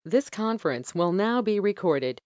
This conference will now be recorded.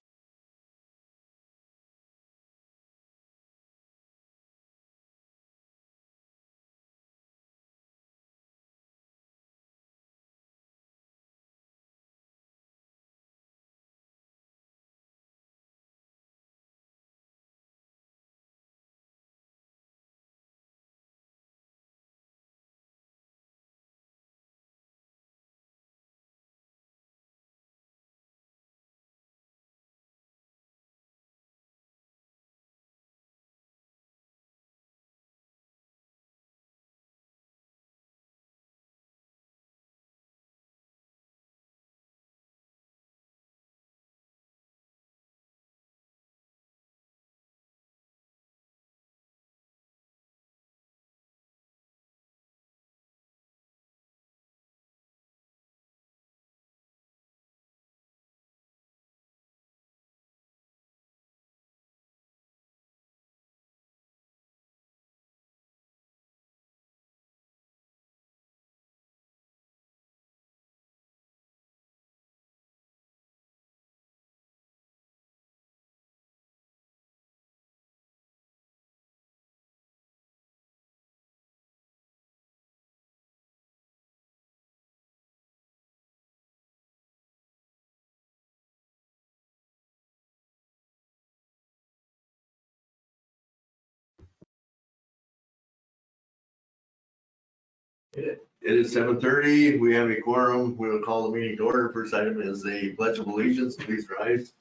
It is 7:30. We have a quorum. We will call the meeting to order. First item is the pledge of allegiance. Please rise.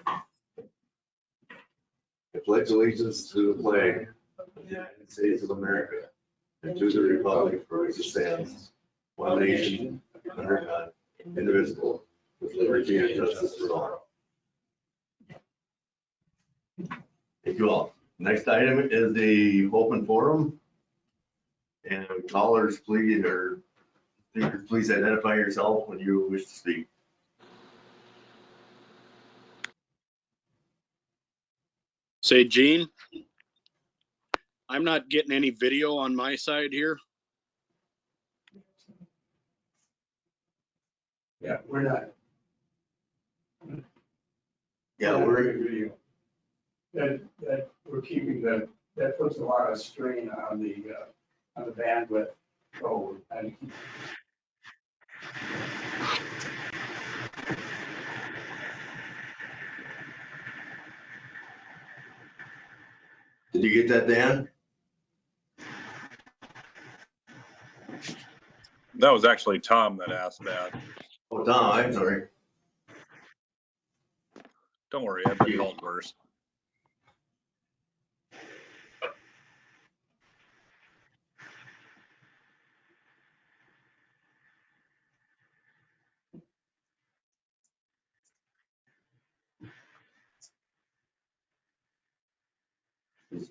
I pledge allegiance to the flag of the United States of America and to the republic for which it stands, one nation, under God, indivisible, with liberty and justice for all. Thank you all. Next item is the open forum. And callers, please, or speakers, please identify yourself when you wish to speak. Say, Gene, I'm not getting any video on my side here. Yeah, we're not. Yeah, we're, Video. That we're keeping that puts a lot of strain on the bandwidth. So, and did you get that, Dan? That was actually Tom that asked that. Oh, Tom, I'm sorry. Don't worry, I've been called worse.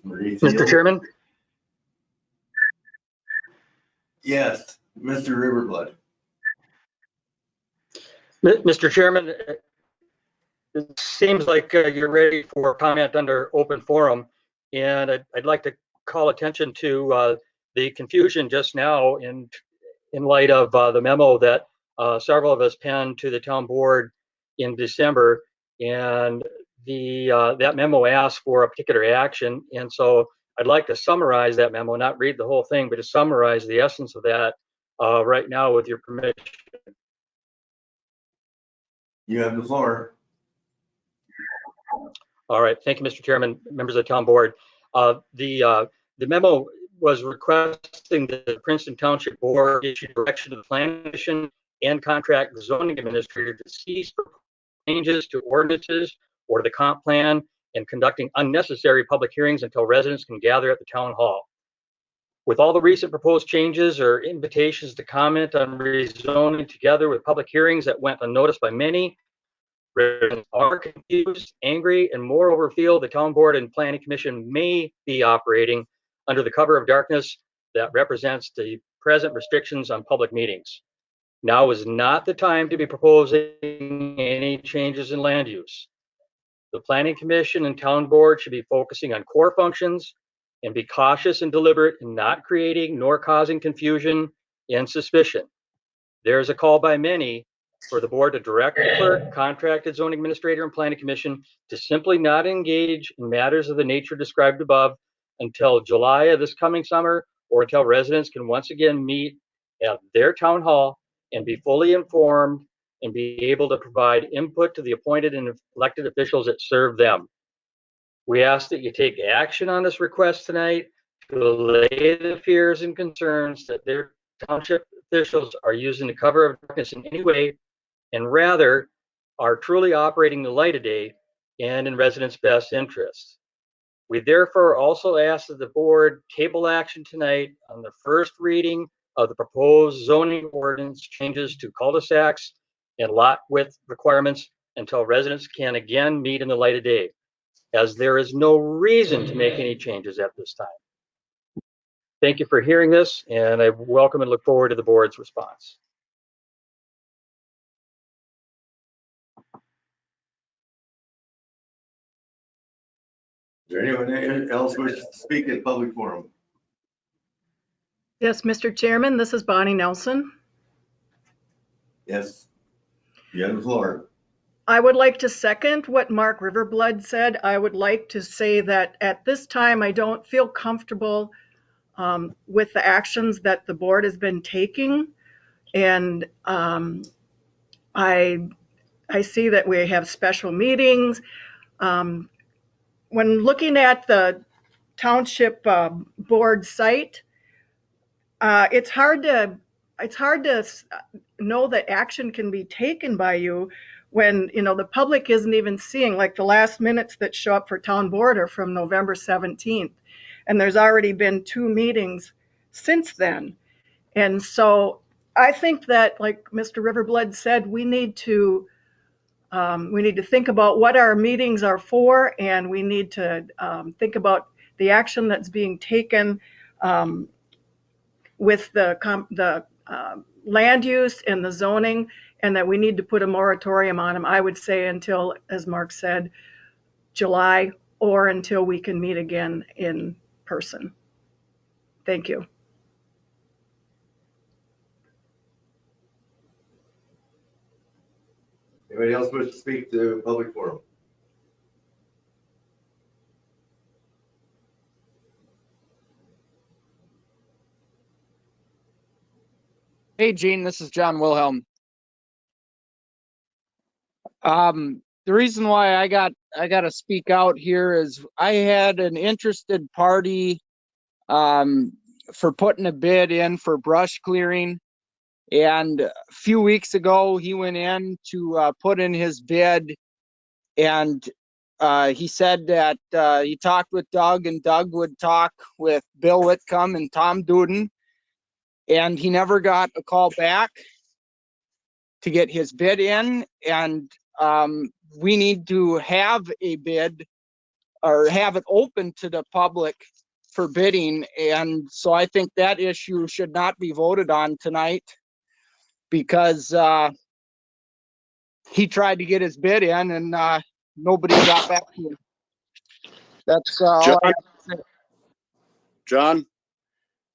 Mr. Chairman, Yes, Mr. Riverblood. Mr. Chairman, it seems like you're ready for comment under open forum, and I'd like to call attention to the confusion just now in light of the memo that several of us penned to the town board in December, and that memo asked for a particular action, and so I'd like to summarize that memo, not read the whole thing, but to summarize the essence of that right now with your permission. You have the floor. All right, thank you, Mr. Chairman, members of the town board. The memo was requesting that the Princeton Township Board issue direction to the Planning Commission and contract the zoning administrator to cease changes to ordinances or the comp plan and conducting unnecessary public hearings until residents can gather at the town hall. With all the recent proposed changes or invitations to comment on rezoning together with public hearings that went unnoticed by many, residents are confused, angry, and moreover feel the town board and planning commission may be operating under the cover of darkness that represents the present restrictions on public meetings. Now is not the time to be proposing any changes in land use. The planning commission and town board should be focusing on core functions and be cautious and deliberate in not creating nor causing confusion and suspicion. There is a call by many for the board to direct the clerk, contracted zoning administrator, and planning commission to simply not engage in matters of the nature described above until July of this coming summer, or until residents can once again meet at their town hall and be fully informed and be able to provide input to the appointed and elected officials that serve them. We ask that you take action on this request tonight to allay the fears and concerns that their township officials are using the cover of darkness in any way, and rather are truly operating the light of day and in residents' best interests. We therefore also ask that the board table action tonight on the first reading of the proposed zoning ordinance changes to cul-de-sacs and lot width requirements until residents can again meet in the light of day, as there is no reason to make any changes at this time. Thank you for hearing this, and I welcome and look forward to the board's response. Is there anyone else wish to speak in public forum? Yes, Mr. Chairman, this is Bonnie Nelson. Yes, you have the floor. I would like to second what Mark Riverblood said. I would like to say that at this time, I don't feel comfortable with the actions that the board has been taking. And I see that we have special meetings. When looking at the township board site, it's hard to know that action can be taken by you when, you know, the public isn't even seeing, like the last minutes that show up for town board are from November 17th. And there's already been 2 meetings since then. And so I think that, like Mr. Riverblood said, we need to think about what our meetings are for, and we need to think about the action that's being taken with the land use and the zoning, and that we need to put a moratorium on them, I would say, until, as Mark said, July, or until we can meet again in person. Thank you. Anybody else wish to speak to public forum? Hey, Gene, this is John Wilhelm. The reason why I got to speak out here is I had an interested party for putting a bid in for brush clearing, and a few weeks ago he went in to put in his bid, and he said that he talked with Doug, and Doug would talk with Bill Whitcomb and Tom Duden, and he never got a call back to get his bid in. And we need to have a bid or have it open to the public for bidding. And so I think that issue should not be voted on tonight, because he tried to get his bid in and nobody got back to him. That's all John, I have to say. John,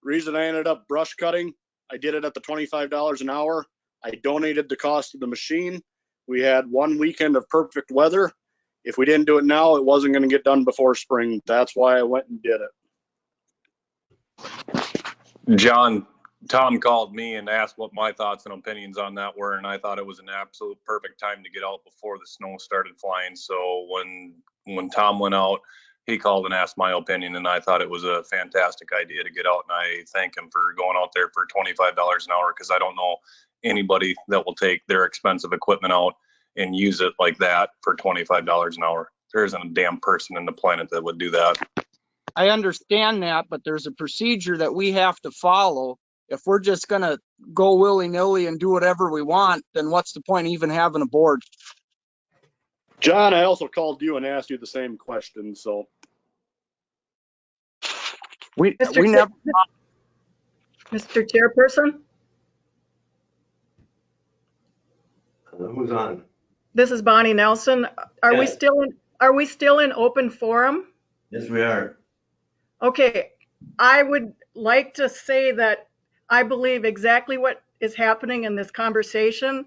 reason I ended up brush cutting, I did it at the $25 an hour. I donated the cost of the machine. We had 1 weekend of perfect weather. If we didn't do it now, it wasn't going to get done before spring. That's why I went and did it. John, Tom called me and asked what my thoughts and opinions on that were, and I thought it was an absolute perfect time to get out before the snow started flying. So when Tom went out, he called and asked my opinion, and I thought it was a fantastic idea to get out, and I thank him for going out there for $25 an hour, because I don't know anybody that will take their expensive equipment out and use it like that for $25 an hour. There isn't a damn person in the planet that would do that. I understand that, but there's a procedure that we have to follow. If we're just gonna go willy-nilly and do whatever we want, then what's the point of even having a board? John, I also called you and asked you the same question. So We Mr. never. Mr. Chairperson, Who's on? this is Bonnie Nelson. Are we Yes. still in open forum? Yes, we are. Okay, I would like to say that I believe exactly what is happening in this conversation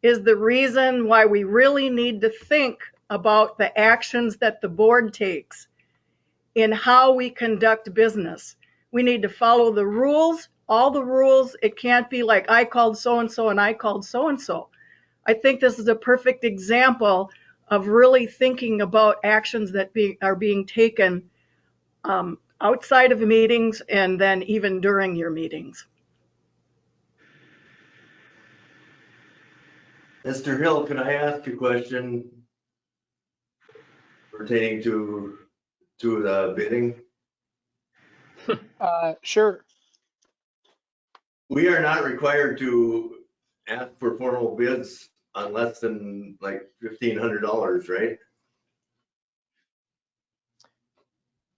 is the reason why we really need to think about the actions that the board takes in how we conduct business. We need to follow the rules, all the rules. It can't be like I called so-and-so and I called so-and-so. I think this is a perfect example of really thinking about actions that are being taken outside of meetings and then even during your meetings. Mr. Hill, can I ask a question pertaining to the bidding? Sure. We are not required to ask for formal bids on less than like $1,500, right?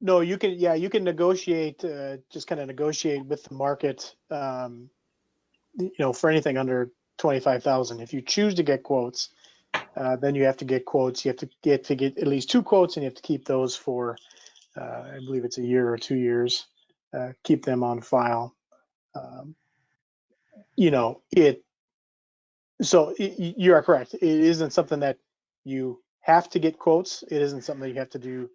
No, you can, yeah, you can negotiate, just kind of negotiate with the market, for anything under 25,000. If you choose to get quotes, then you have to get quotes. You have to get at least 2 quotes, and you have to keep those for, I believe it's a year or 2 years. Keep them on file. You are correct. It isn't something that you have to get quotes. It isn't something that you have to do,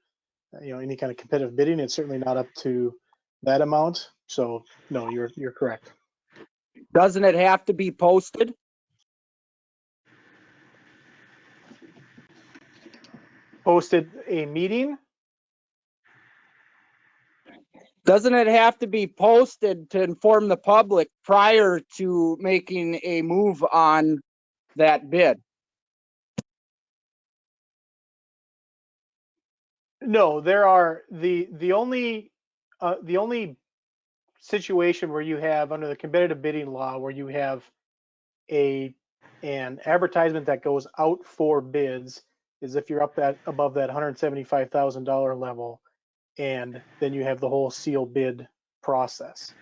any kind of competitive bidding. It's certainly not up to that amount. So no, you're correct. Doesn't it have to be posted? Posted a meeting. Doesn't it have to be posted to inform the public prior to making a move on that bid? No, there are the only situation where you have under the competitive bidding law where you have an advertisement that goes out for bids is if you're above that $175,000 level, and then you have the whole seal bid process.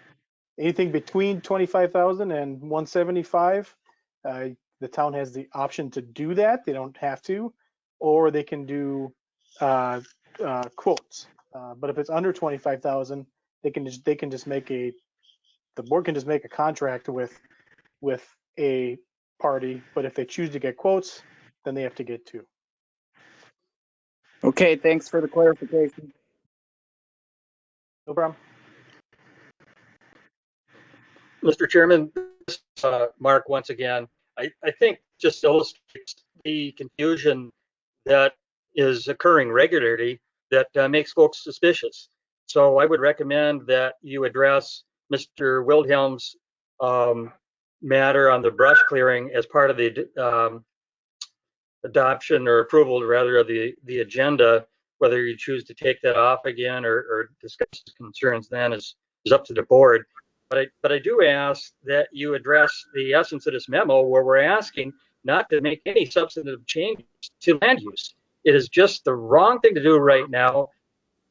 Anything between 25,000 and 175, the town has the option to do that. They don't have to, or they can do quotes. But if it's under 25,000, the board can just make a contract with a party. But if they choose to get quotes, then they have to get 2. Okay, thanks for the clarification. No problem. Mr. Chairman, Mark, once again, I think just illustrates the confusion that is occurring regularly that makes folks suspicious. So I would recommend that you address Mr. Wildhelm's matter on the brush clearing as part of the adoption or approval, rather, of the agenda. Whether you choose to take that off again or discuss concerns then is up to the board. But I do ask that you address the essence of this memo, where we're asking not to make any substantive changes to land use. It is just the wrong thing to do right now.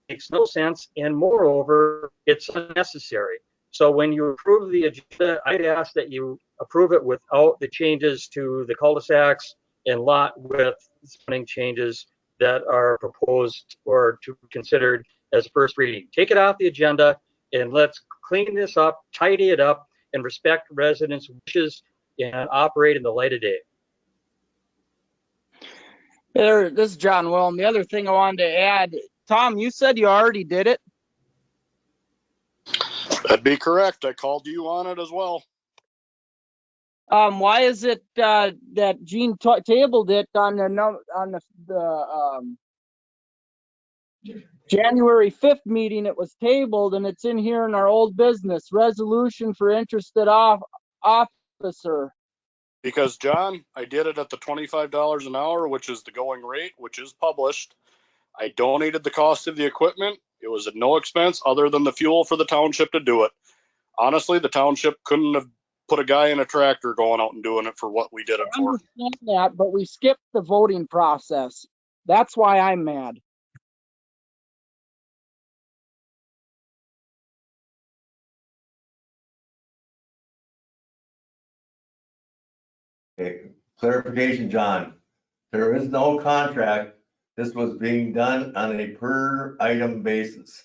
It makes no sense, and moreover, it's unnecessary. So when you approve the agenda, I'd ask that you approve it without the changes to the cul-de-sacs and lot width zoning changes that are proposed or to be considered as first reading. Take it off the agenda and let's clean this up, tidy it up, and respect residents' wishes and operate in the light of day. This is John Will. And the other thing I wanted to add, Tom, you said you already did it. That'd be correct. I called you on it as well. Why is it that Gene tabled it on the January 5th meeting? It was tabled, and it's in here in our old business resolution for interested officer. Because, John, I did it at the $25 an hour, which is the going rate, which is published. I donated the cost of the equipment. It was at no expense other than the fuel for the township to do it. Honestly, the township couldn't have put a guy in a tractor going out and doing it for what we did it I for. understand that, but we skipped the voting process. That's why I'm mad. Okay, clarification, John. There is no contract. This was being done on a per item basis.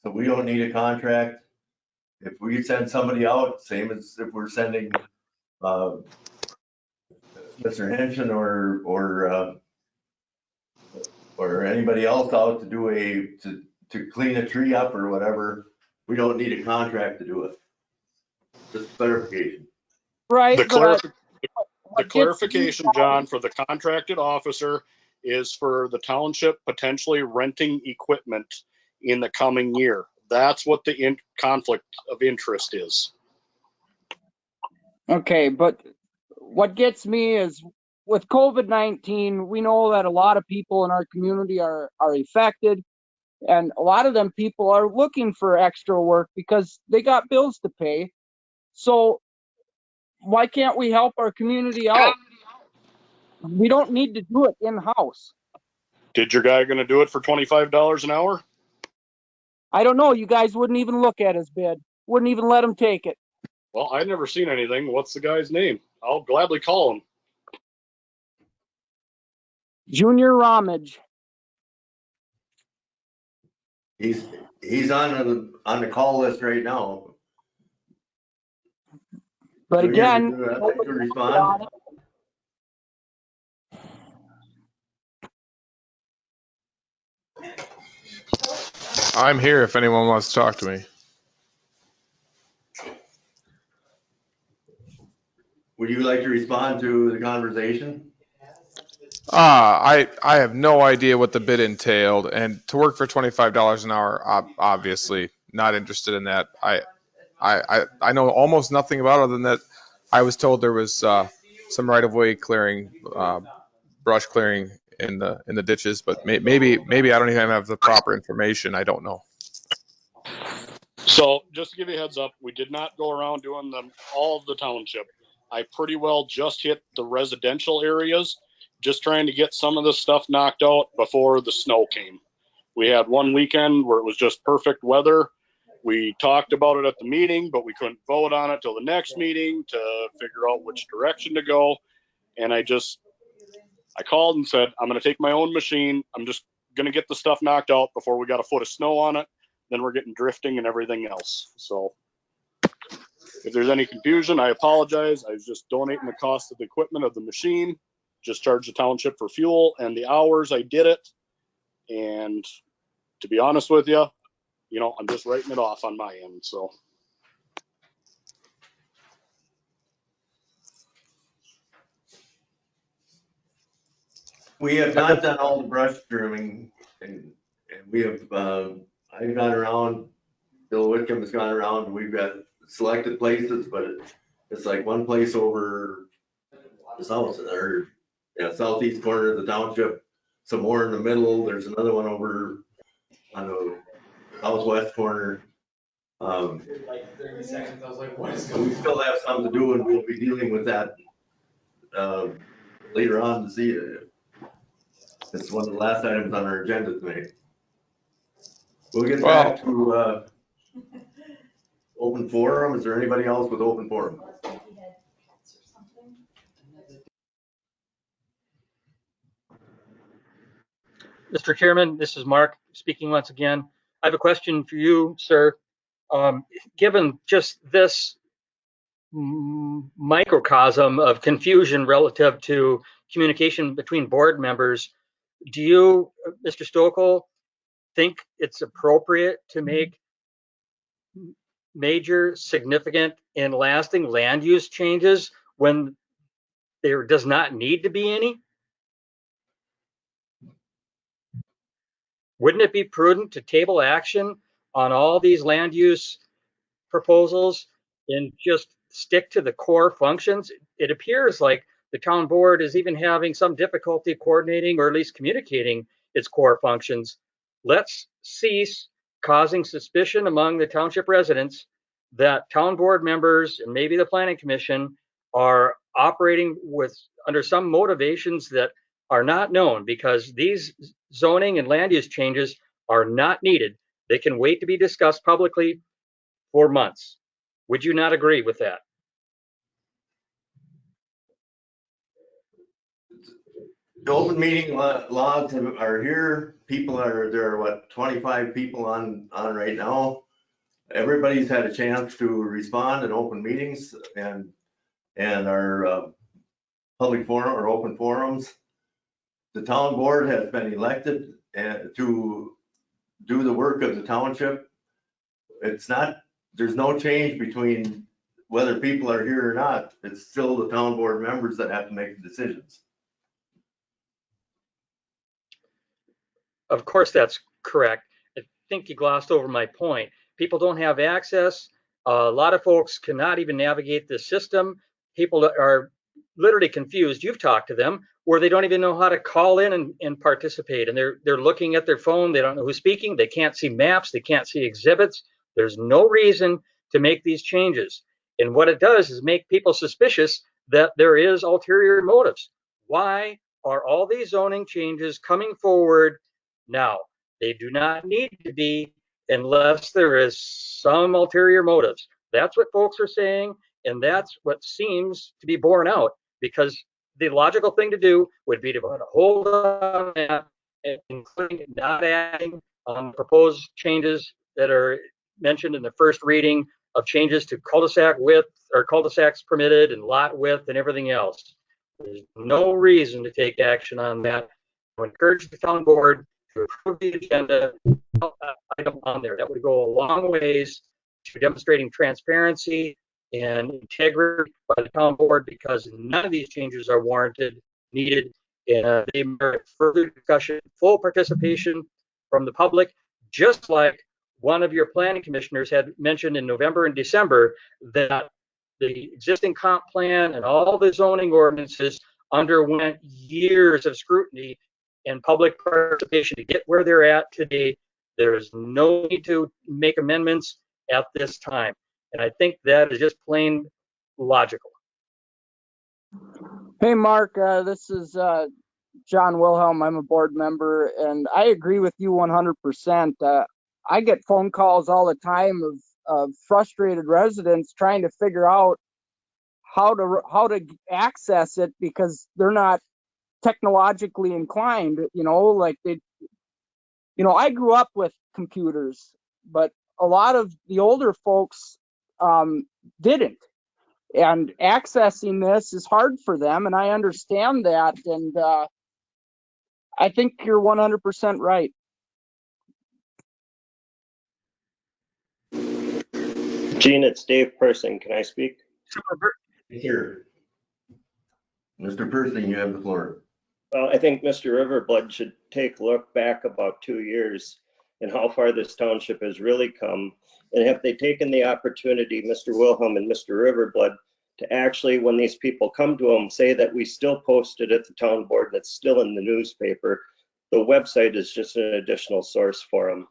So we don't need a contract. If we send somebody out, same as if we're sending Mr. Henson or anybody else out to do to clean a tree up or whatever, we don't need a contract to do it. Just clarification. Right, The but the clarification, John, for the contracted officer is for the township potentially renting equipment in the coming year. That's what the conflict of interest is. okay, but what gets me is with COVID-19, we know that a lot of people in our community are affected, and a lot of them people are looking for extra work because they got bills to pay. So why can't we help our community out? We don't need to do it in-house. Did your guy going to do it for $25 an hour? I don't know. You guys wouldn't even look at his bid. Wouldn't even let him take it. Well, I've never seen anything. What's the guy's name? I'll gladly call him. Junior Ramage. He's on the call list right now. But Junior, again, would you like to respond? I'm here if anyone wants to talk to me. Would you like to respond to the conversation? I have no idea what the bid entailed, and to work for $25 an hour, obviously not interested in that. I know almost nothing about it other than that I was told there was some right-of-way clearing, brush clearing in the ditches, but maybe I don't even have the proper information. I don't know. So just to give you a heads up, we did not go around doing all of the township. I pretty well just hit the residential areas, just trying to get some of the stuff knocked out before the snow came. We had one weekend where it was just perfect weather. We talked about it at the meeting, but we couldn't vote on it till the next meeting to figure out which direction to go. And I called and said, I'm going to take my own machine. I'm just going to get the stuff knocked out before we got a foot of snow on it. Then we're getting drifting and everything else. So if there's any confusion, I apologize. I was just donating the cost of the equipment of the machine, just charge the township for fuel and the hours I did it. And to be honest with you, I'm just writing it off on my end. So We have not done all the brush trimming, and we have, I've gone around, Bill Whitcomb has gone around, we've got selected places, but it's like one place over the southeast corner of the township, some more in the middle, there's another one over on the southwest corner. Like 30 seconds, I was like, what is So we still have some to do, and we'll be dealing with that later on to see. It's one of the last items on our agenda tonight. We'll get back to open forum. Is there anybody else with open forum? Mr. Chairman, this is Mark speaking once again. I have a question for you, sir. Given just this microcosm of confusion relative to communication between board members, do you, Mr. Stokel, think it's appropriate to make major, significant, and lasting land use changes when there does not need to be any? Wouldn't it be prudent to table action on all these land use proposals and just stick to the core functions? It appears like the town board is even having some difficulty coordinating or at least communicating its core functions. Let's cease causing suspicion among the township residents that town board members and maybe the planning commission are operating under some motivations that are not known, because these zoning and land use changes are not needed. They can wait to be discussed publicly for months. Would you not agree with that? The open meeting laws are here. There are what, 25 people on right now. Everybody's had a chance to respond in open meetings, and our public forum or open forums. The town board has been elected to do the work of the township. It's not, there's no change between whether people are here or not. It's still the town board members that have to make the decisions. Of course, that's correct. I think you glossed over my point. People don't have access. A lot of folks cannot even navigate the system. People are literally confused. You've talked to them where they don't even know how to call in and participate. And they're looking at their phone. They don't know who's speaking. They can't see maps. They can't see exhibits. There's no reason to make these changes. And what it does is make people suspicious that there is ulterior motives. Why are all these zoning changes coming forward now? They do not need to be unless there is some ulterior motives. That's what folks are saying, and that's what seems to be borne out, because the logical thing to do would be to put a hold on that, including not adding proposed changes that are mentioned in the first reading of changes to cul-de-sac width or cul-de-sacs permitted and lot width and everything else. There's no reason to take action on that. I encourage the town board to approve the agenda item on there. That would go a long ways to demonstrating transparency and integrity by the town board, because none of these changes are warranted, needed, and they merit further discussion, full participation from the public, just like one of your planning commissioners had mentioned in November and December that the existing comp plan and all the zoning ordinances underwent years of scrutiny and public participation to get where they're at today. There is no need to make amendments at this time. And I think that is just plain logical. Hey, Mark, this is John Wilhelm. I'm a board member, and I agree with you 100%. I get phone calls all the time of frustrated residents trying to figure out how to access it because they're not technologically inclined. Like I grew up with computers, but a lot of the older folks didn't. And accessing this is hard for them, and I understand that. And I think you're 100% right. Gene, it's Dave Persing. Can I speak? Here. Mr. Persing, you have the floor. Well, I think Mr. Riverblood should take a look back about 2 years and how far this township has really come. And have they taken the opportunity, Mr. Wilhelm and Mr. Riverblood, to actually, when these people come to them, say that we still posted at the town board and it's still in the newspaper. The website is just an additional source for them.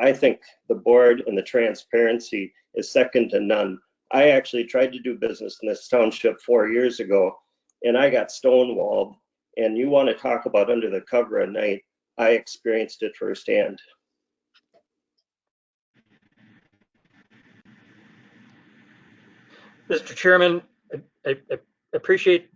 I think the board and the transparency is second to none. I actually tried to do business in this township 4 years ago, and I got stonewalled. And you want to talk about under the cover of night, I experienced it firsthand. Mr. Chairman, I appreciate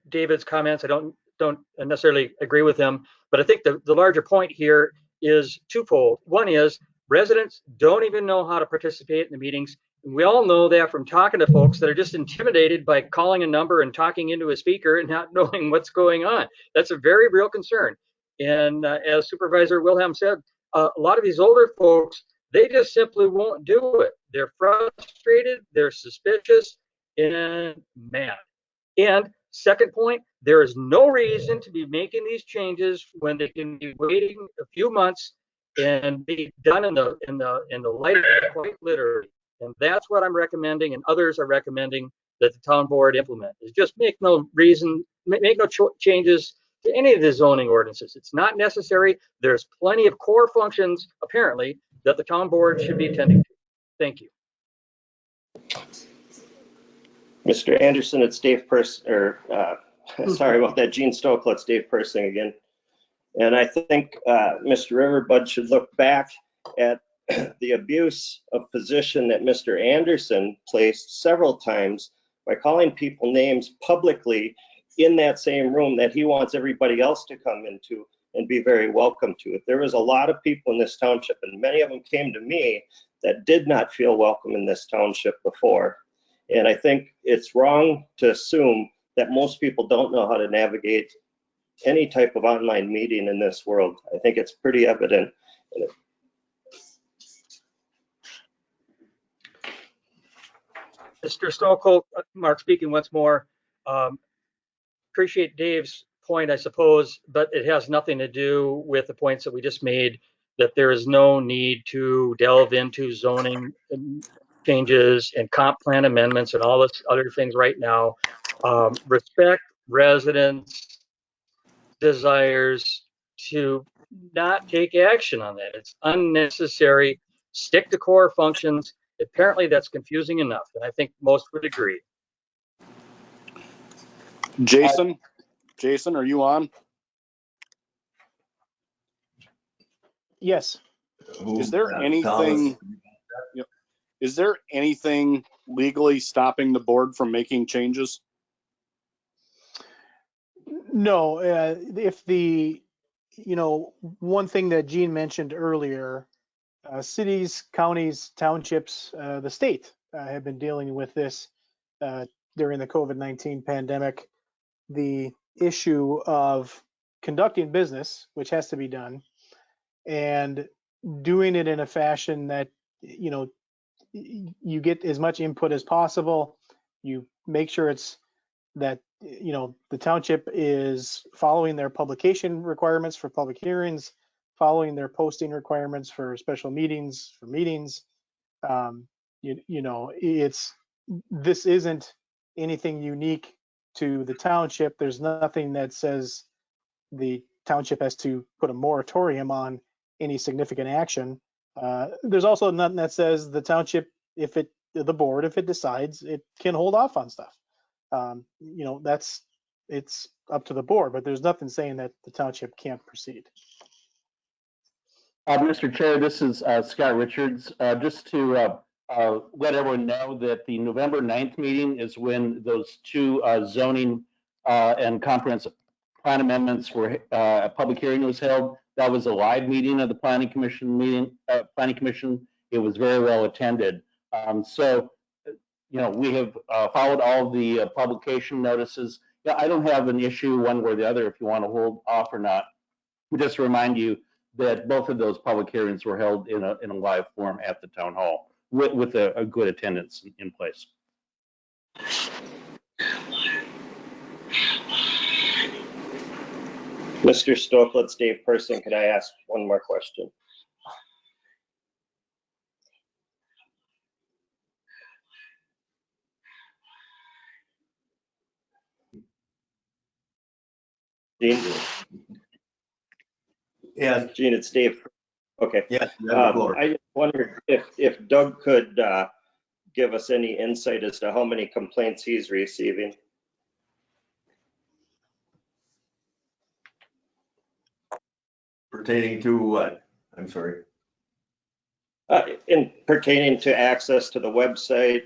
David's comments. I don't necessarily agree with him, but I think the larger point here is twofold. One is residents don't even know how to participate in the meetings. And we all know that from talking to folks that are just intimidated by calling a number and talking into a speaker and not knowing what's going on. That's a very real concern. And as Supervisor Wilhelm said, a lot of these older folks, they just simply won't do it. They're frustrated, they're suspicious, and mad. And second point, there is no reason to be making these changes when they can be waiting a few months and be done in the light of quite literally. And that's what I'm recommending, and others are recommending that the town board implement. Is just make no changes to any of the zoning ordinances. It's not necessary. There's plenty of core functions, apparently, that the town board should be attending to. Thank you. Mr. Anderson, it's Dave Persing, sorry about that, Gene Stokely, it's Dave Persing again. And I think Mr. Riverbud should look back at the abuse of position that Mr. Anderson placed several times by calling people names publicly in that same room that he wants everybody else to come into and be very welcome to. There was a lot of people in this township, and many of them came to me, that did not feel welcome in this township before. And I think it's wrong to assume that most people don't know how to navigate any type of online meeting in this world. I think it's pretty evident. Mr. Stokel, Mark speaking once more. Appreciate Dave's point, I suppose, but it has nothing to do with the points that we just made, that there is no need to delve into zoning changes and comp plan amendments and all this other things right now. Respect residents' desires to not take action on that. It's unnecessary. Stick to core functions. Apparently that's confusing enough, and I think most would agree. Jason, are you on? Yes. Is there anything, Thomas, is there anything legally stopping the board from making changes? No, if one thing that Gene mentioned earlier, cities, counties, townships, the state have been dealing with this during the COVID-19 pandemic. The issue of conducting business, which has to be done, and doing it in a fashion that, you get as much input as possible. You make sure it's that, the township is following their publication requirements for public hearings, following their posting requirements for special meetings, for meetings. This isn't anything unique to the township. There's nothing that says the township has to put a moratorium on any significant action. There's also nothing that says the township, if it decides, it can hold off on stuff. It's up to the board, but there's nothing saying that the township can't proceed. Mr. Chair, this is Scott Richards. Just to let everyone know that the November 9th meeting is when those two zoning and comprehensive plan amendments were, a public hearing was held. That was a live meeting of the Planning Commission meeting. It was very well attended. We have followed all the publication notices. Yeah, I don't have an issue one way or the other if you want to hold off or not. Just to remind you that both of those public hearings were held in a live form at the town hall with a good attendance in place. Mr. Stokel, it's Dave Person. Can I ask one more question? Gene? Yeah. Gene, it's Dave. Okay. Yes. I just wondered if Doug could give us any insight as to how many complaints he's receiving. Pertaining to what? I'm sorry. In pertaining to access to the website,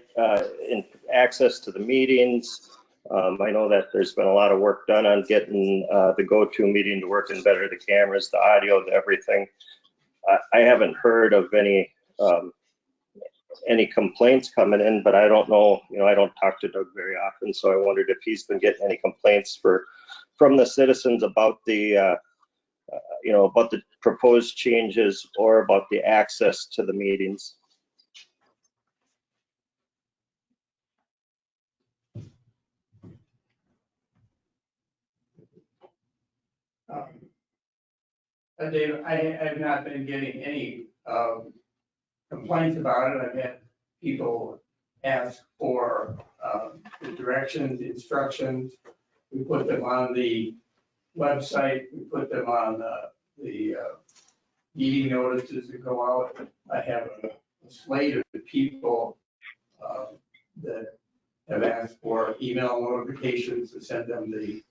in access to the meetings. I know that there's been a lot of work done on getting the go-to meeting to work, and better the cameras, the audio, everything. I haven't heard of any complaints coming in, but I don't know. I don't talk to Doug very often, so I wondered if he's been getting any complaints from the citizens about the about the proposed changes or about the access to the meetings. Dave, I have not been getting any complaints about it. I've had people ask for the directions, the instructions. We put them on the website. We put them on the meeting notices that go out. I have a slate of people that have asked for email notifications to send them the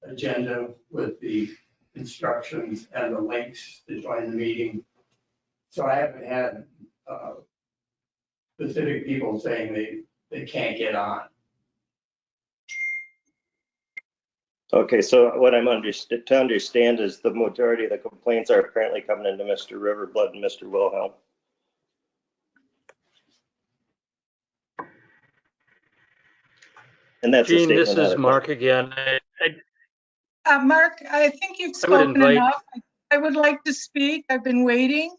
agenda with the instructions and the links to join the meeting. So I haven't had specific people saying they can't get on. Okay, so what I'm to understand is the majority of the complaints are apparently coming into Mr. Riverblood and Mr. Wilhelm. And that's a Gene, this statement, not is a Mark question. again. Mark, I think you've I would spoken invite, enough. I would like to speak. I've been waiting.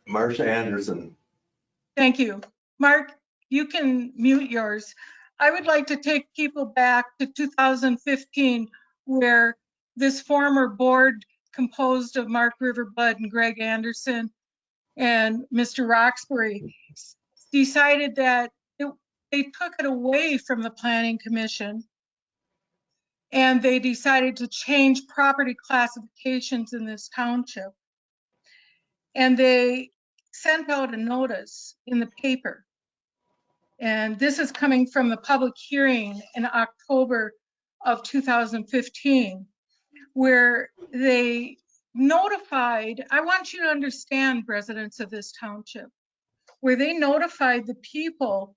Marsha Anderson. Thank you. Mark, you can mute yours. I would like to take people back to 2015, where this former board composed of Mark Riverblood and Greg Anderson and Mr. Roxbury decided that they took it away from the Planning Commission, and they decided to change property classifications in this township. And they sent out a notice in the paper. And this is coming from the public hearing in October of 2015, where they notified, I want you to understand, residents of this township, where they notified the people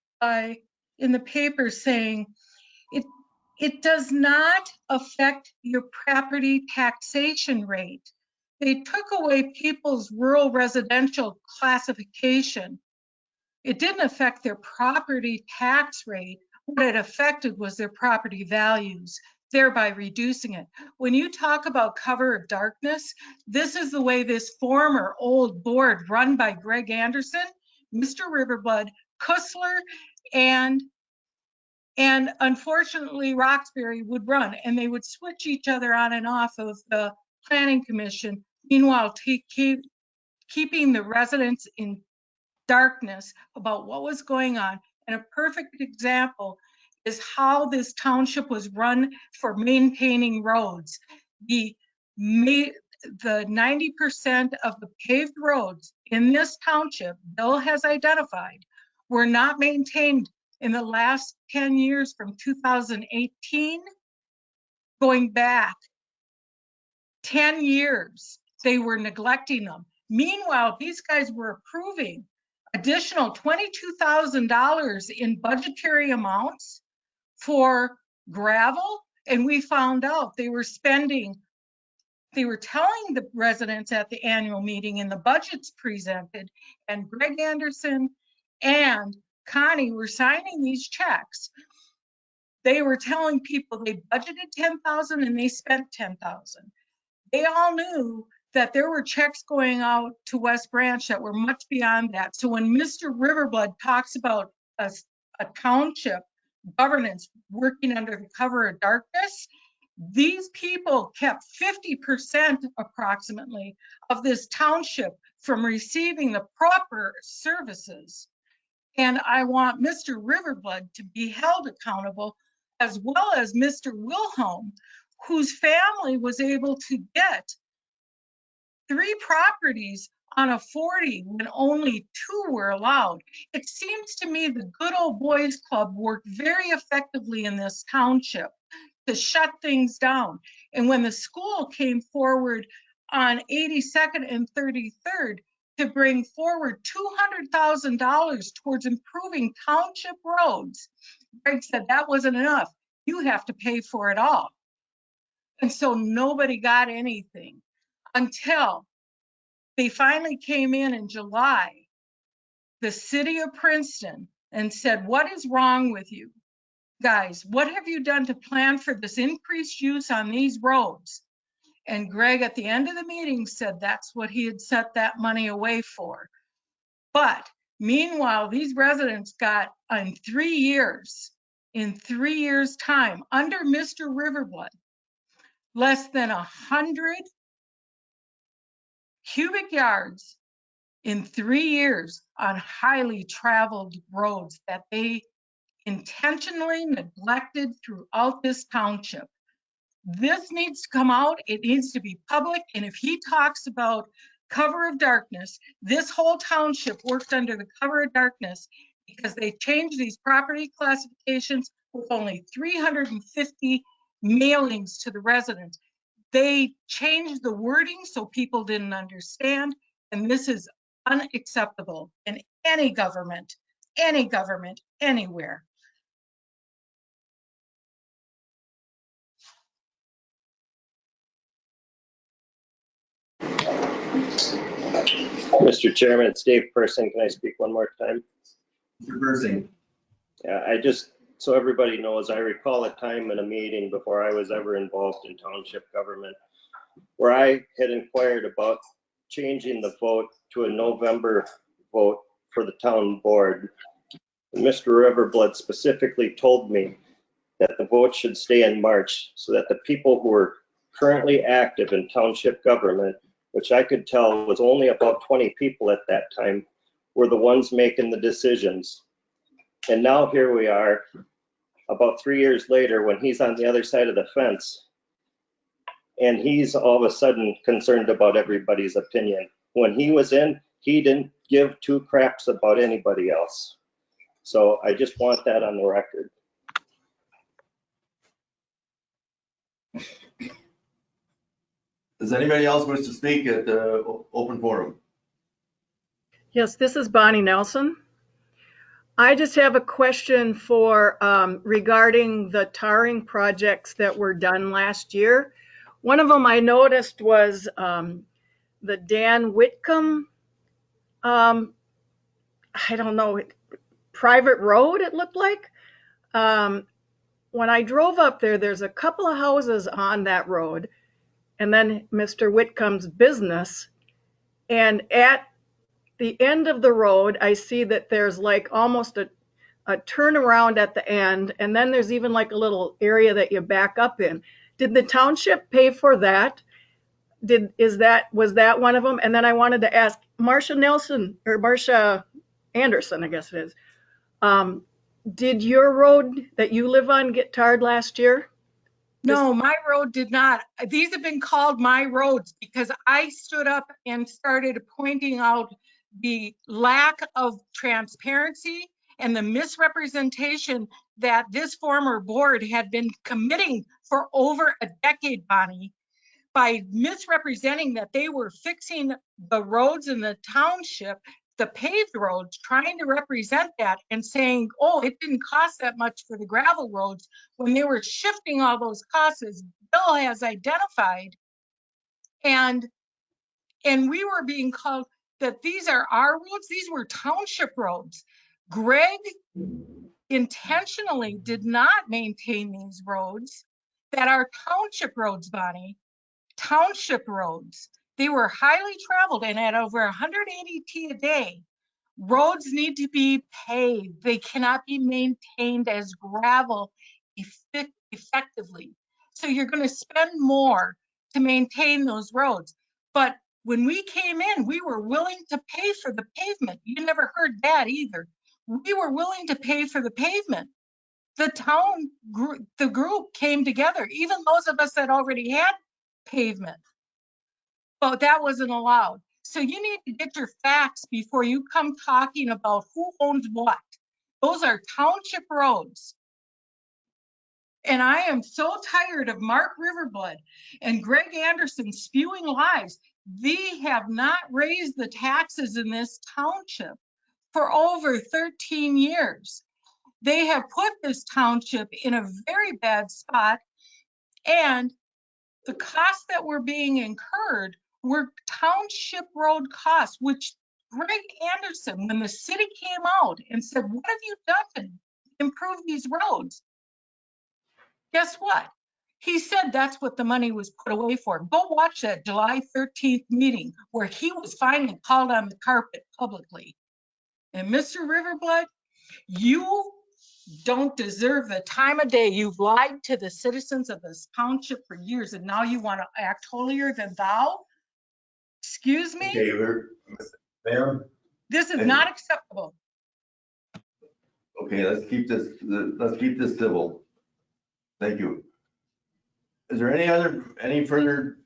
in the paper saying, it does not affect your property taxation rate. They took away people's rural residential classification. It didn't affect their property tax rate. What it affected was their property values, thereby reducing it. When you talk about cover of darkness, this is the way this former old board run by Greg Anderson, Mr. Riverblood, Kussler, and unfortunately Roxbury would run, and they would switch each other on and off of the Planning Commission, meanwhile keeping the residents in darkness about what was going on. And a perfect example is how this township was run for maintaining roads. The 90% of the paved roads in this township, Bill has identified, were not maintained in the last 10 years from 2018, going back 10 years. They were neglecting them. Meanwhile, these guys were approving additional $22,000 in budgetary amounts for gravel. And we found out they were telling the residents at the annual meeting and the budgets presented, and Greg Anderson and Connie were signing these checks. They were telling people they budgeted 10,000 and they spent 10,000. They all knew that there were checks going out to West Branch that were much beyond that. So when Mr. Riverblood talks about a township governance working under the cover of darkness, these people kept 50% approximately of this township from receiving the proper services. And I want Mr. Riverblood to be held accountable, as well as Mr. Wilhelm, whose family was able to get 3 properties on a 40 when only 2 were allowed. It seems to me the good old boys club worked very effectively in this township to shut things down. And when the school came forward on 82nd and 33rd to bring forward $200,000 towards improving township roads, Greg said that wasn't enough. You have to pay for it all. And so nobody got anything until they finally came in July, the city of Princeton, and said, what is wrong with you guys? What have you done to plan for this increased use on these roads? And Greg at the end of the meeting said that's what he had set that money away for. But meanwhile, these residents got in 3 years time, under Mr. Riverblood, less than 100 cubic yards in 3 years on highly traveled roads that they intentionally neglected throughout this township. This needs to come out. It needs to be public. And if he talks about cover of darkness, this whole township worked under the cover of darkness because they changed these property classifications with only 350 mailings to the residents. They changed the wording so people didn't understand, and this is unacceptable in any government, anywhere. Mr. Chairman, it's Dave Persing. Can I speak one more time? Mr. Persing. Yeah, I just, so everybody knows, I recall a time in a meeting before I was ever involved in township government where I had inquired about changing the vote to a November vote for the town board. And Mr. Riverblood specifically told me that the vote should stay in March so that the people who were currently active in township government, which I could tell was only about 20 people at that time, were the ones making the decisions. And now here we are, about 3 years later, when he's on the other side of the fence, and he's all of a sudden concerned about everybody's opinion. When he was in, he didn't give two craps about anybody else. So I just want that on the record. Does anybody else wish to speak at the open forum? Yes, this is Bonnie Nelson. I just have a question for regarding the tarring projects that were done last year. One of them I noticed was the Dan Whitcomb, I don't know, private road it looked like. When I drove up there, there's a couple of houses on that road and then Mr. Whitcomb's business. And at the end of the road, I see that there's like almost a turnaround at the end, and then there's even like a little area that you back up in. Did the township pay for that? Was that one of them? And then I wanted to ask Marcia Nelson or Marcia Anderson, I guess it is. Did your road that you live on get tarred last year? No, my road did not. These have been called my roads because I stood up and started pointing out the lack of transparency and the misrepresentation that this former board had been committing for over a decade, Bonnie, by misrepresenting that they were fixing the roads in the township, the paved roads, trying to represent that and saying, oh, it didn't cost that much for the gravel roads, when they were shifting all those costs, as Bill has identified. And we were being called that these are our roads. These were township roads. Greg intentionally did not maintain these roads that are township roads, Bonnie. Township roads. They were highly traveled and at over 180 T a day. Roads need to be paved. They cannot be maintained as gravel effectively. So you're going to spend more to maintain those roads. But when we came in, we were willing to pay for the pavement. You never heard that either. We were willing to pay for the pavement. The town, the group came together, even those of us that already had pavement. But that wasn't allowed. So you need to get your facts before you come talking about who owns what. Those are township roads. And I am so tired of Mark Riverblood and Greg Anderson spewing lies. They have not raised the taxes in this township for over 13 years. They have put this township in a very bad spot, and the costs that were being incurred were township road costs, which Greg Anderson, when the city came out and said, what have you done to improve these roads? Guess what? He said that's what the money was put away for. Go watch that July 13th meeting where he was finally called on the carpet publicly. And Mr. Riverblood, you don't deserve the time of day. You've lied to the citizens of this township for years, and now you want to act holier than thou? Excuse me? Okay, ma'am. This is not acceptable. Okay, let's keep this civil. Thank you. Is there any further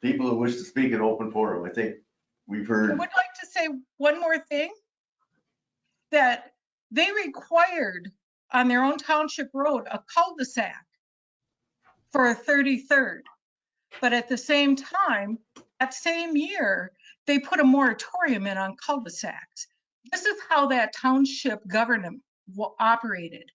people who wish to speak in open forum? I think we've heard. I would like to say one more thing, that they required on their own township road a cul-de-sac for a 33rd. But at the same time, that same year, they put a moratorium in on cul-de-sacs. This is how that township government operated.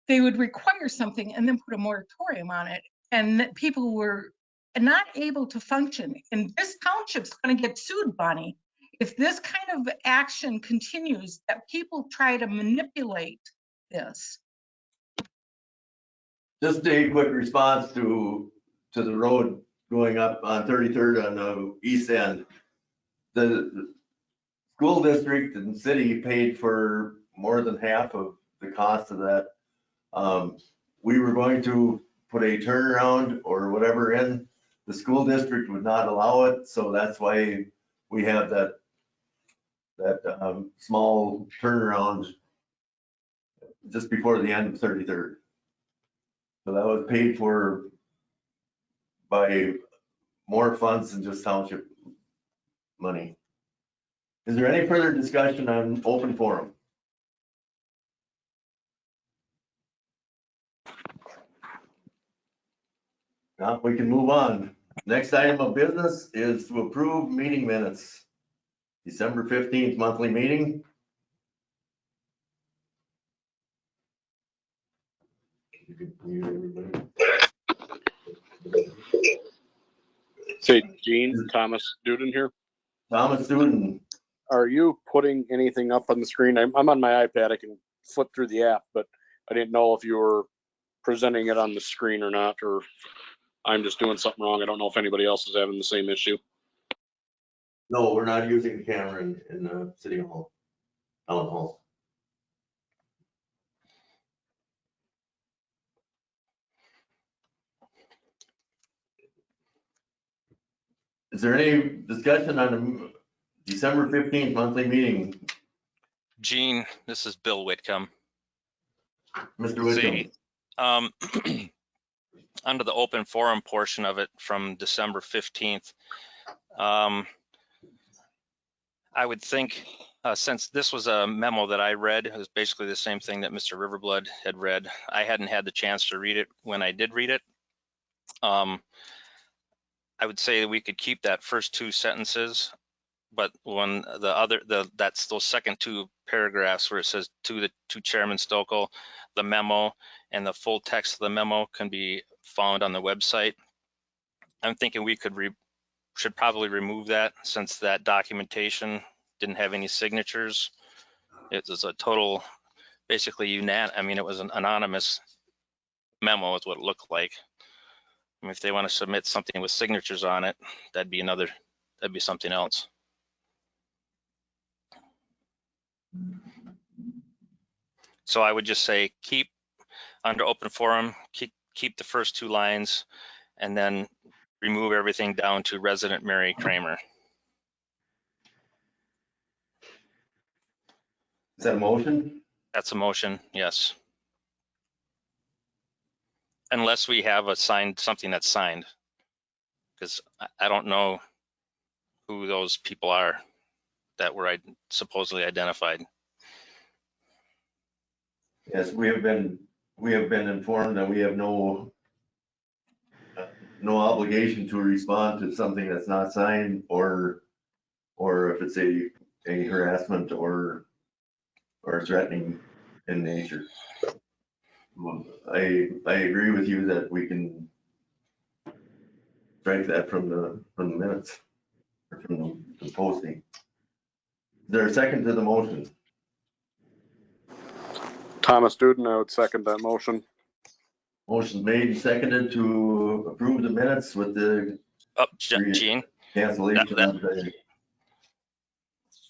They would require something and then put a moratorium on it, and people were not able to function. And this township's going to get sued, Bonnie, if this kind of action continues, that people try to manipulate this. Just a quick response to the road going up on 33rd on the east end. The school district and city paid for more than half of the cost of that. We were going to put a turnaround or whatever in. The school district would not allow it, so that's why we have that small turnaround just before the end of 33rd. So that was paid for by more funds than just township money. Is there any further discussion on open forum? Now we can move on. Next item of business is to approve meeting minutes. December 15th monthly meeting. You can mute everybody. Say, Gene, Thomas Duden here. Thomas Duden. Are you putting anything up on the screen? I'm on my iPad. I can flip through the app, but I didn't know if you were presenting it on the screen or not, or I'm just doing something wrong. I don't know if anybody else is having the same issue. No, we're not using the camera in the city hall, town hall. Is there any discussion on the December 15th monthly meeting? Gene, this is Bill Whitcomb. Mr. Whitcomb. Under the open forum portion of it from December 15th, I would think since this was a memo that I read, it was basically the same thing that Mr. Riverblood had read. I hadn't had the chance to read it when I did read it. I would say we could keep that first two sentences, but when that's those second two paragraphs where it says to Chairman Stokel, the memo and the full text of the memo can be found on the website. I'm thinking we should probably remove that since that documentation didn't have any signatures. It was a total, basically it was an anonymous memo is what it looked like. I mean, if they want to submit something with signatures on it, that'd be something else. So I would just say keep under open forum, keep the first two lines, and then remove everything down to resident Mary Kramer. Is that a motion? That's a motion, yes. Unless we have something that's signed, because I don't know who those people are that were supposedly identified. Yes, we have been informed that we have no obligation to respond to something that's not signed or if it's a harassment or threatening in nature. I agree with you that we can strike that from the minutes or from the posting. Is there a second to the motion? Thomas Duden, I would second that motion. Motion made and seconded to approve the minutes with the Gene, cancellation of the.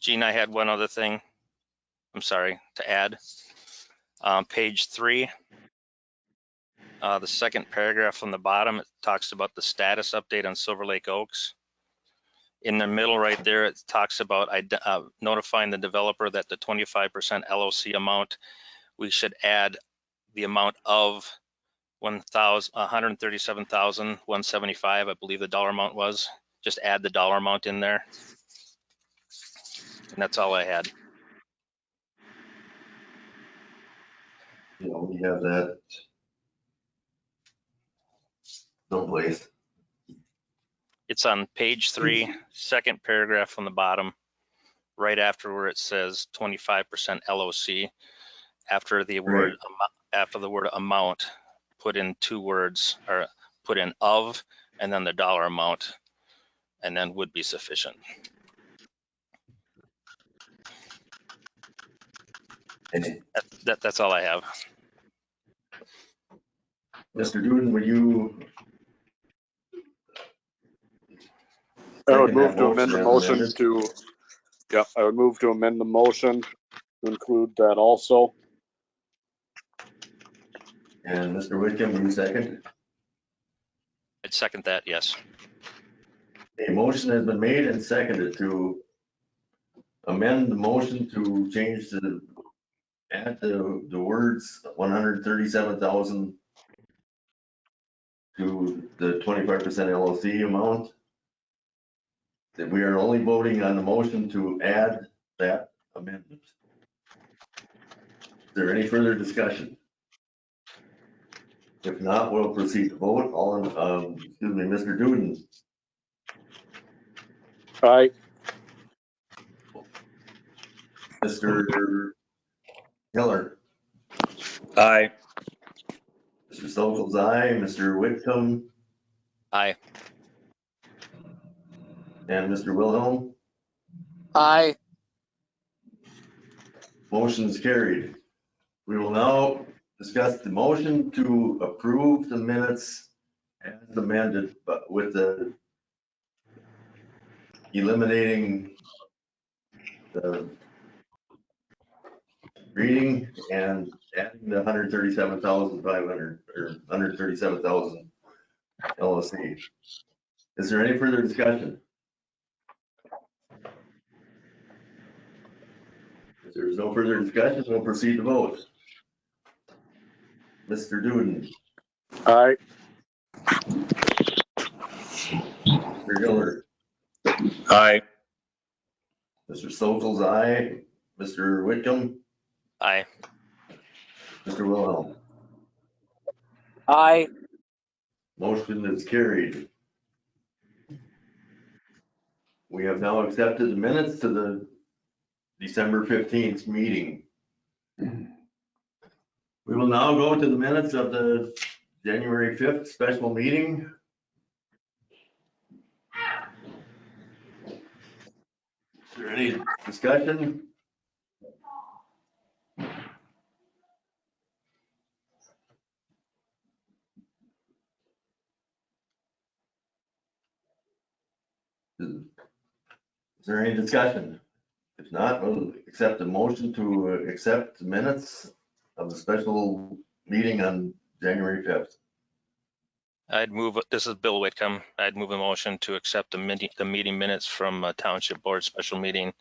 Gene, I had one other thing. I'm sorry to add. Page 3, the second paragraph from the bottom, it talks about the status update on Silver Lake Oaks. In the middle right there, it talks about notifying the developer that the 25% LOC amount, we should add the amount of $137,175, I believe the dollar amount was. Just add the dollar amount in there. And that's all I had. You know, we have that someplace. It's on page 3, second paragraph from the bottom, right after where it says 25% LOC. After the word amount, put in 2 words, or put in of, and then the dollar amount, and then would be sufficient. That's all I have. Mr. Duden, would you? I would second move that to amend the as motion amended? to, yep, I would move to amend the motion to include that also. And Mr. Whitcomb, you second? I'd second that, yes. A motion has been made and seconded to amend the motion to change the, add the words 137,000 to the 25% LLC amount. That we are only voting on the motion to add that amendment. Is there any further discussion? If not, we'll proceed to vote. All in, excuse me, Mr. Duden, Aye. Mr. Hiller, Aye. Mr. Stokel's aye, Mr. Whitcomb, Aye. and Mr. Wilhelm. Aye. Motion is carried. We will now discuss the motion to approve the minutes as amended, but with the eliminating the reading and adding the 137,500 or 137,000 LLC. Is there any further discussion? If there's no further discussion, we'll proceed to vote. Mr. Duden, Aye. Mr. Hiller, Aye. Mr. Stokel's aye, Mr. Whitcomb, Aye. Mr. Wilhelm. Aye. Motion is carried. We have now accepted the minutes to the December 15th meeting. We will now go to the minutes of the January 5th special meeting. Is there any discussion? Is there any discussion? If not, we'll accept the motion to accept the minutes of the special meeting on January 5th. I'd move, this is Bill Whitcomb. I'd move a motion to accept the meeting minutes from Township Board special meeting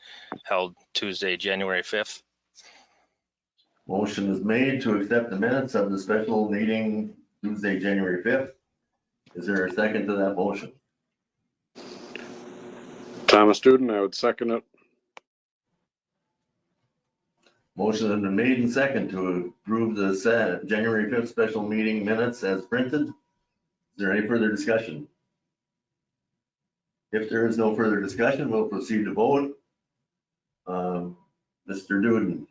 held Tuesday, January 5th. Motion is made to accept the minutes of the special meeting Tuesday, January 5th. Is there a second to that motion? Thomas Duden, I would second it. Motion has been made and second to approve the January 5th special meeting minutes as printed. Is there any further discussion? If there is no further discussion, we'll proceed to vote. Mr. Duden,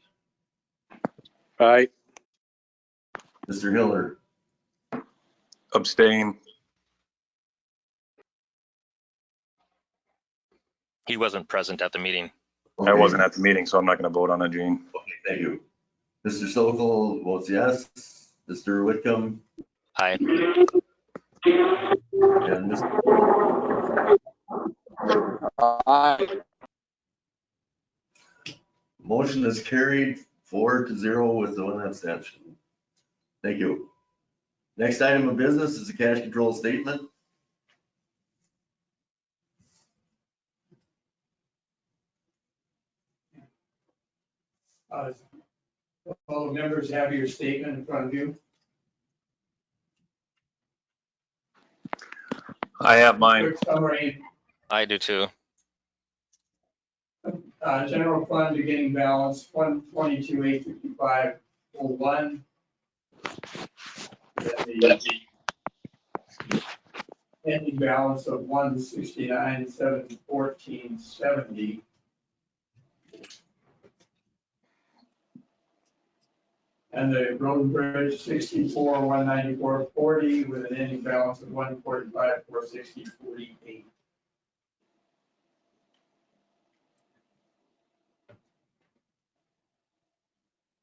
Aye. Mr. Hiller, Abstain. He wasn't present at the meeting. okay. I wasn't at the meeting, so I'm not going to vote on it, Gene. Okay, thank you. Mr. Stokel votes yes. Mr. Whitcomb Aye. and Mr. Aye. Motion is carried 4-0 with one abstention. Thank you. Next item of business is a cash control statement. All the members have your statement in front of you. I have mine. Quick summary, I do too. general fund beginning balance 122,855.01. The ending balance of 169,714.70. And the road and bridge 64,194.40 with an ending balance of 145,460.48.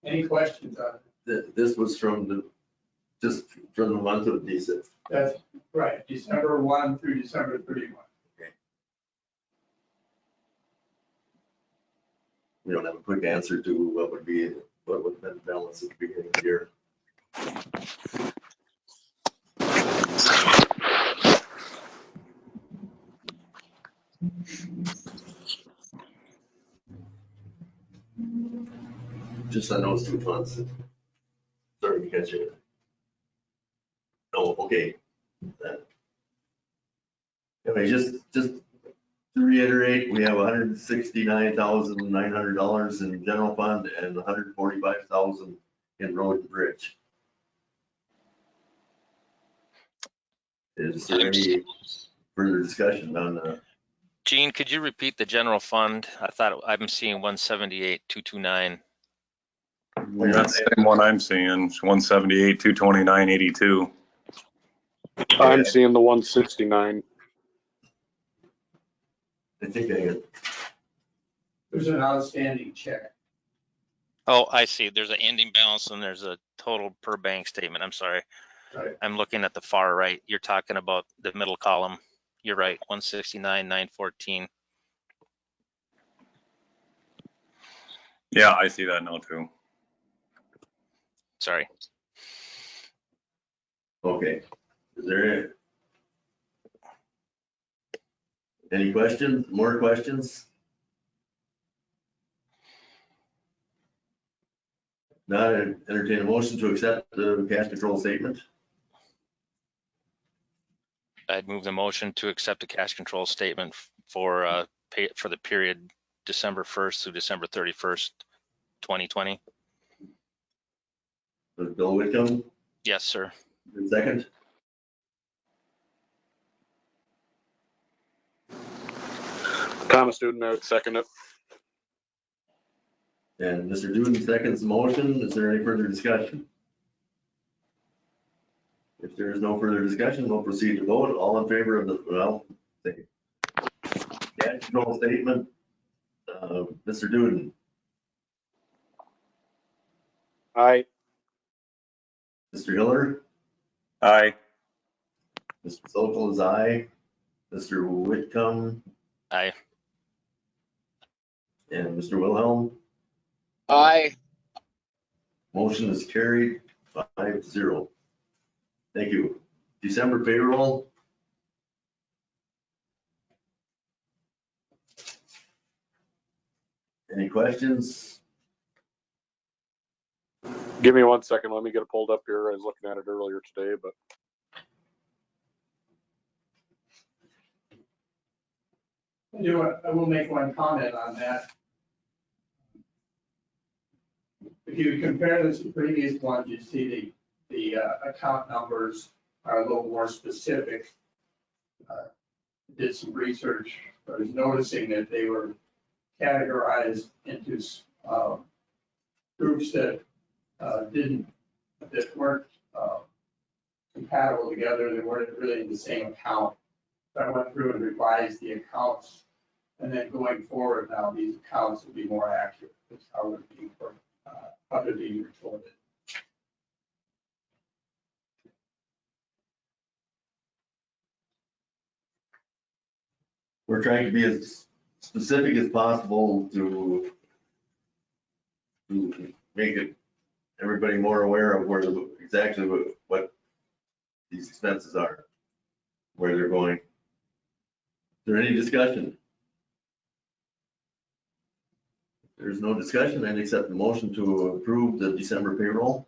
Any questions on it? This was just from the month of December. That's right, December 1 through December 31. We don't have a quick answer to what would have been the balance at the beginning of the year. Just on those two funds. Sorry to catch you. Oh, okay. Anyway, just to reiterate, we have $169,900 in general fund and $145,000 in road and bridge. Is there any further discussion on the? Gene, could you repeat the general fund? I thought I'm seeing 178,229. That's the same one I'm seeing, 178, 229, 82. I'm seeing the 169. I think I got. There's an outstanding check. Oh, I see. There's an ending balance and there's a total per bank statement. I'm sorry. Right. I'm looking at the far right. You're talking about the middle column. You're right, 169,914. Yeah, I see that now too. Sorry. Okay. Is there any questions? More questions? Not entertain a motion to accept the cash control statement. I'd move the motion to accept the cash control statement for for the period December 1st through December 31st, 2020. Bill Whitcomb, Yes, sir. second. Thomas Duden, I would second it. And Mr. Duden seconds the motion. Is there any further discussion? If there is no further discussion, we'll proceed to vote. All in favor of the, cash control statement, Mr. Duden, Aye. Mr. Hiller, Aye. Mr. Sokol is aye, Mr. Whitcomb, Aye. and Mr. Wilhelm. Aye. Motion is carried 5-0. Thank you. December payroll. Any questions? Give me 1 second. Let me get it pulled up here. I was looking at it earlier today, but. I will make one comment on that. If you compare this to previous ones, you see the account numbers are a little more specific. Did some research. I was noticing that they were categorized into groups that weren't compatible together. They weren't really in the same account. So I went through and revised the accounts, and then going forward now, these accounts will be more accurate. That's how they're being recorded. We're trying to be as specific as possible to make it everybody more aware of where exactly what these expenses are, where they're going. Is there any discussion? If there's no discussion, I'd accept the motion to approve the December payroll.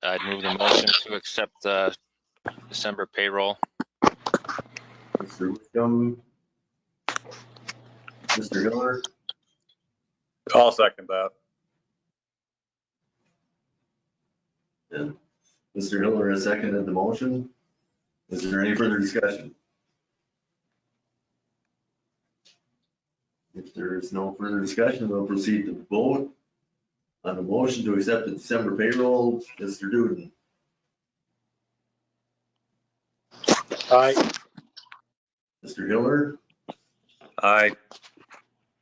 I'd move the motion to accept the December payroll. Mr. Whitcomb, Mr. Hiller, I'll second that. and Mr. Hiller has seconded the motion. Is there any further discussion? If there is no further discussion, we'll proceed to vote on the motion to accept the December payroll. Mr. Duden, Aye. Mr. Hiller, Aye.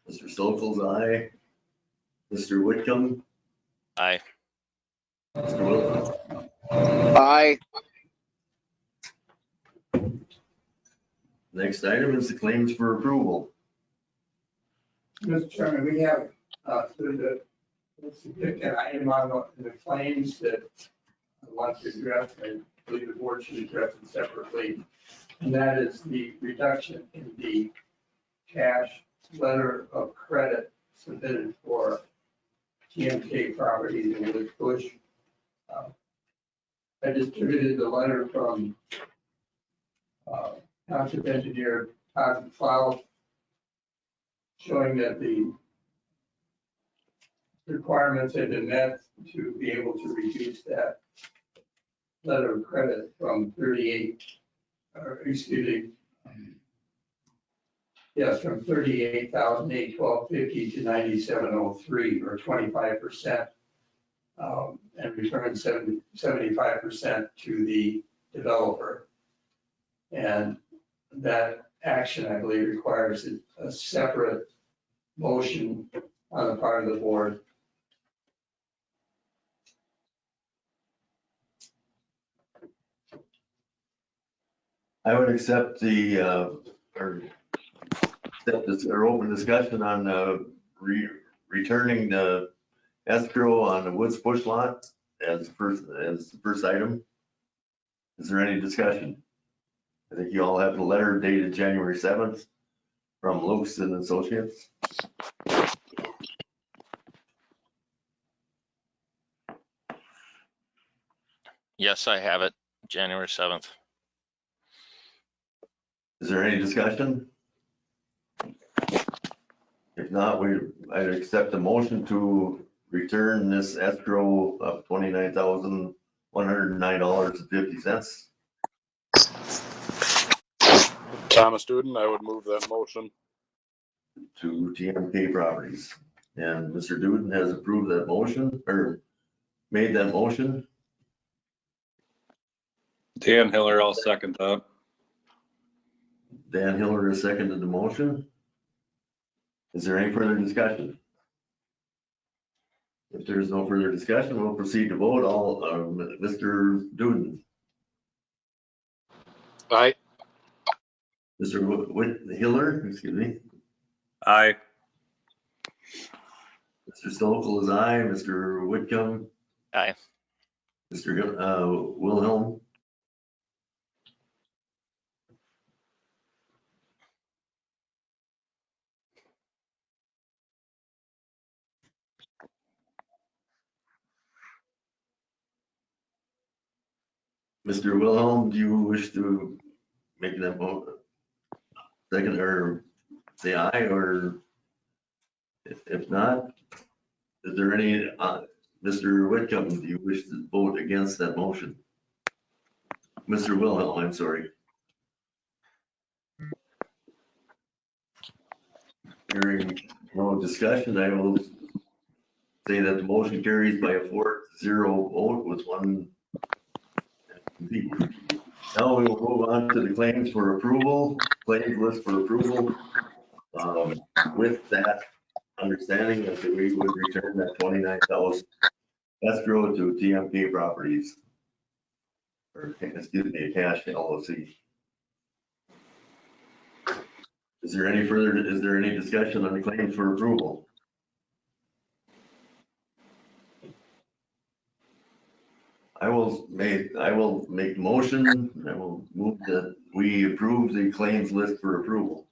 Mr. Stokel's aye. Mr. Whitcomb, Aye. Mr. Wilson. Aye. Next item is the claims for approval. Mr. Chairman, we have, there's a significant item on the claims that I want to address, and I believe the board should address it separately. And that is the reduction in the cash letter of credit submitted for TMK properties in Wood Bush. I distributed the letter from Township Engineer Todd Cloud showing that the requirements had been met to be able to reduce that letter of credit from 38, or excuse me, yes, from 38,812.50 to 9703, or 25%, and return 75% to the developer. And that action, I believe, requires a separate motion on the part of the board. I would accept the, or accept this, or open discussion on returning the escrow on the Woods Bush lot as the first item. Is there any discussion? I think you all have the letter dated January 7th from Lukes and Associates. Yes, I have it, January 7th. Is there any discussion? If not, I'd accept a motion to return this escrow of $29,109.50. Thomas Duden, I would move that motion. To TMK Properties. And Mr. Duden has approved that motion, or made that motion. Dan Hiller, I'll second that. Dan Hiller has seconded the motion. Is there any further discussion? If there's no further discussion, we'll proceed to vote. Mr. Duden. Aye. Mr. Hiller, excuse me. Aye. Mr. Stokel is aye. Mr. Whitcomb. Aye. Mr. Wilhelm. Mr. Wilhelm, do you wish to make that vote? Second, or say aye, or if not, is there any, Mr. Whitcomb, do you wish to vote against that motion? Mr. Wilhelm, I'm sorry. Hearing no discussion, I will say that the motion carries by a 4-0 vote with one. Now we will move on to the claims for approval, claims list for approval. With that understanding that we would return that 29,000 escrow to TMK Properties, or excuse me, Cash LLC. Is there any discussion on the claims for approval? I will make the motion. I will move that we approve the claims list for approval.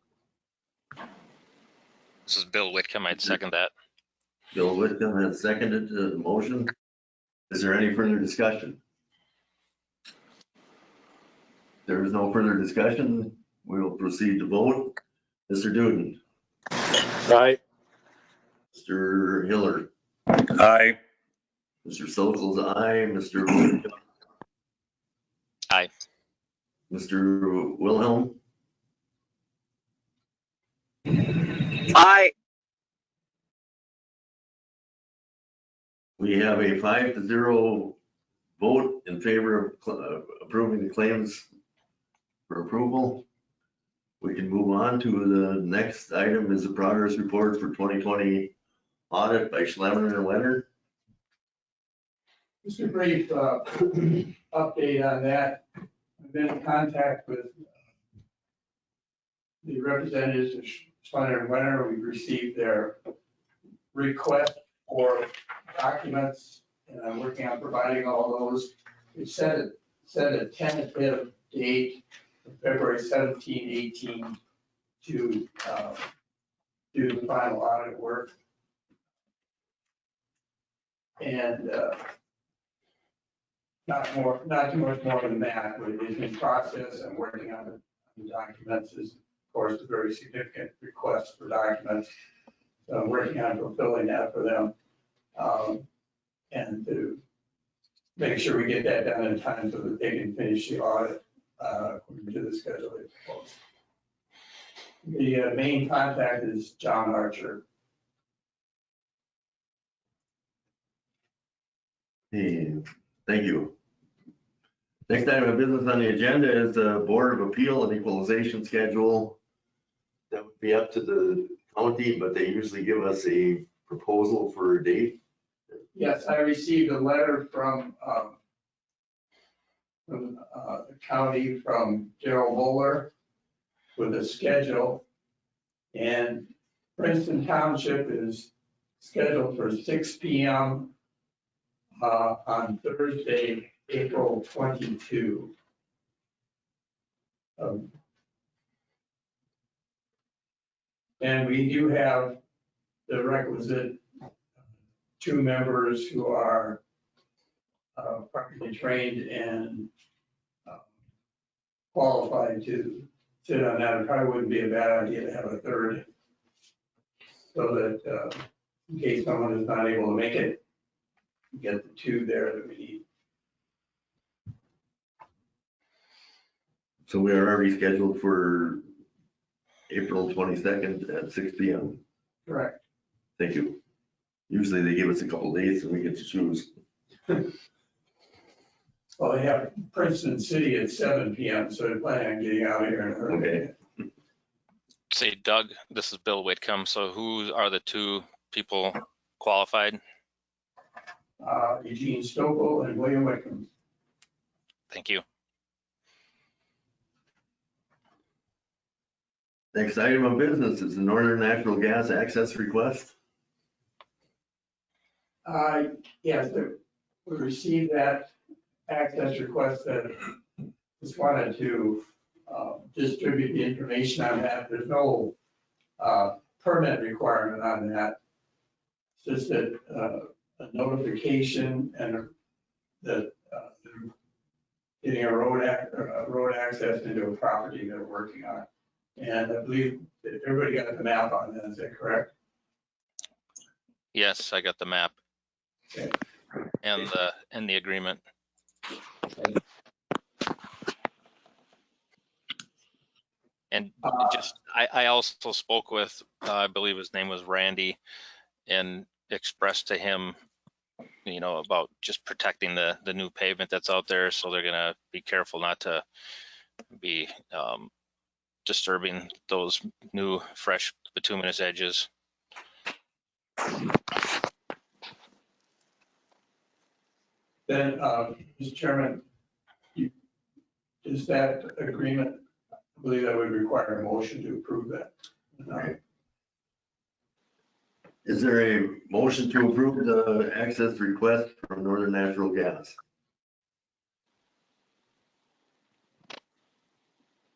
This is Bill Whitcomb. I'd second that. Bill Whitcomb has seconded the motion. Is there any further discussion? If there is no further discussion, we will proceed to vote. Mr. Duden. Aye. Mr. Hiller. Aye. Mr. Stokel's aye. Mr. Whitcomb. Aye. Mr. Wilhelm. Aye. We have a 5-0 vote in favor of approving the claims for approval. We can move on to the next item is the progress report for 2020 audit by Schlemmer and Leonard. Just a brief update on that. I've been in contact with the representatives of Schlemmer and Leonard. We've received their request for documents, and I'm working on providing all those. We've set a tentative date of February 17, 18 to do the final audit work. And not too much more than that, but it is in process. I'm working on the documents. Is of course a very significant request for documents. So I'm working on fulfilling that for them. And to make sure we get that done in time so that they can finish the audit according to the schedule they proposed. The main contact is John Archer. Hey, thank you. Next item of business on the agenda is the Board of Appeal and Equalization schedule. That would be up to the county, but they usually give us a proposal for a date. Yes, I received a letter from the county from Gerald Bowler with a schedule, and Princeton Township is scheduled for 6 p.m. On Thursday, April 22. And we do have the requisite 2 members who are properly trained and qualified to sit on that. It probably wouldn't be a bad idea to have a third, so that in case someone is not able to make it, we get the 2 there that we need. So we are already scheduled for April 22nd at 6 p.m. Correct. Thank you. Usually they give us a couple days and we get to choose. Well, they have Princeton City at 7 p.m., so they're planning on getting out of here in a hurry. Okay. Say, Doug, this is Bill Whitcomb. So who are the 2 people qualified? Eugene Stokel and William Whitcomb. Thank you. Next item of business is the Northern Natural Gas access request. Yes, we received that access request that just wanted to distribute the information on that. There's no permit requirement on that. It's just that a notification and that getting a road access into a property they're working on. And I believe that everybody got the map on that. Is that correct? Yes, I got the map. Okay. And the agreement. And just, I also spoke with, I believe his name was Randy, and expressed to him, you know, about just protecting the new pavement that's out there. So they're gonna be careful not to be disturbing those new, fresh bituminous edges. Then, Mr. Chairman, is that agreement, I believe that would require a motion to approve that. Right. Is there a motion to approve the access request from Northern Natural Gas?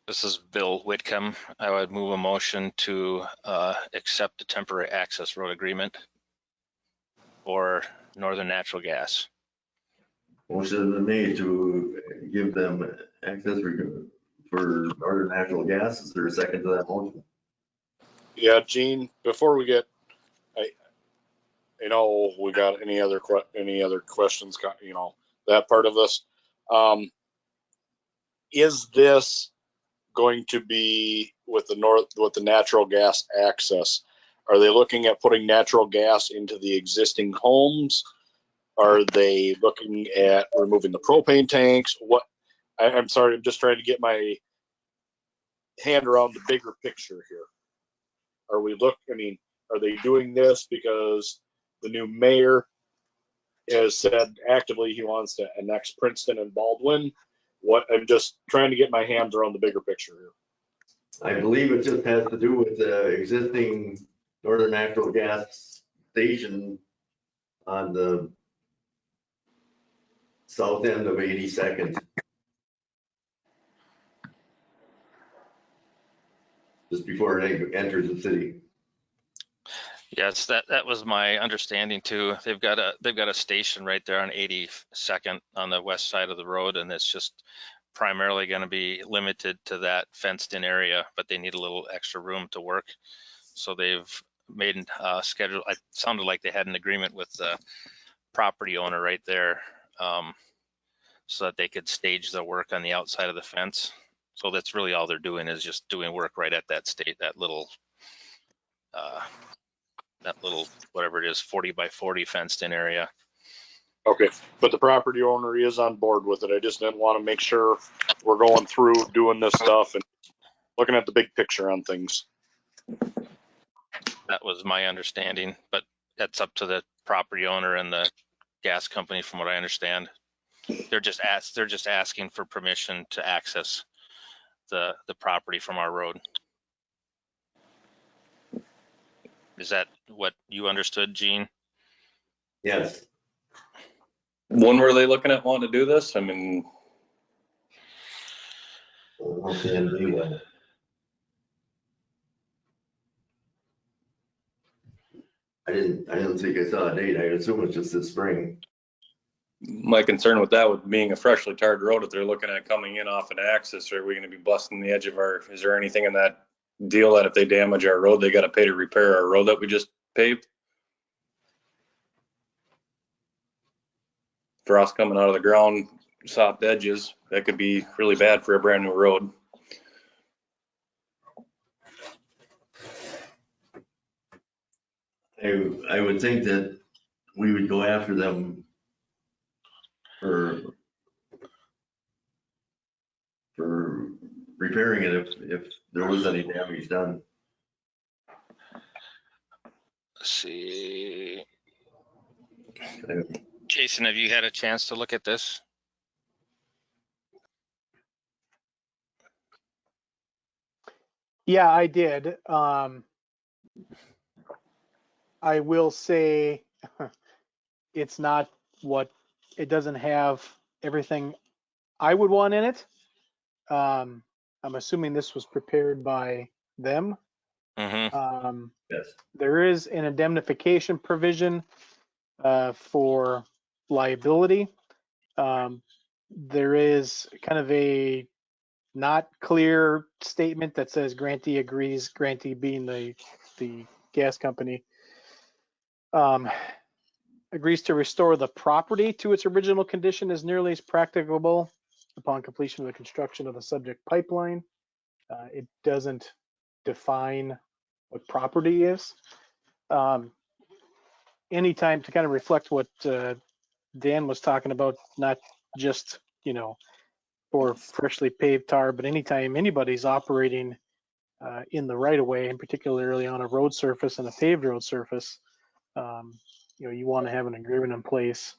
This is Bill Whitcomb. I would move a motion to accept the temporary access road agreement for Northern Natural Gas. Motion has been made to give them access for Northern Natural Gas. Is there a second to that motion? Yeah, Gene, before we get, you know, we got any other questions, you know, that part of this. Is this going to be with the natural gas access? Are they looking at putting natural gas into the existing homes? Are they looking at removing the propane tanks? What? I'm sorry, I'm just trying to get my hand around the bigger picture here. Are they doing this because the new mayor has said actively he wants to annex Princeton and Baldwin? I'm just trying to get my hands around the bigger picture here. I believe it just has to do with the existing Northern Natural Gas station on the south end of 82nd. Just before it enters the city. Yes, that was my understanding too. They've got a station right there on 82nd on the west side of the road, and it's just primarily going to be limited to that fenced in area, but they need a little extra room to work. So they've made a schedule. It sounded like they had an agreement with the property owner right there, so that they could stage the work on the outside of the fence. So that's really all they're doing, is just doing work right at that little whatever it is, 40 by 40 fenced in area. Okay, but the property owner is on board with it. I just didn't want to make sure we're going through doing this stuff and looking at the big picture on things. That was my understanding, but that's up to the property owner and the gas company, from what I understand. They're just asking for permission to access the property from our road. Is that what you understood, Gene? Yes. When were they looking at wanting to do this? I mean, I didn't think I saw a date. I assume it's just this spring. my concern with that, with being a freshly tarred road, if they're looking at coming in off an axis, are we going to be busting the edge of is there anything in that deal that if they damage our road, they got to pay to repair our road that we just paved? For us coming out of the ground, soft edges, that could be really bad for a brand new road. I would think that we would go after them for repairing it if there was any damage done. Let's see. Jason, have you had a chance to look at this? Yeah, I did. I will say it's not it doesn't have everything I would want in it. I'm assuming this was prepared by them. Mm-hmm. Yes. There is an indemnification provision for liability. There is kind of a not clear statement that says grantee agrees, grantee being the gas company, agrees to restore the property to its original condition as nearly as practicable upon completion of the construction of the subject pipeline. It doesn't define what property is. Anytime to kind of reflect what Dan was talking about, not just, for freshly paved tar, but anytime anybody's operating in the right of way, and particularly on a road surface and a paved road surface, you want to have an agreement in place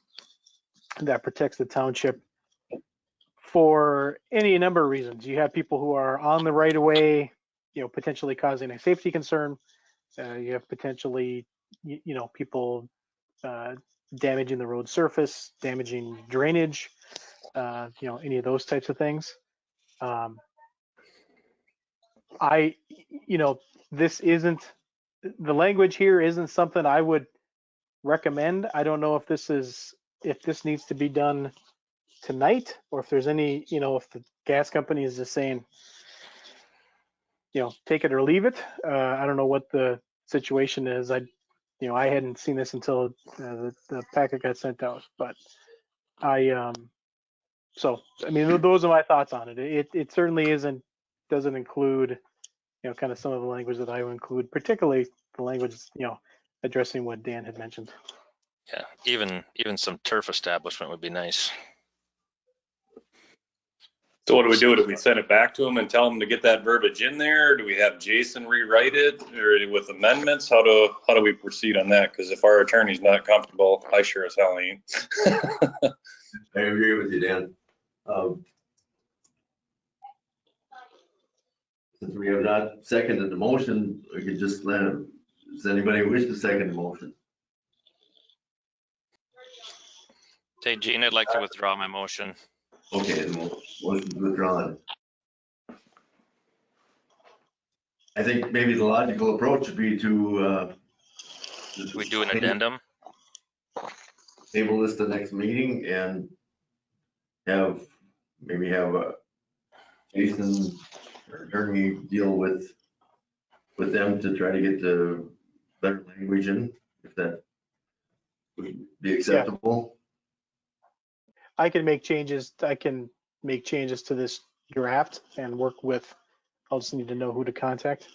that protects the township for any number of reasons. You have people who are on the right of way, potentially causing a safety concern. You have potentially, people damaging the road surface, damaging drainage, any of those types of things. This isn't, the language here isn't something I would recommend. I don't know if this needs to be done tonight, or if there's any, if the gas company is just saying, take it or leave it. I don't know what the situation is. I hadn't seen this until the packet got sent out, but so, I mean, those are my thoughts on it. It certainly doesn't include, kind of some of the language that I would include, particularly the language, addressing what Dan had mentioned. Yeah, even some turf establishment would be nice. So what do we do? Do we send it back to them and tell them to get that verbiage in there? Or do we have Jason rewrite it or with amendments? How do we proceed on that? Because if our attorney's not comfortable, I sure as hell ain't. I agree with you, Dan. Since we have not seconded the motion, we could just let him, does anybody wish to second the motion? Hey, Gene, I'd like to withdraw my motion. Okay, the motion's withdrawn. I think maybe the logical approach would be to Should we do an addendum? table this the next meeting and maybe have Jason or attorney deal with them to try to get the better language in, if that would be acceptable. I can make changes. I can make changes to this draft and work with. I'll just need to know who to contact.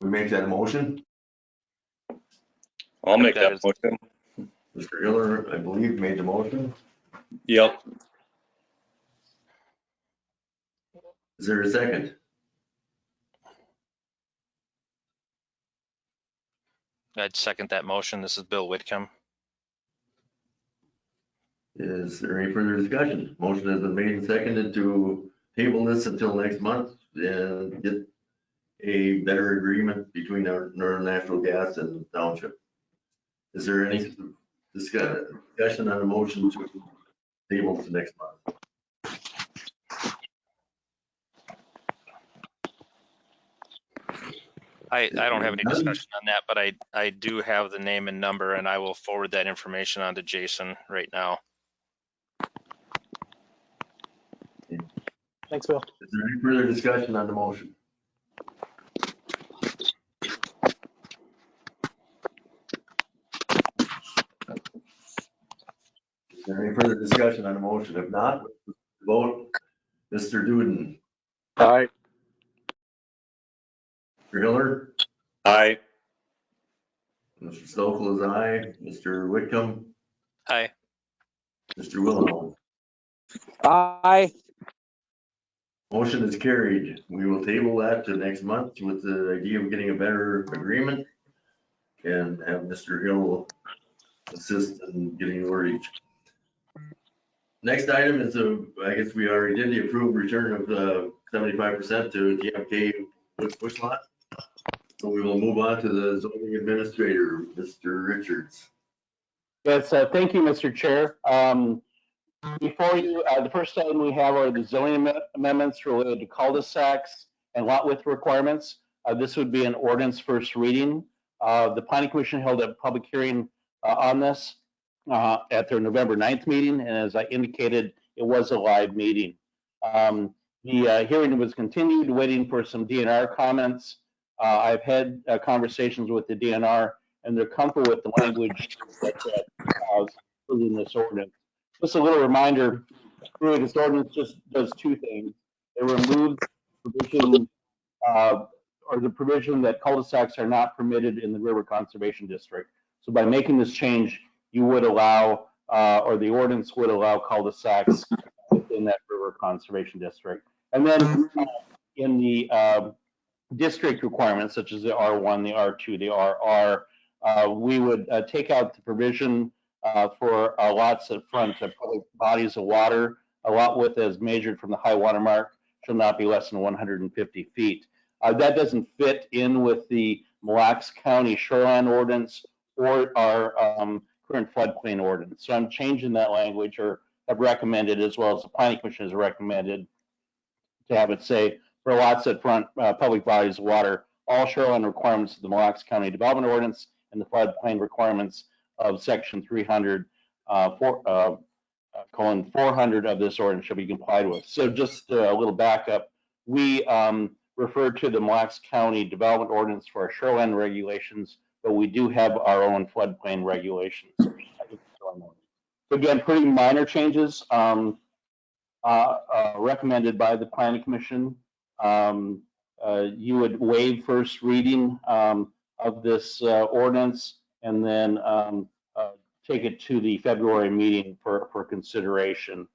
We make that a motion. I'll make that motion. Mr. Hiller, I believe, made the motion. Yep. Is there a second? I'd second that motion. This is Bill Whitcomb. Is there any further discussion? Motion has been made and seconded to table this until next month and get a better agreement between our Natural Gas and the township. Is there any discussion on the motion to table to next month? I don't have any discussion on that, but I do have the name and number, and I will forward that information on to Jason right now. Thanks, Bill. Is there any further discussion on the motion? Is there any further discussion on the motion? If not, vote. Mr. Duden. Aye. Mr. Hiller. Aye. Mr. Stokel is aye. Mr. Whitcomb. Aye. Mr. Wilhelm. Aye. Motion is carried. We will table that to next month with the idea of getting a better agreement and have Mr. Hill assist in getting wordage. Next item is I guess we already did the approved return of 75% to TMK Bush Lot. So we will move on to the zoning administrator, Mr. Richards. Yes, thank you, Mr. Chair. Before you, the first item we have are the zoning amendments related to cul-de-sacs and lot width requirements. This would be an ordinance first reading. The Planning Commission held a public hearing on this at their November 9th meeting, and as I indicated, it was a live meeting. The hearing was continued, waiting for some DNR comments. I've had conversations with the DNR, and they're comfortable with the language that's in this ordinance. Just a little reminder, really this ordinance just does two things. It removes provision, or the provision that cul-de-sacs are not permitted in the River Conservation District. So by making this change, you would allow, or the ordinance would allow cul-de-sacs within that River Conservation District. And then in the district requirements, such as the R1, the R2, the RR, we would take out the provision for lots that front public bodies of water. A lot width as measured from the high water mark shall not be less than 150 feet. That doesn't fit in with the Mille Lacs County shoreline ordinance or our current floodplain ordinance. So I'm changing that language, or have recommended, as well as the Planning Commission has recommended, to have it say, for lots that front public bodies of water, all shoreline requirements of the Mille Lacs County Development Ordinance and the floodplain requirements of Section 300, colon 400 of this ordinance shall be complied with. So just a little backup. We refer to the Mille Lacs County Development Ordinance for our shoreline regulations, but we do have our own floodplain regulations. So again, pretty minor changes recommended by the Planning Commission. You would waive first reading of this ordinance, and then take it to the February meeting for consideration.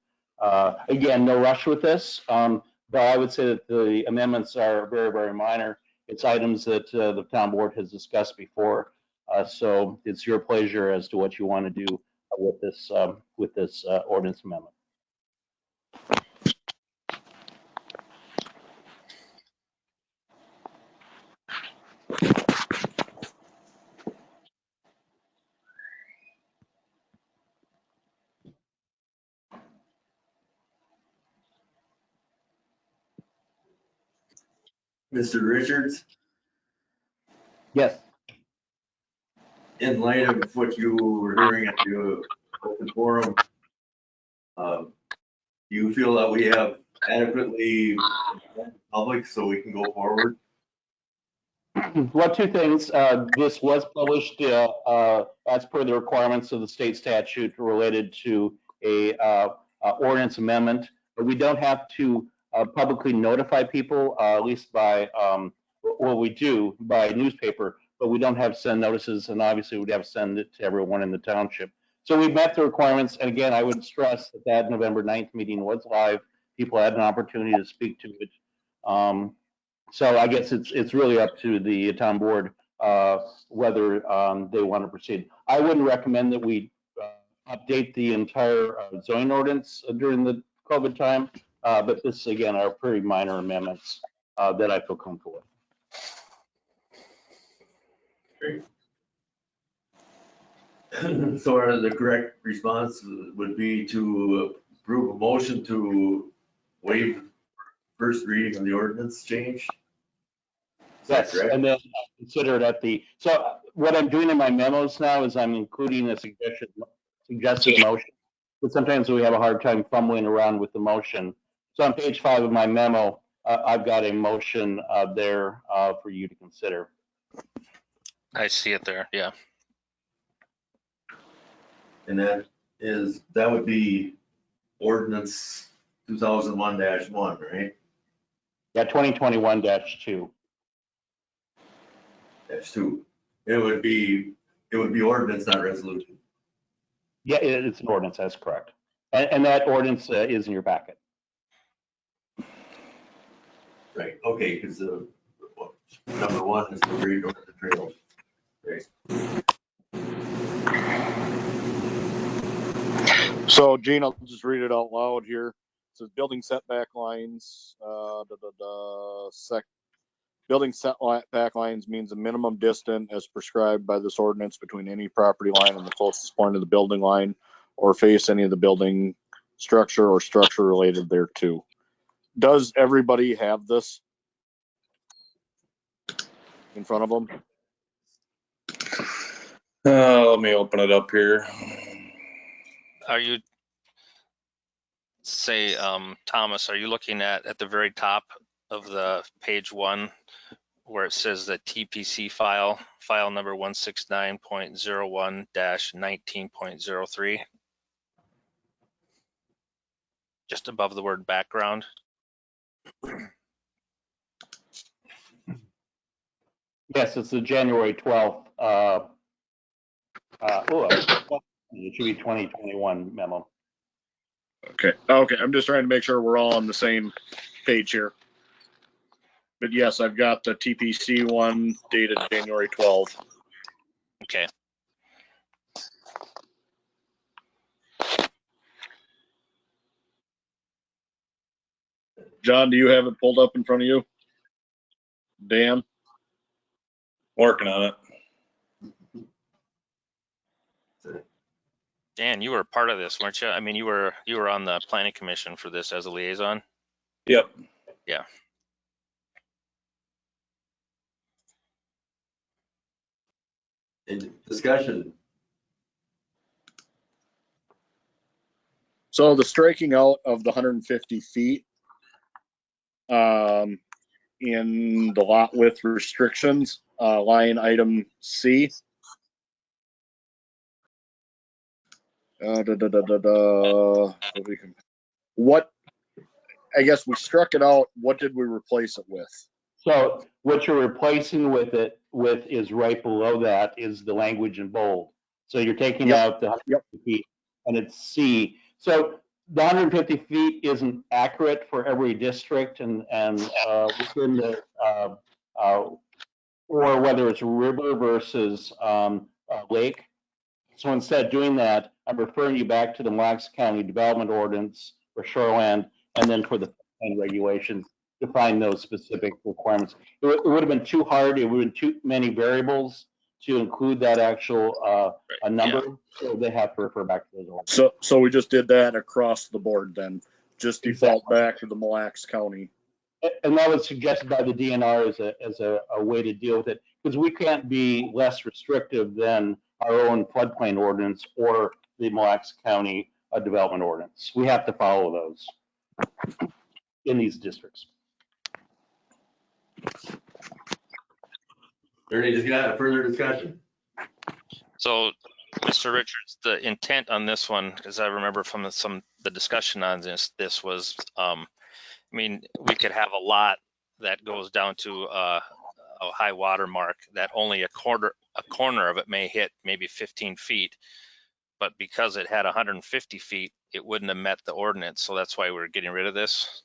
Again, no rush with this, but I would say that the amendments are very, very minor. It's items that the town board has discussed before. So it's your pleasure as to what you want to do with this ordinance amendment. Mr. Richards, Yes. in light of what you were hearing at the open forum, do you feel that we have adequately public so we can go forward? Well, two things. This was published as per the requirements of the state statute related to a ordinance amendment. But we don't have to publicly notify people, at least by, well, we do by newspaper, but we don't have to send notices, and obviously we'd have to send it to everyone in the township. So we've met the requirements, and again, I would stress that that November 9th meeting was live. People had an opportunity to speak to it. So I guess it's really up to the town board whether they want to proceed. I wouldn't recommend that we update the entire zoning ordinance during the COVID time, but this again are pretty minor amendments that I feel comfortable with. Great. So the correct response would be to approve a motion to waive first reading of the ordinance change? Yes, and then consider it at the, so what I'm doing in my memos now is I'm including a suggested motion, but sometimes we have a hard time fumbling around with the motion. So on page 5 of my memo, I've got a motion there for you to consider. I see it there, yeah. And that would be ordinance 2001-1, right? Yeah, 2021-2. That's 2. It would be ordinance, not resolution. Yeah, it's an ordinance, that's correct. And that ordinance is in your packet. Right, okay, because number 1 is to read over the trails. Right. So Gene, I'll just read it out loud here. It says building setback lines, building setback lines means a minimum distance as prescribed by this ordinance between any property line and the closest point of the building line, or face any of the building structure or structure related thereto. Does everybody have this in front of them? Let me open it up here. Are you, say, Thomas, are you looking at the very top of the page 1 where it says the TPC file number 169.01-19.03? Just above the word background. Yes, it's the January 12th. It should be 2021 memo. Okay, I'm just trying to make sure we're all on the same page here. But yes, I've got the TPC one dated January 12th. Okay. John, do you have it pulled up in front of you? Dan? Working on it. Dan, you were part of this, weren't you? I mean, you were on the planning commission for this as a liaison. Yep. Yeah. In discussion. So the striking out of the 150 feet in the lot width restrictions, line item C. What, I guess we struck it out. What did we replace it with? So what you're replacing with is right below that is the language in bold. So you're taking Yep. out the 150 feet and it's C. So the 150 feet isn't accurate for every district and within the, or whether it's river versus lake. So instead of doing that, I'm referring you back to the Mille Lacs County Development Ordinance for shoreland, and then for the floodplain regulations, define those specific requirements. It would have been too hard. It would have been too many variables to include that actual a number. Yeah. So they have to refer back to those ordinances. So we just did that across the board then, just default Exactly. back to the Mille Lacs County. And that was suggested by the DNR as a way to deal with it, because we can't be less restrictive than our own floodplain ordinance or the Mille Lacs County Development Ordinance. We have to follow those in these districts. Further discussion? So, Mr. Richards, the intent on this one, as I remember from the discussion on this was, I mean, we could have a lot that goes down to a high water mark that only a corner of it may hit maybe 15 feet, but because it had 150 feet, it wouldn't have met the ordinance. So that's why we're getting rid of this.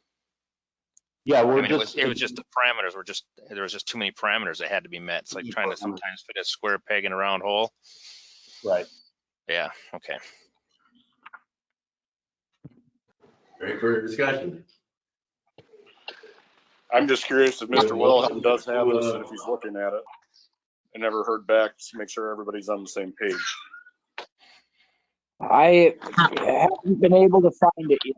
Yeah, I we're mean, just it was just the parameters were just, there was just too many parameters that had to be met. It's like trying to sometimes fit a square peg in a round hole. right. Yeah. Okay. Any further discussion? I'm just curious if Mr. Wilhelm does have this and if he's looking at it. I never heard back to make sure everybody's on the same page. I haven't been able to find it yet.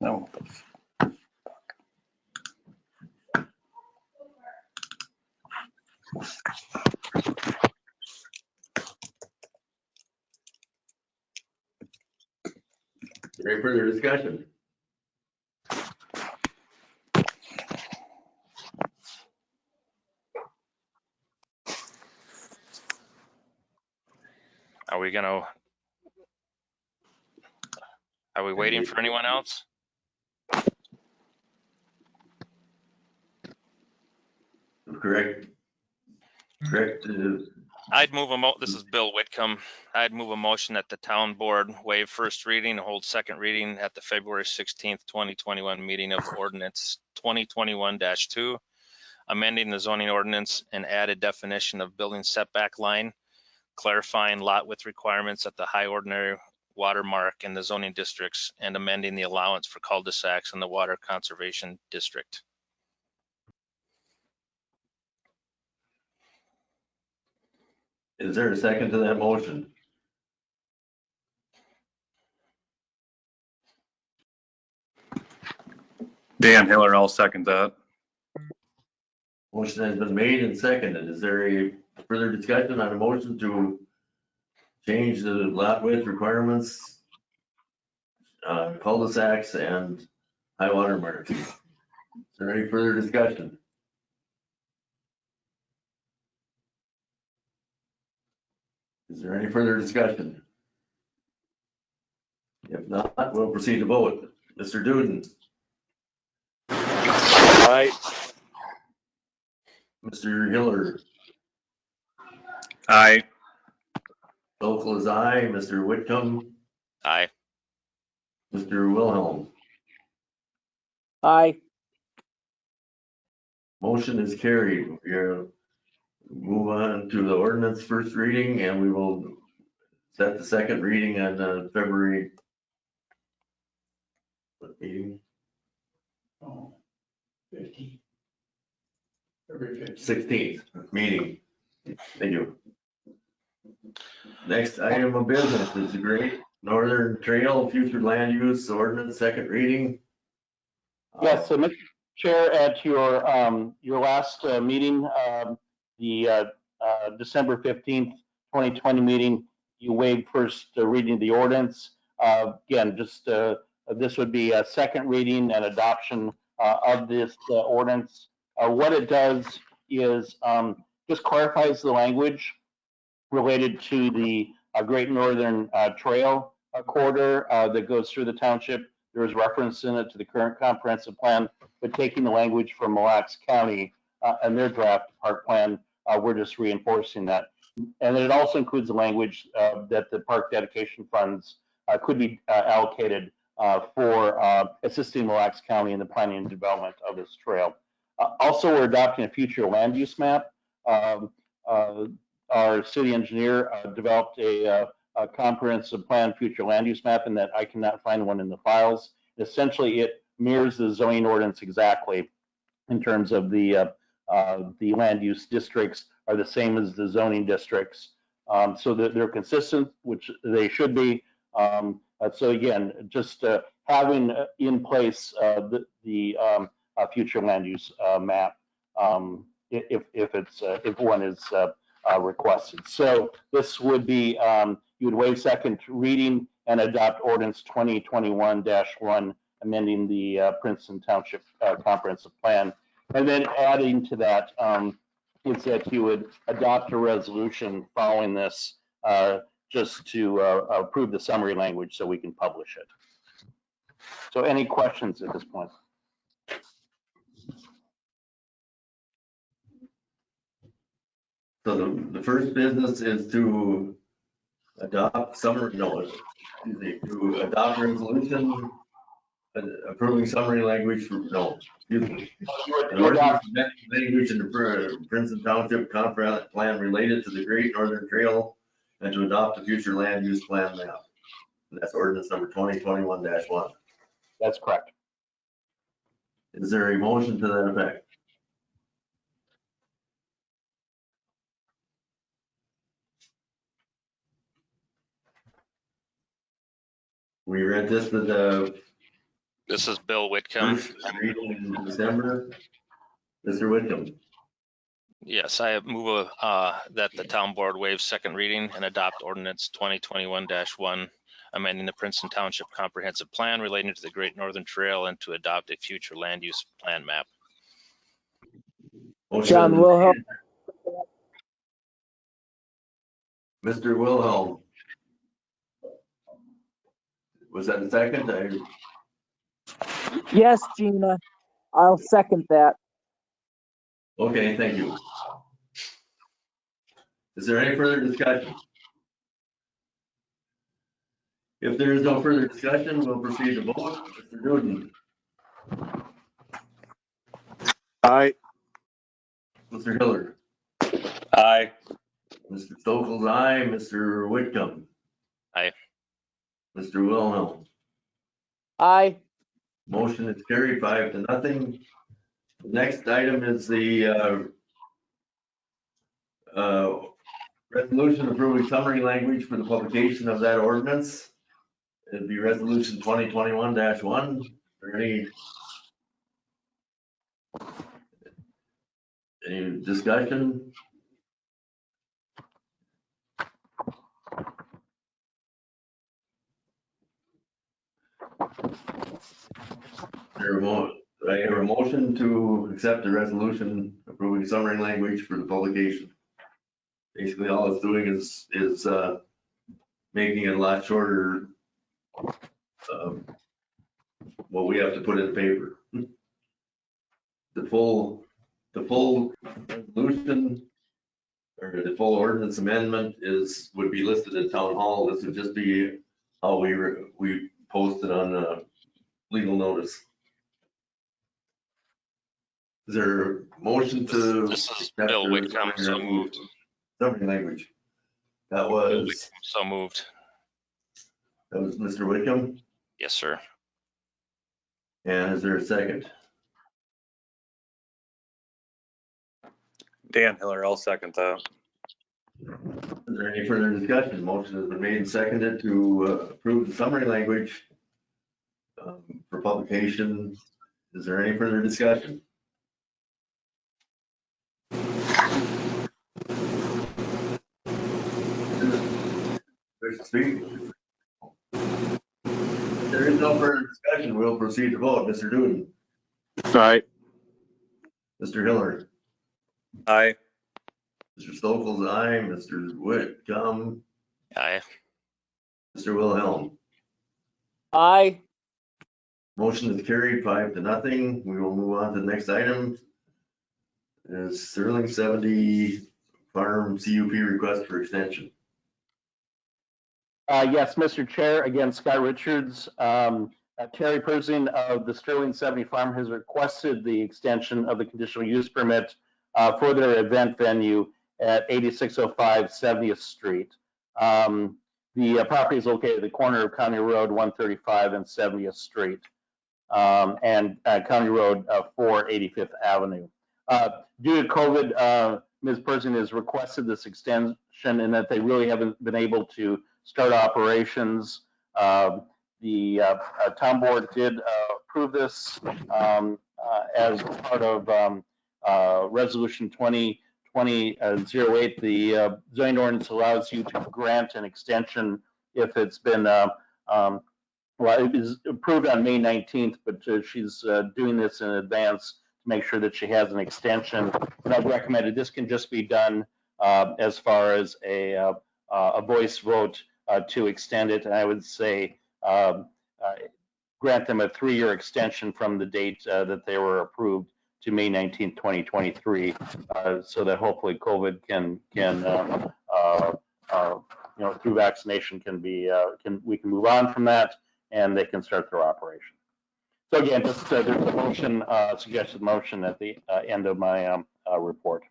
No. Any further discussion? Are we waiting for anyone else? Correct. I'd move this is Bill Whitcomb. I'd move a motion that the town board waive first reading and hold second reading at the February 16th, 2021 meeting of ordinance 2021-2, amending the zoning ordinance and add a definition of building setback line, clarifying lot width requirements at the high ordinary water mark in the zoning districts, and amending the allowance for cul-de-sacs in the water conservation district. Is there a second to that motion? Dan Hiller, I'll second that. Motion has been made and seconded. Is there a further discussion on a motion to change the lot width requirements, cul-de-sacs and high water marks? Is there any further discussion? Is there any further discussion? If not, we'll proceed to vote. Mr. Duden. Aye. Mr. Hiller. Aye. Local is aye. Mr. Whitcomb. Aye. Mr. Wilhelm. Aye. Motion is carried. We'll move on to the ordinance first reading, and we will set the second reading on February. What meeting? 15. February 15th. 16th meeting. Thank you. Next item of business is the Great Northern Trail Future Land Use Ordinance second reading. Yes, so Mr. Chair, at your last meeting, the December 15th, 2020 meeting, you waived first reading of the ordinance. Again, just this would be a second reading and adoption of this ordinance. What it does is just clarifies the language related to the Great Northern Trail corridor that goes through the township. There is reference in it to the current comprehensive plan, but taking the language from Mille Lacs County and their draft park plan, we're just reinforcing that. And then it also includes the language that the park dedication funds could be allocated for assisting Mille Lacs County in the planning and development of this trail. Also, we're adopting a future land use map. Our city engineer developed a comprehensive plan future land use map, and that I cannot find one in the files. Essentially, it mirrors the zoning ordinance exactly in terms of the land use districts are the same as the zoning districts, so that they're consistent, which they should be. So again, just having in place the future land use map if one is requested. So this would be you would waive second reading and adopt ordinance 2021-1, amending the Princeton Township comprehensive plan. And then adding to that is that you would adopt a resolution following this just to approve the summary language so we can publish it. So any questions at this point? So the first business is to adopt to adopt resolution approving summary language for, an ordinance amending language in the Princeton Township comprehensive plan related to the Great Northern Trail and to adopt a future land use plan map. And that's ordinance number 2021-1. That's correct. Is there a motion to that effect? We read this with the This is Bill Whitcomb. first reading in December. Mr. Whitcomb. Yes, I move that the town board waive second reading and adopt ordinance 2021-1, amending the Princeton Township comprehensive plan relating to the Great Northern Trail and to adopt a future land use plan map. John Wilhelm. Mr. Wilhelm. Was that a second? Yes, Gina, I'll second that. Okay, thank you. Is there any further discussion? If there is no further discussion, we'll proceed to vote. Mr. Newton. Aye. Mr. Hiller. Aye. Mr. Stokel's aye. Mr. Whitcomb. Aye. Mr. Wilhelm. Aye. Motion is carried 5-0. The next item is the resolution approving summary language for the publication of that ordinance. It'd be resolution 2021-1. Is there any discussion? I have a motion to accept the resolution approving summary language for the publication. Basically, all it's doing is making it a lot shorter what we have to put in paper. The full resolution or the full ordinance amendment would be listed at town hall. This would just be how we posted on legal notice. Is there a motion to? This is Bill Whitcomb, so moved. Summary language. That was. So moved. That was Mr. Whitcomb. Yes, sir. And is there a second? Dan Hiller, I'll second that. Is there any further discussion? Motion has been made and seconded to approve the summary language for publication. Is there any further discussion? Wish to speak? If there is no further discussion, we'll proceed to vote. Mr. Duden. Aye. Mr. Hiller. Aye. Mr. Stokel's aye. Mr. Whitcomb. Aye. Mr. Wilhelm. Aye. Motion is carried 5-0. We will move on to the next item. Is Sterling 70 Farm CUP request for extension. Yes, Mr. Chair, again, Scott Richards. Terry Persing of the Sterling 70 Farm has requested the extension of the conditional use permit for their event venue at 8605 70th Street. The property is located at the corner of County Road 135 and 70th Street, and County Road 4, 85th Avenue. Due to COVID, Ms. Persing has requested this extension and that they really haven't been able to start operations. The town board did approve this as part of Resolution 2020-08. The zoning ordinance allows you to grant an extension if it's been, well, it was approved on May 19th, but she's doing this in advance to make sure that she has an extension. And I've recommended this can just be done as far as a voice vote to extend it. And I would say grant them a 3-year extension from the date that they were approved to May 19th, 2023, so that hopefully COVID can through vaccination we can move on from that and they can start their operation. So again, just there's a motion, suggested motion at the end of my report.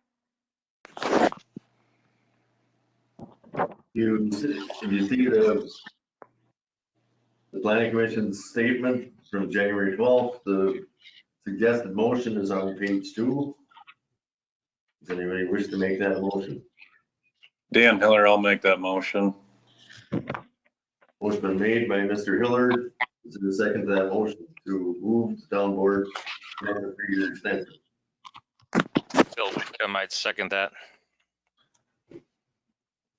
You see the planning commission's statement from January 12th. The suggested motion is on page 2. Does anybody wish to make that motion? Dan Hiller, I'll make that motion. Motion been made by Mr. Hiller. Is there a second to that motion to move the town board and a 3-year extension? Bill Whitcomb, might second that.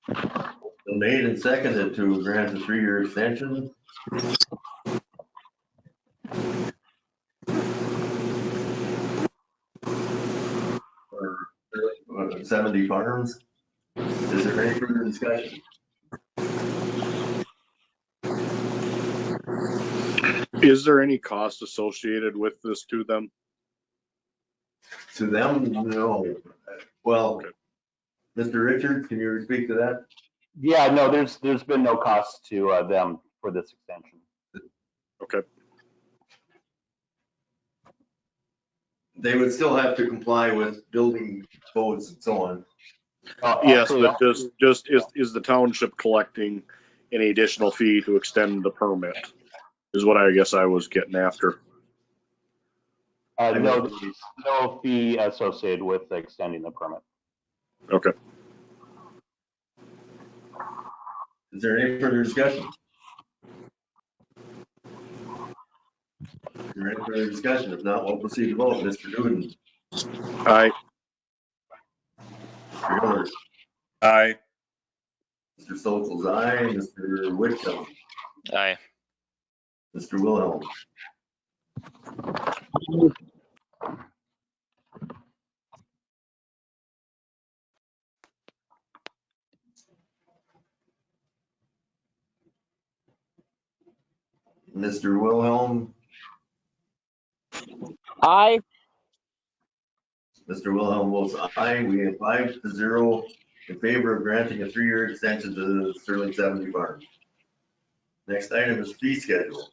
Been made and seconded to grant a 3-year extension. For 70 farms. Is there any further discussion? Is there any cost associated with this to them? To them, no. Well, Okay. Mr. Richards, can you speak to that? Yeah, no, there's been no cost to them for this extension. Okay. They would still have to comply with building codes and so on. Yes, but just is the township collecting any additional fee to extend the permit? Is what I guess I was getting after. No fee associated with extending the permit. Okay. Is there any further discussion? Is there any further discussion? If not, we'll proceed to vote. Mr. Newton. Aye. Mr. Hiller. Aye. Mr. Stoltz's aye. Mr. Whitcomb. Aye. Mr. Wilhelm. Mr. Wilhelm. Aye. Mr. Wilhelm votes aye. We have 5-0 in favor of granting a 3-year extension to the Sterling 70 Farm. Next item is fee schedule.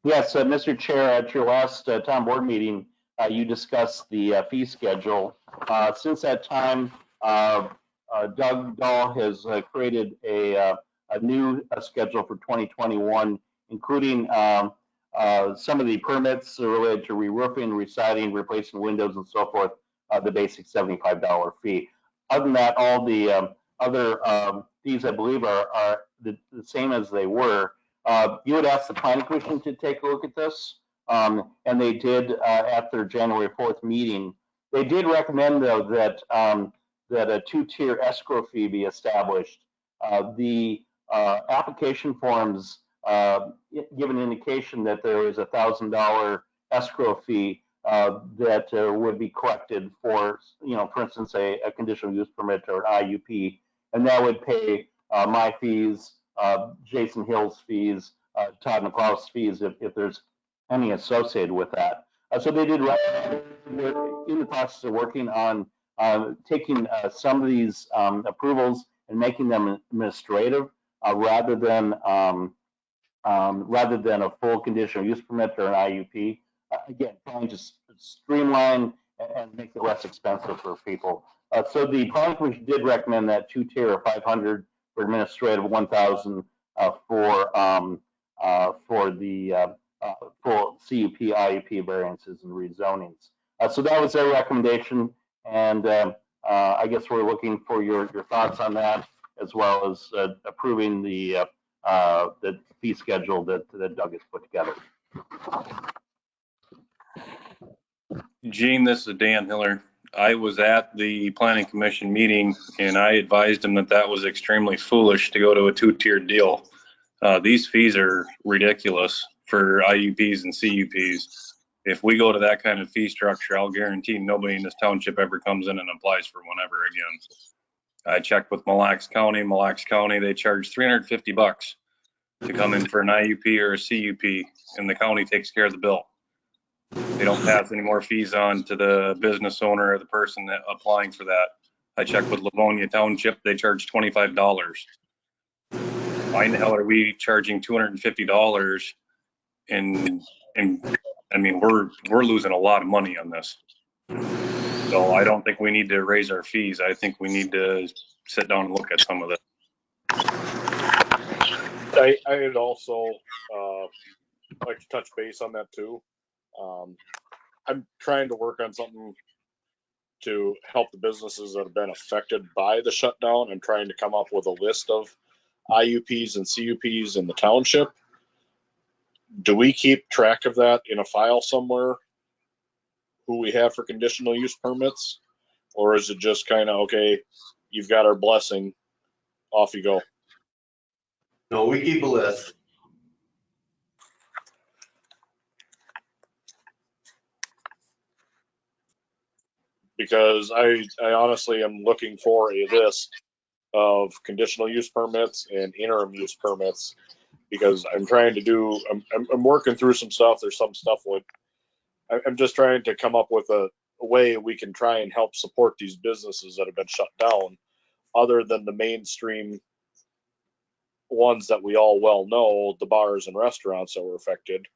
Yes, Mr. Chair, at your last town board meeting, you discussed the fee schedule. Since that time, Doug Dahl has created a new schedule for 2021, including some of the permits related to re-roofing, re-siding, replacing windows, and so forth, the basic $75 fee. Other than that, all the other fees, I believe, are the same as they were. You would ask the planning commission to take a look at this, and they did at their January 4th meeting. They did recommend, though, that that a 2-tier escrow fee be established. The application forms give an indication that there is a $1,000 escrow fee that would be collected for, for instance, a conditional use permit or an IUP, and that would pay my fees, Jason Hill's fees, Todd McCall's fees if there's any associated with that. So they did recommend, we're in the process of working on taking some of these approvals and making them administrative rather than a full conditional use permit or an IUP. Again, trying to streamline and make it less expensive for people. So the planning commission did recommend that 2-tier of 500 for administrative, 1,000 for the full CUP, IUP variances and rezonings. So that was their recommendation, and I guess we're looking for your thoughts on that, as well as approving the fee schedule that Doug has put together. Gene, this is Dan Hiller. I was at the planning commission meeting and I advised him that that was extremely foolish to go to a 2-tiered deal. These fees are ridiculous for IUPs and CUPs. If we go to that kind of fee structure, I'll guarantee nobody in this township ever comes in and applies for one ever again. I checked with Mille Lacs County. Mille Lacs County, they charge $350 to come in for an IUP or a CUP, and the county takes care of the bill. They don't pass any more fees on to the business owner or the person that applying for that. I checked with Livonia Township, they charge $25. Why in the hell are we charging $250? And I mean, we're losing a lot of money on this. So I don't think we need to raise our fees. I think we need to sit down and look at some of it. I'd also like to touch base on that too. I'm trying to work on something to help the businesses that have been affected by the shutdown. I'm trying to come up with a list of IUPs and CUPs in the township. Do we keep track of that in a file somewhere, who we have for conditional use permits? Or is it just kind of, okay, you've got our blessing, off you go? No, we keep a list. Because I honestly am looking for a list of conditional use permits and interim use permits, because I'm trying to do, I'm working through some stuff. There's some stuff with, I'm just trying to come up with a way we can try and help support these businesses that have been shut down, other than the mainstream ones that we all well know, the bars and restaurants that were affected.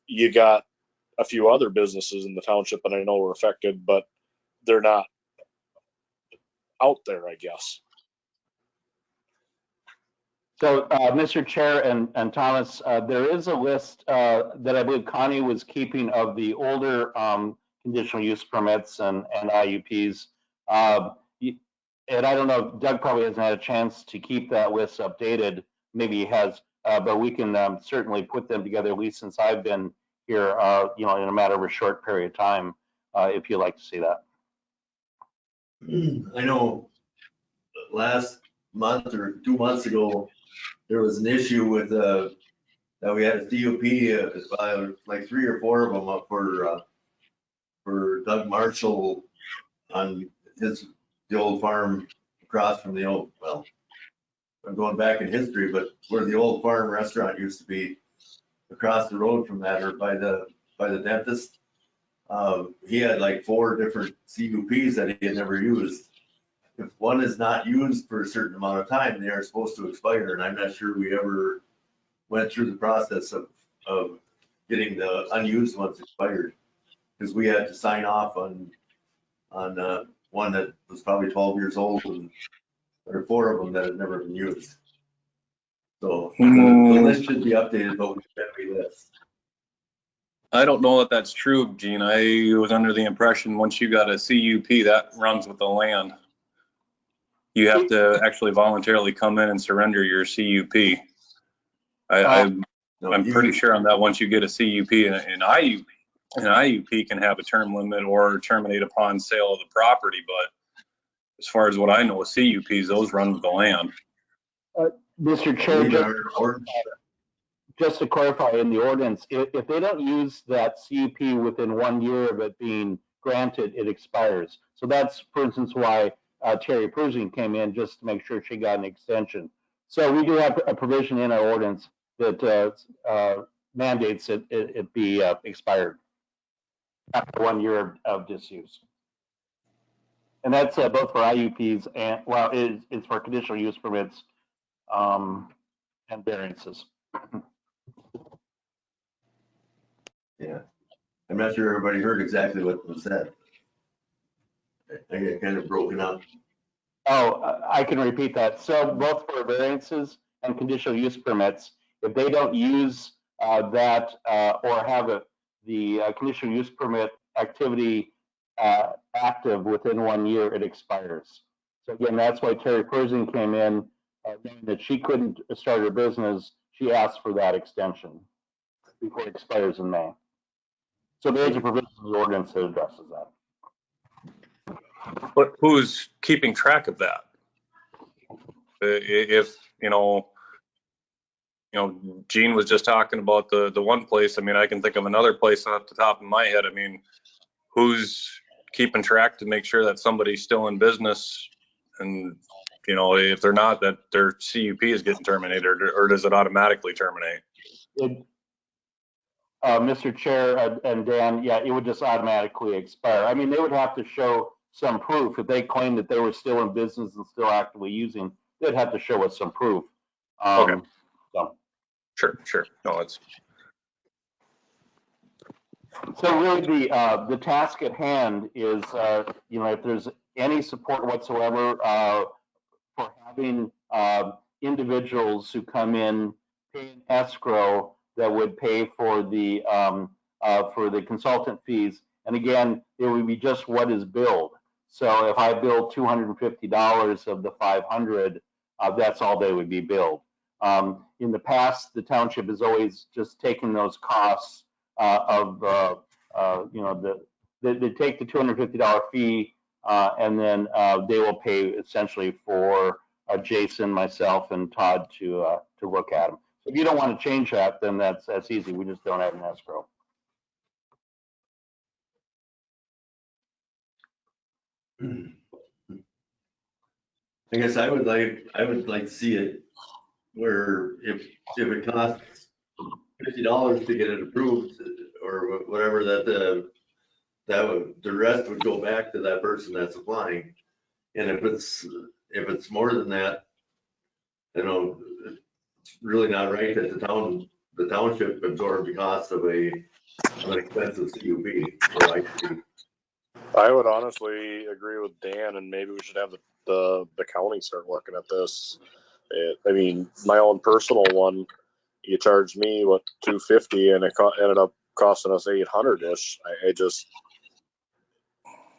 You got a few other businesses in the township that I know were affected, but they're not out there, I guess. So, Mr. Chair and Thomas, there is a list that I believe Connie was keeping of the older conditional use permits and IUPs. And I don't know, Doug probably hasn't had a chance to keep that list updated. Maybe he has, but we can certainly put them together, at least since I've been here, in a matter of a short period of time, if you'd like to see that. I know last month or 2 months ago, there was an issue with that we had a CUP, like 3 or 4 of them up for Doug Marshall on the old farm across from the old, well, I'm going back in history, but where the old farm restaurant used to be, across the road from that, or by the dentist. He had like 4 different CUPs that he had never used. If one is not used for a certain amount of time, they are supposed to expire, and I'm not sure we ever went through the process of getting the unused ones expired, because we had to sign off on one that was probably 12 years old, and there are 4 of them that had never been used. So the list should be updated, but we should have a list. I don't know that that's true, Gene. I was under the impression once you got a CUP, that runs with the land. You have to actually voluntarily come in and surrender your CUP. I'm pretty sure on that. Once you get a CUP, an IUP can have a term limit or terminate upon sale of the property. But as far as what I know, with CUPs, those run with the land. Mr. Chair, just to clarify in the ordinance, if they don't use that CUP within 1 year of it being granted, it expires. So that's, for instance, why Terry Prusing came in, just to make sure she got an extension. So we do have a provision in our ordinance mandates it be expired after 1 year of disuse. And that's both for IUPs and, well, it's for conditional use permits and variances. Yeah. I'm not sure everybody heard exactly what was said. I get kind of broken up. Oh, I can repeat that. So both for variances and conditional use permits, if they don't use that or have the conditional use permit activity active within 1 year, it expires. So again, that's why Terry Persing came in, knowing that she couldn't start her business. She asked for that extension before it expires in May. So there's a provision in the ordinance that addresses that. But who's keeping track of that? If, Gene was just talking about the one place. I mean, I can think of another place off the top of my head. I mean, who's keeping track to make sure that somebody's still in business? And, if they're not, that their CUP is getting terminated, or does it automatically terminate? Mr. Chair and Dan, yeah, it would just automatically expire. I mean, they would have to show some proof. If they claim that they were still in business and still actively using, they'd have to show us some proof. Okay. So. Sure. No, it's. So really the task at hand is, if there's any support whatsoever for having individuals who come in, pay an escrow that would pay for the consultant fees. And again, it would be just what is billed. So if I bill $250 of the 500, that's all they would be billed. In the past, the township has always just taken those costs they take the $250 fee and then they will pay essentially for Jason, myself, and Todd to look at them. So if you don't want to change that, then that's easy. We just don't have an escrow. I guess I would like to see it where if it costs $50 to get it approved or whatever, the rest would go back to that person that's applying. And if it's more than that, it's really not right that the township absorbed the cost of an expensive CUP or IUP. I would honestly agree with Dan, and maybe we should have the county start looking at this. I mean, my own personal one, you charged me what $250, and it ended up costing us $800-ish.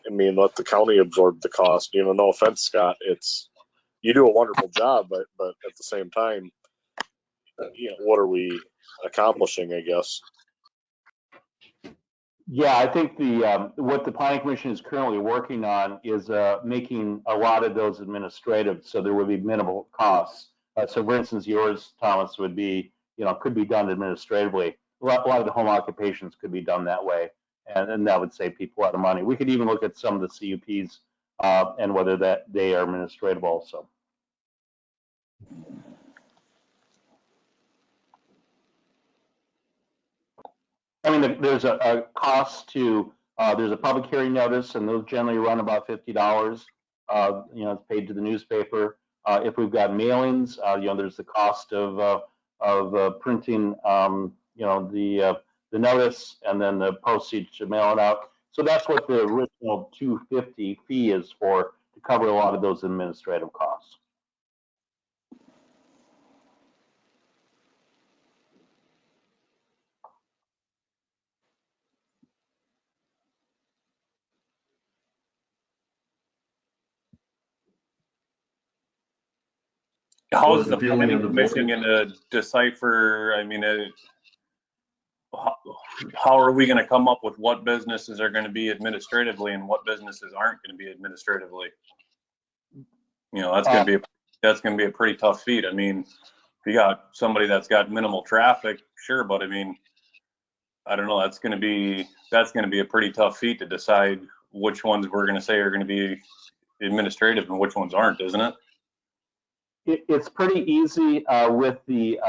Let the county absorb the cost. No offense, Scott. You do a wonderful job, but at the same time, what are we accomplishing? I guess. Yeah, I think what the planning commission is currently working on is making a lot of those administrative, so there would be minimal costs. So, for instance, yours, Thomas, would be, could be done administratively. A lot of the home occupations could be done that way, and that would save people a lot of money. We could even look at some of the CUPs and whether that they are administrative also. I mean, there's a cost to, there's a public hearing notice, and those generally run about $50. It's paid to the newspaper. If we've got mailings, there's the cost of printing, the notice and then the postage to mail it out. So that's what the original $250 fee is for, to cover a lot of those administrative costs. How is the planning commission going to decipher? I mean, how are we going to come up with what businesses are going to be administratively and what businesses aren't going to be administratively? That's going to be a pretty tough feat. I mean, if you got somebody that's got minimal traffic, sure, but I mean, I don't know. That's going to be a pretty tough feat to decide which ones we're going to say are going to be administrative and which ones aren't, isn't it? It's pretty easy with the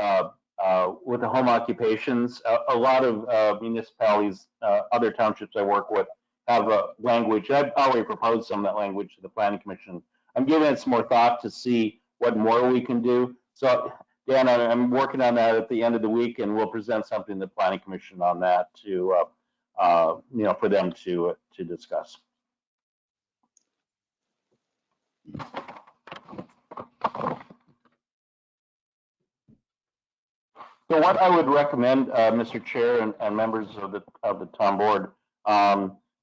with the home occupations, a lot of municipalities, other townships I work with, have a language. I've already proposed some of that language to the Planning Commission. I'm giving it some more thought to see what more we can do. So, Dan, I'm working on that at the end of the week, and we'll present something to the Planning Commission on that to, for them to discuss. So what I would recommend, Mr. Chair and members of the town board,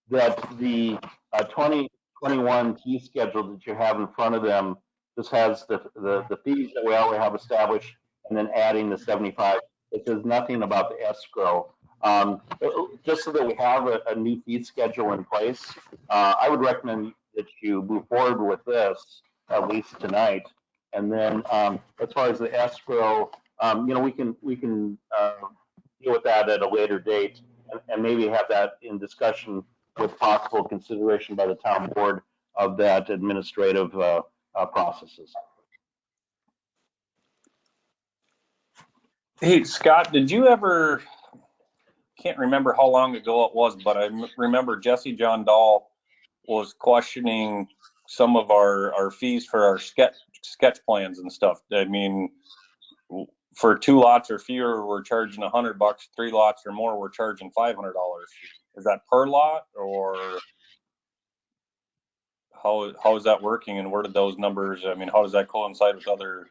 that the 2021 fee schedule that you have in front of them just has the fees that we already have established, and then adding the 75. It says nothing about the escrow. Just so that we have a new fee schedule in place, I would recommend that you move forward with this at least tonight. And then as far as the escrow, we can deal with that at a later date, and maybe have that in discussion with possible consideration by the town board of that administrative processes. Hey, Scott, did you ever, can't remember how long ago it was, but I remember Jesse John Dahl was questioning some of our fees for our sketch plans and stuff. I mean, for 2 lots or fewer, we're charging $100. 3 lots or more, we're charging $500. Is that per lot, or how is that working, and where did those numbers, I mean, how does that coincide with other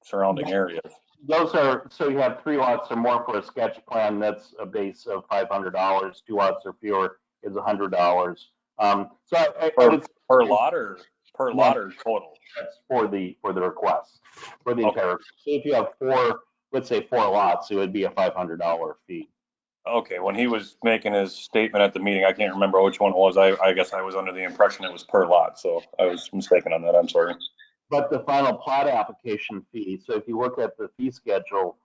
surrounding areas? Those are, so you have 3 lots or more for a sketch plan, that's a base of $500. 2 lots or fewer is $100. So I would, per lot or total? That's for the request, for the entire. So if you have 4, let's say 4 lots, it would be a $500 fee. Okay, when he was making his statement at the meeting, I can't remember which one it was. I guess I was under the impression it was per lot, so I was mistaken on that. I'm sorry. But the final plat application fee, so if you look at the fee schedule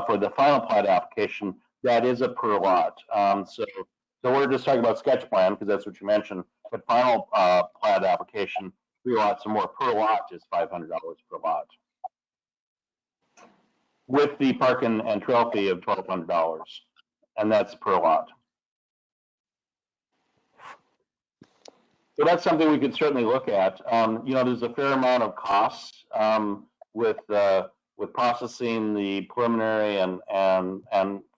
for the final plat application, that is a per lot. So we're just talking about sketch plan because that's what you mentioned. But final plat application, 3 lots or more per lot is $500 per lot, with the park and trail fee of $1,200, and that's per lot. So that's something we could certainly look at. There's a fair amount of costs with processing the preliminary and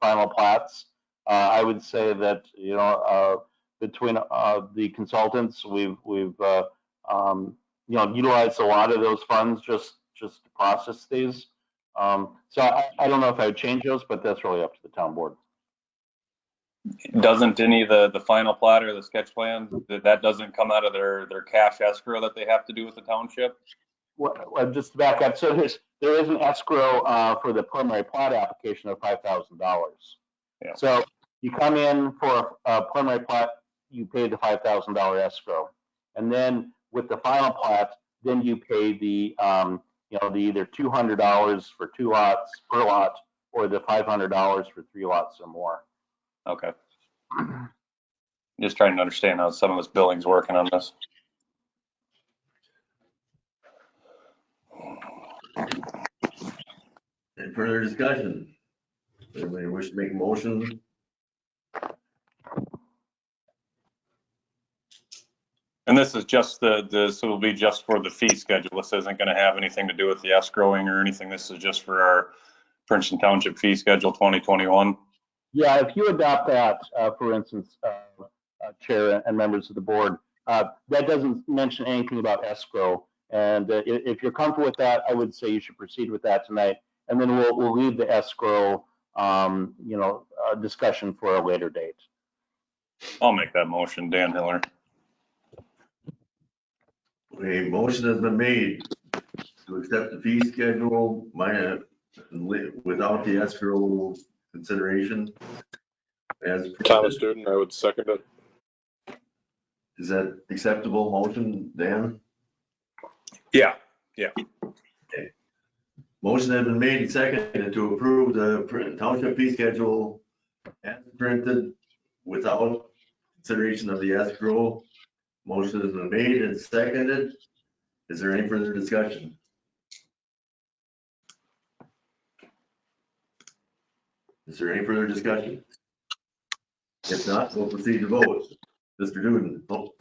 final plats. I would say that between the consultants, we've utilized a lot of those funds just to process these. So I don't know if I would change those, but that's really up to the town board. Doesn't any of the final plat or the sketch plan, that doesn't come out of their cash escrow that they have to do with the township? Well, just to back up, so there is an escrow for the preliminary plat application of $5,000. Yeah. So you come in for a preliminary plat, you pay the $5,000 escrow, and then with the final plat, then you pay the the either $200 for 2 lots per lot, or the $500 for 3 lots or more. Okay. Just trying to understand how some of this billing's working on this. Any further discussion? Anybody wish to make a motion? And this is just this will be just for the fee schedule. This isn't going to have anything to do with the escrowing or anything. This is just for our Princeton Township fee schedule 2021. Yeah, if you adopt that, for instance, Chair and members of the board, that doesn't mention anything about escrow. And if you're comfortable with that, I would say you should proceed with that tonight. And then we'll leave the escrow, discussion for a later date. I'll make that motion, Dan Hiller. A motion has been made to accept the fee schedule without the escrow consideration. As Thomas Student, I would second it. Is that acceptable motion, Dan? Yeah. Okay. Motion has been made and seconded to approve the township fee schedule as printed without consideration of the escrow. Motion has been made and seconded. Is there any further discussion? Is there any further discussion? If not, we'll proceed to vote. Mr. Duden. Oh,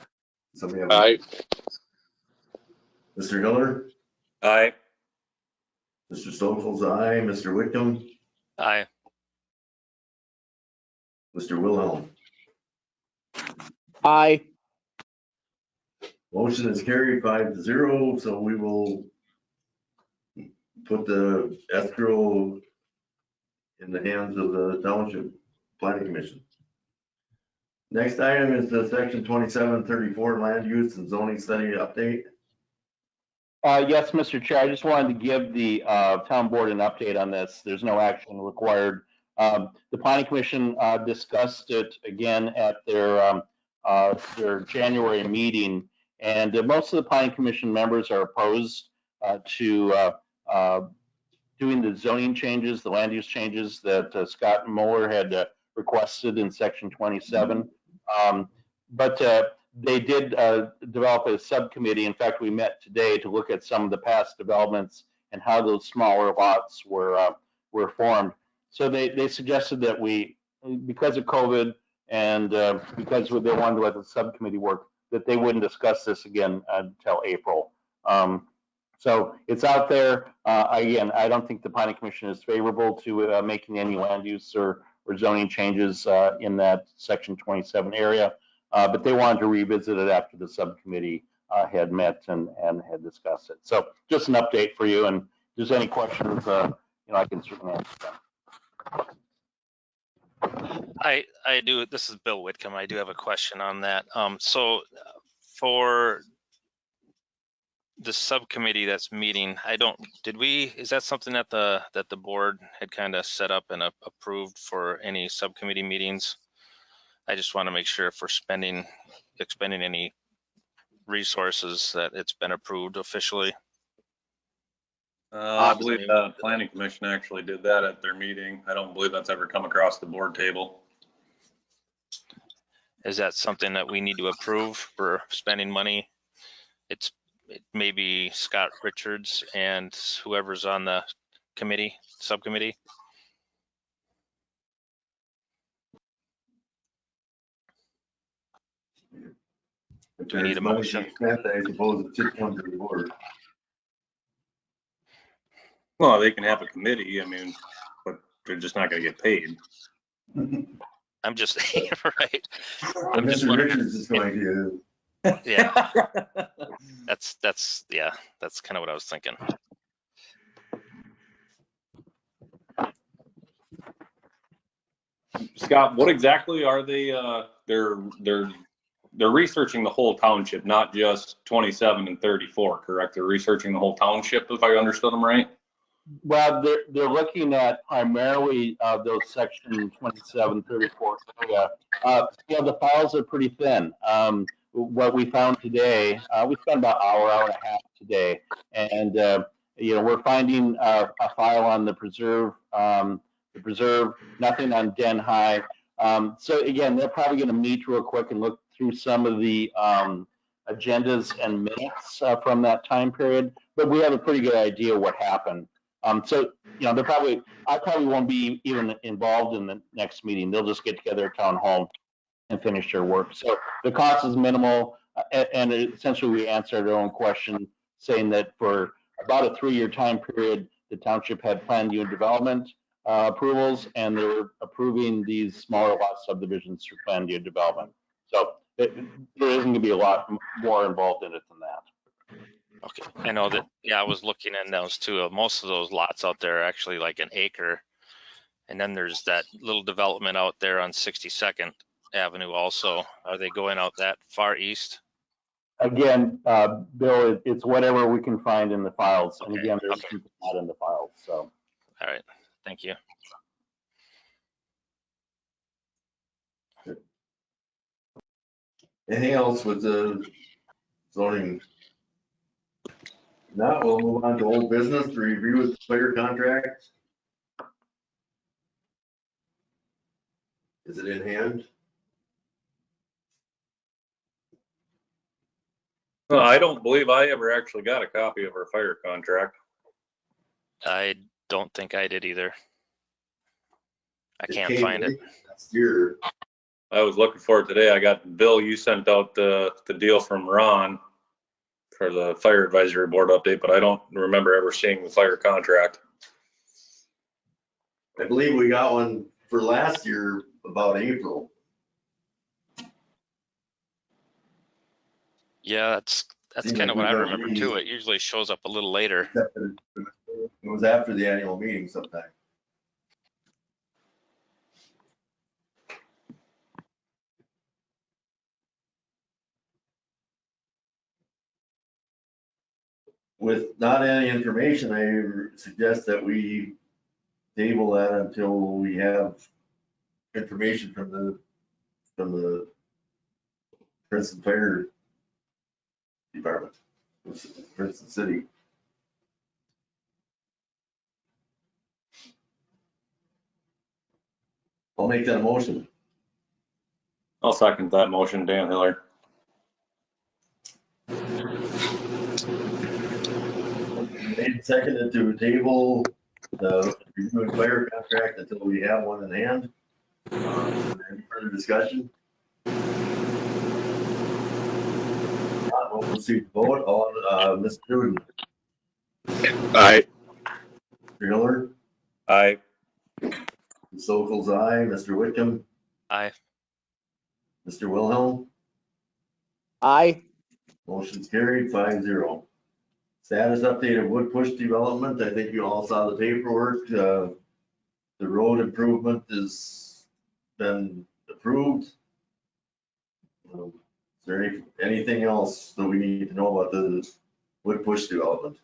somebody have. Aye. Mr. Hiller. Aye. Mr. Stokel's aye. Mr. Whitcomb. Aye. Mr. Wilhelm. Aye. Motion is carried 5-0, so we will put the escrow in the hands of the Township Planning Commission. Next item is the section 2734 land use and zoning study update. Yes, Mr. Chair, I just wanted to give the town board an update on this. There's no action required. The planning commission discussed it again at their January meeting, and most of the planning commission members are opposed to doing the zoning changes, the land use changes that Scott Mueller had requested in section 27. But they did develop a subcommittee. In fact, we met today to look at some of the past developments and how those smaller lots were formed. So they suggested that we, because of COVID and because they wanted to let the subcommittee work, that they wouldn't discuss this again until April. So it's out there. Again, I don't think the planning commission is favorable to making any land use or zoning changes in that section 27 area. But they wanted to revisit it after the subcommittee had met and had discussed it. So just an update for you. And if there's any questions, I can certainly answer them. I do. This is Bill Whitcomb. I do have a question on that. So for the subcommittee that's meeting, is that something that the board had kind of set up and approved for any subcommittee meetings? I just want to make sure if we're expending any resources that it's been approved officially. I believe the planning commission actually did that at their meeting. I don't believe that's ever come across the board table. Is that something that we need to approve for spending money? It may be Scott Richards and whoever's on the subcommittee. If Do we need a motion? Spent, I suppose it should come to the board. Well, they can have a committee, I mean, but they're just not going to get paid. I'm just saying, right? Mr. Richards is going to. Yeah. That's kind of what I was thinking. Scott, what exactly are they? They're researching the whole township, not just 27 and 34, correct? They're researching the whole township, if I understood them right. Well, they're looking at primarily those section 27, 34 area. The files are pretty thin. What we found today, we spent about an hour and a half today, and we're finding a file on the preserve, nothing on Den High. So again, they're probably going to meet real quick and look through some of the agendas and minutes from that time period, but we have a pretty good idea what happened. So I probably won't be even involved in the next meeting. They'll just get together at town hall and finish their work. So the cost is minimal, and essentially we answered our own question, saying that for about a 3-year time period, the township had planned unit development approvals, and they were approving these smaller lot subdivisions through planned unit development. So there isn't going to be a lot more involved in it than that. Okay, I know that. Yeah, I was looking at those too. Most of those lots out there are actually like an acre, and then there's that little development out there on 62nd Avenue. Also, are they going out that far east? Again, Bill, it's whatever we can find in the files, and Okay, again, there's not in the files. So, all right, thank you. Anything else with the zoning? Now we'll move on to old business, to review the fire contract. Is it in hand? Well, I don't believe I ever actually got a copy of our fire contract. I don't think I did either. I can't find it. Last year. I was looking for it today. I got, Bill, you sent out the deal from Ron for the fire advisory board update, but I don't remember ever seeing the fire contract. I believe we got one for last year about April. Yeah, that's Seems kind like of what we've I got remember too. It usually shows up a little later. It was after the annual meeting sometime. With not any information, I suggest that we table that until we have information from the Princeton Fire Department, Princeton City. I'll make that a motion. I'll second that motion, Dan Hiller. Made seconded to table the reviewing fire contract until we have one in hand. Any further discussion? Not, we'll proceed to vote on Mr. Newton. Aye. Mr. Hiller, Aye. Ms. Sokol's aye. Mr. Whitcomb, Aye. Mr. Wilhelm, Aye. motion's carried 5-0. Status update of Wood Push development. I think you all saw the paperwork. The road improvement has been approved. Is there anything else that we need to know about the Wood Push development?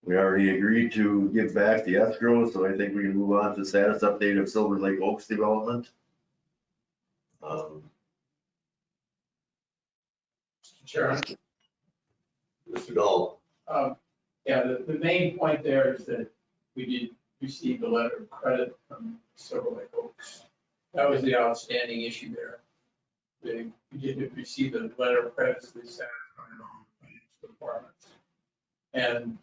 We already agreed to give back the escrow, so I think we can move on to status update of Silver Lake Oaks development. Chairman. Mr. Dahl. Yeah, the main point there is that we did receive a letter of credit from Silver Lake Oaks. That was the outstanding issue there. We did receive a letter of credit to the satisfied all financial requirements. And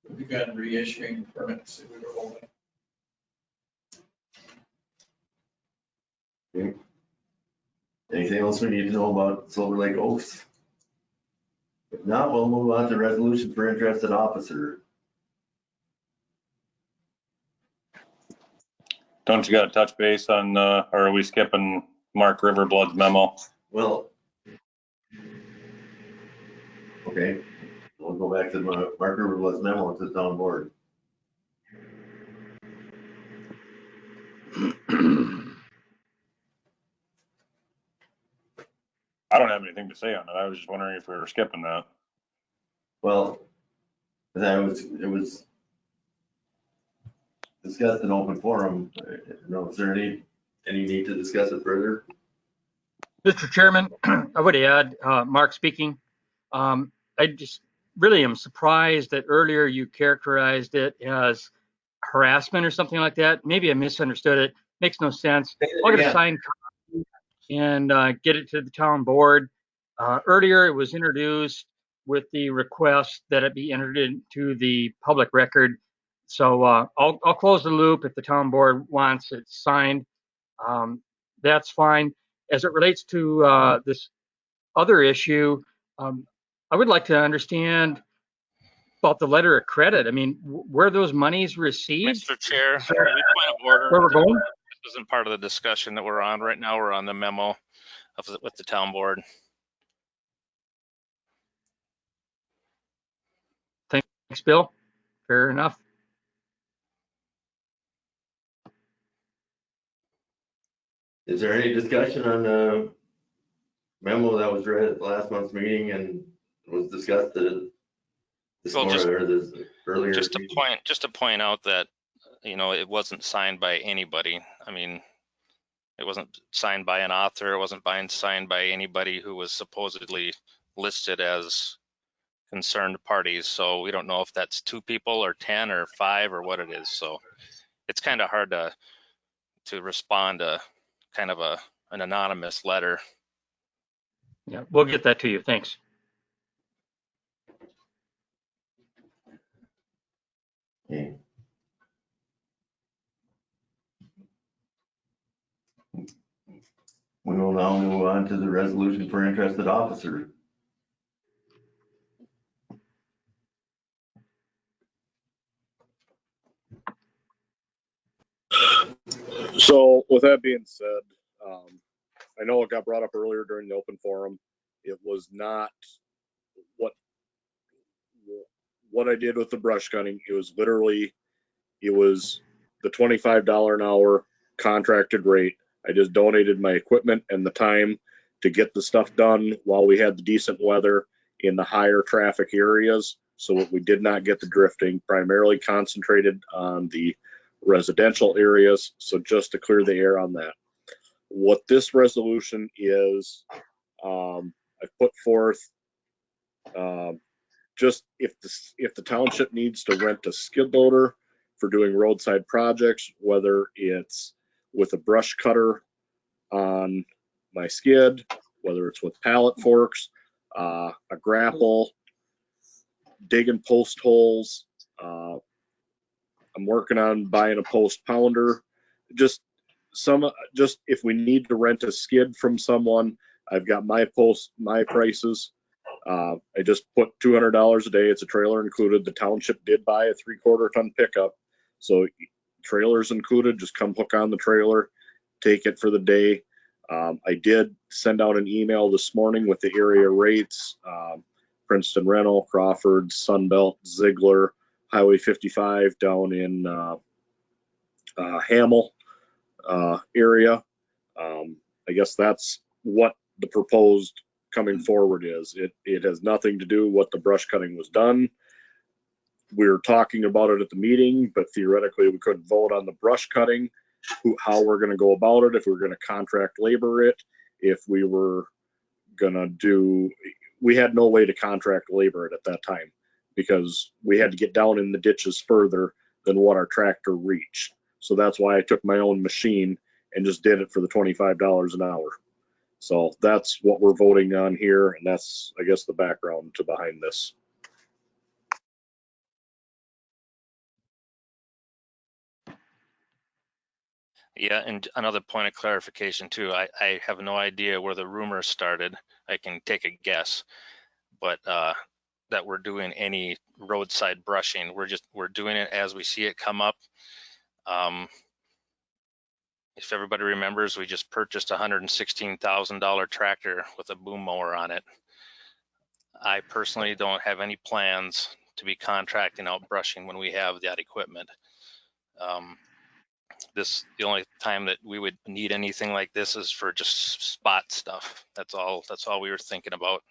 we began reissuing permits that we were holding. Okay. Anything else we need to know about Silver Lake Oaks? If not, we'll move on to resolution for interested officer. Don't you got to touch base on, or are we skipping Mark Riverblood's memo? Well, okay, we'll go back to Mark Riverblood's memo to the town board. I don't have anything to say on it. I was just wondering if we were skipping that. Well, it was discussed in open forum. Is there any need to discuss it further? Mr. Chairman, I would add, Mark speaking. I just really am surprised that earlier you characterized it as harassment or something like that. Maybe I misunderstood it. Makes no sense. I'll get a signed copy and get it to the town board. Earlier, it was introduced with the request that it be entered into the public record. So I'll close the loop if the town board wants it signed. That's fine. As it relates to this other issue, I would like to understand about the letter of credit. I mean, where those monies received? Mr. Chair, point of order. Where we're going? This isn't part of the discussion that we're on right now. We're on the memo with the town board. Thanks, Bill. Fair enough. Is there any discussion on the memo that was read at last month's meeting and was discussed this morning or this earlier? Just to point out that, it wasn't signed by anybody. I mean, it wasn't signed by an author. It wasn't signed by anybody who was supposedly listed as concerned parties. So we don't know if that's 2 people or 10 or 5 or what it is. So it's kind of hard to respond to kind of an anonymous letter. Yeah, we'll get that to you. Thanks. Okay. We will now move on to the resolution for interested officers. So with that being said, I know it got brought up earlier during the open forum. It was not what I did with the brush cutting. It was literally, it was the $25 an hour contracted rate. I just donated my equipment and the time to get the stuff done while we had the decent weather in the higher traffic areas, so that we did not get the drifting, primarily concentrated on the residential areas. So just to clear the air on that. What this resolution is, I put forth, just if the township needs to rent a skid loader for doing roadside projects, whether it's with a brush cutter on my skid, whether it's with pallet forks, a grapple, digging post holes. I'm working on buying a post pounder. Just if we need to rent a skid from someone, I've got my prices. I just put $200 a day. It's a trailer included. The township did buy a 3/4 ton pickup, so trailers included. Just come hook on the trailer, take it for the day. I did send out an email this morning with the area rates. Princeton Rental, Crawford, Sunbelt, Ziegler, Highway 55 down in Hamel area. I guess that's what the proposed coming forward is. It has nothing to do with what the brush cutting was done. We were talking about it at the meeting, but theoretically we couldn't vote on the brush cutting, how we're going to go about it, if we were going to contract labor it, if we were going to do, we had no way to contract labor it at that time because we had to get down in the ditches further than what our tractor reached. So that's why I took my own machine and just did it for the $25 an hour. So that's what we're voting on here, and that's, I guess, the background to behind this. Yeah, and another point of clarification too, I have no idea where the rumor started. I can take a guess, but that we're doing any roadside brushing. We're doing it as we see it come up. If everybody remembers, we just purchased a $116,000 tractor with a boom mower on it. I personally don't have any plans to be contracting out brushing when we have that equipment. The only time that we would need anything like this is for just spot stuff. That's all we were thinking about.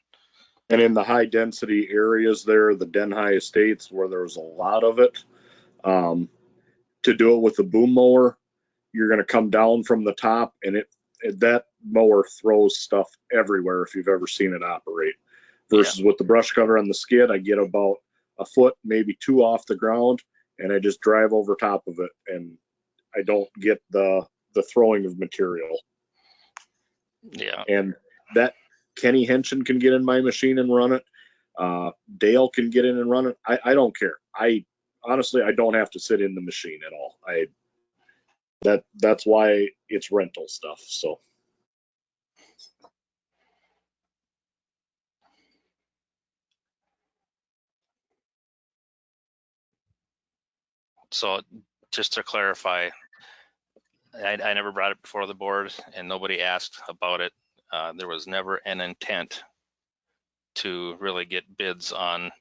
And in the high density areas there, the Den-High Estates where there's a lot of it, to do it with the boom mower, you're going to come down from the top and that mower throws stuff everywhere if you've ever seen it operate. Versus with the brush cutter on the skid, I get about a foot, maybe 2 off the ground, and I just drive over top of it, and I don't get the throwing of material. Yeah. And that Kenny Henshin can get in my machine and run it. Dale can get in and run it. I don't care. Honestly, I don't have to sit in the machine at all. That's why it's rental stuff. So just to clarify, I never brought it before the board and nobody asked about it. There was never an intent to really get bids on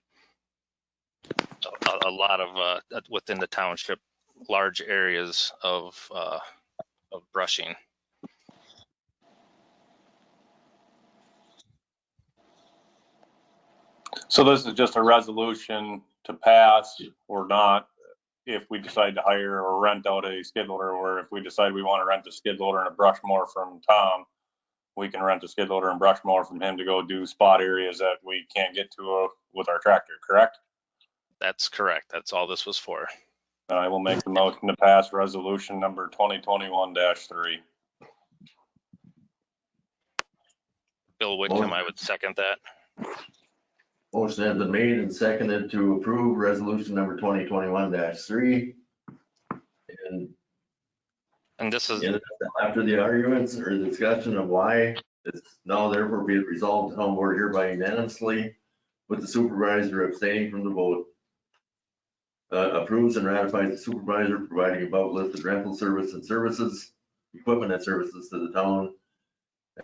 a lot of within the township, large areas of brushing. So this is just a resolution to pass or not if we decide to hire or rent out a skid loader, or if we decide we want to rent a skid loader and a brush mower from Tom, we can rent a skid loader and brush mower from him to go do spot areas that we can't get to with our tractor, correct? That's correct. That's all this was for. I will make the motion to pass resolution number 2021-3. Bill Whitcomb, I would second that. Motion has been made and seconded to approve resolution number 2021-3. And this is, And after the arguments or the discussion of why it's now therefore be it resolved, the town board hereby unanimously, with the supervisor abstaining from the vote, approves and ratifies the supervisor providing above listed rental service and services, equipment and services to the town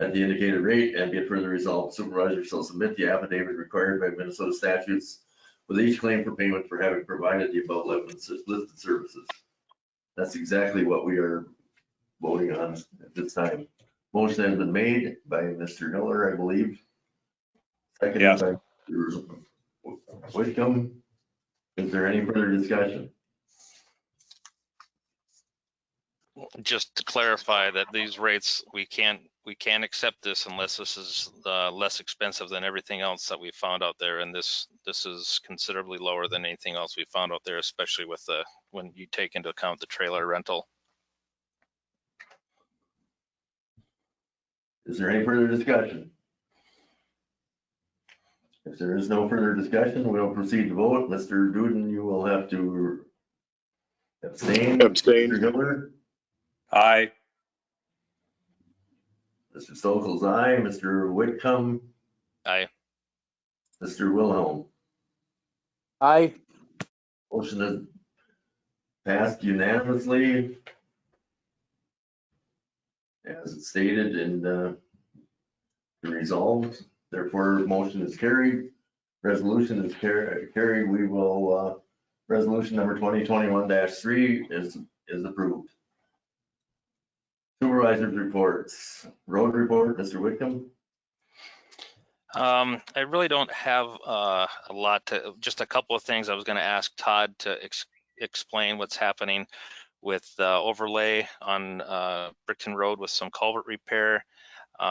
at the indicated rate, and be it further resolved, supervisor shall submit the affidavit required by Minnesota statutes with each claim for payment for having provided the above listed services. That's exactly what we are voting on at this time. Motion has been made by Mr. Miller, I believe. Seconded Yes. by Mr. Whitcomb. Is there any further discussion? just to clarify that these rates, we can't accept this unless this is less expensive than everything else that we found out there. And this is considerably lower than anything else we found out there, especially with when you take into account the trailer rental. Is there any further discussion? If there is no further discussion, we'll proceed to vote. Mr. Duden, you will have to abstain. Abstain. Mr. Hiller? Aye. Mr. Stokel's aye. Mr. Whitcomb? Aye. Mr. Wilhelm? Aye. Motion is passed unanimously as it's stated and resolved. Therefore, motion is carried. Resolution is carried. We will, resolution number 2021-3 is approved. Supervisors reports. Road report, Mr. Whitcomb. I really don't have a lot to, just a couple of things. I was going to ask Todd to explain what's happening with overlay on Brickton Road with some culvert repair.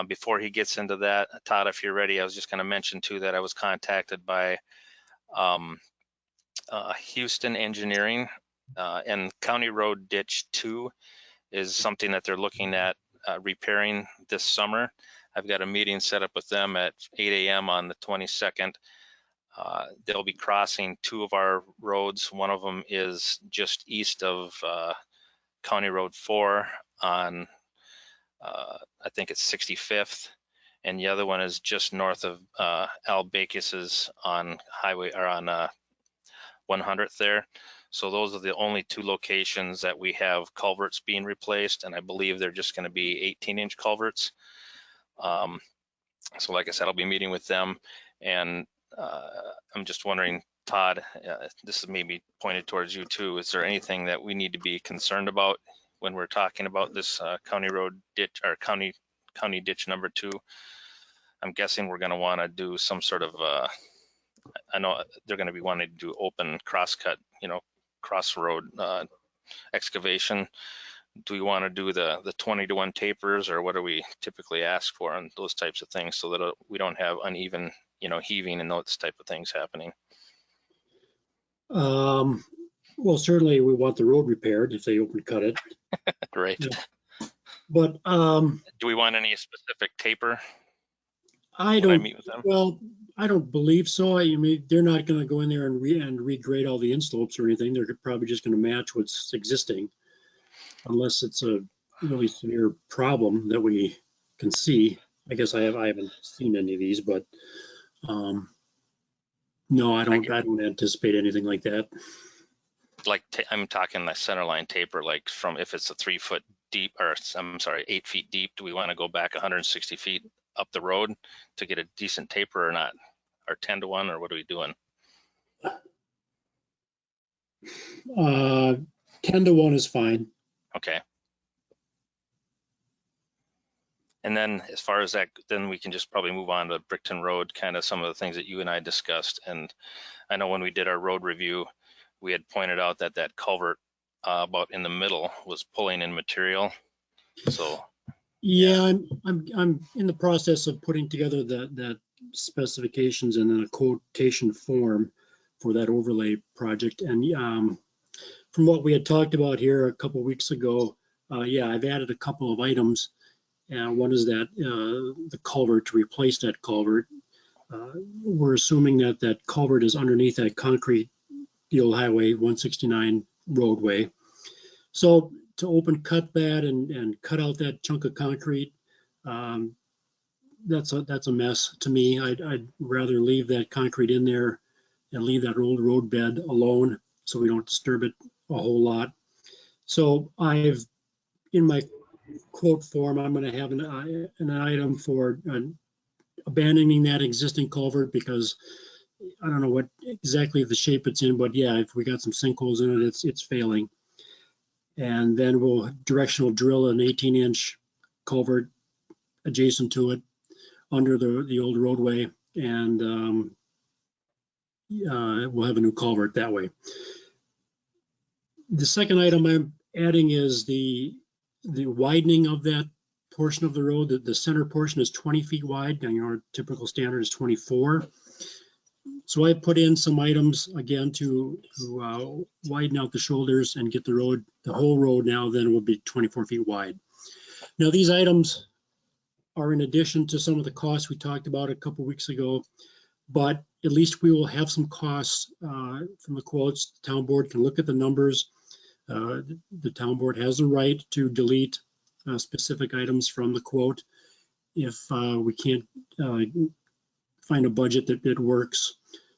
Before he gets into that, Todd, if you're ready, I was just going to mention too that I was contacted by Houston Engineering and County Road Ditch 2 is something that they're looking at repairing this summer. I've got a meeting set up with them at 8 a.m. on the 22nd. They'll be crossing two of our roads. One of them is just east of County Road 4 on, I think it's 65th, and the other one is just north of Al Bakis's on highway or on 100th there. So those are the only two locations that we have culverts being replaced, and I believe they're just going to be 18-inch culverts. So like I said, I'll be meeting with them, and I'm just wondering, Todd, this is maybe pointed towards you too. Is there anything that we need to be concerned about when we're talking about this county road ditch or county ditch number 2? I'm guessing we're going to want to do some sort of, I know they're going to be wanting to do open crosscut, crossroad excavation. Do we want to do the 20-to-1 tapers, or what do we typically ask for on those types of things so that we don't have uneven, heaving and those type of things happening? Well, certainly we want the road repaired if they open cut it. Great. Yeah. But do we want any specific taper? I don't believe so. I mean, they're not going to go in there and regrade all the inslopes or anything. They're probably just going to match what's existing, unless it's a really severe problem that we can see. I guess I haven't seen any of these, but no, I don't anticipate anything like that. Like I'm talking the center line taper, like from if it's a 3 foot deep, or I'm sorry, 8 feet deep, do we want to go back 160 feet up the road to get a decent taper or not? Or 10-to-1, or what are we doing? 10-to-1 is fine. Okay. And then as far as that, then we can just probably move on to Brickton Road, kind of some of the things that you and I discussed. And I know when we did our road review, we had pointed out that that culvert about in the middle was pulling in material. So yeah, I'm in the process of putting together that specifications and then a quotation form for that overlay project. And from what we had talked about here a couple of weeks ago, yeah, I've added a couple of items. One is that the culvert, to replace that culvert. we're assuming that that culvert is underneath that concrete, the old Highway 169 roadway. So to open cut that and cut out that chunk of concrete, that's a mess to me. I'd rather leave that concrete in there and leave that old road bed alone so we don't disturb it a whole lot. So I've, in my quote form, I'm going to have an item for abandoning that existing culvert because I don't know what exactly the shape it's in, but yeah, if we got some sinkholes in it, it's failing. And then we'll directional drill an 18-inch culvert adjacent to it under the old roadway, and we'll have a new culvert that way. The second item I'm adding is the widening of that portion of the road. The center portion is 20 feet wide, and our typical standard is 24. So I put in some items again to widen out the shoulders and get the whole road now then will be 24 feet wide. Now these items are in addition to some of the costs we talked about a couple weeks ago, but at least we will have some costs from the quotes. The town board can look at the numbers. The town board has the right to delete specific items from the quote if we can't find a budget that works.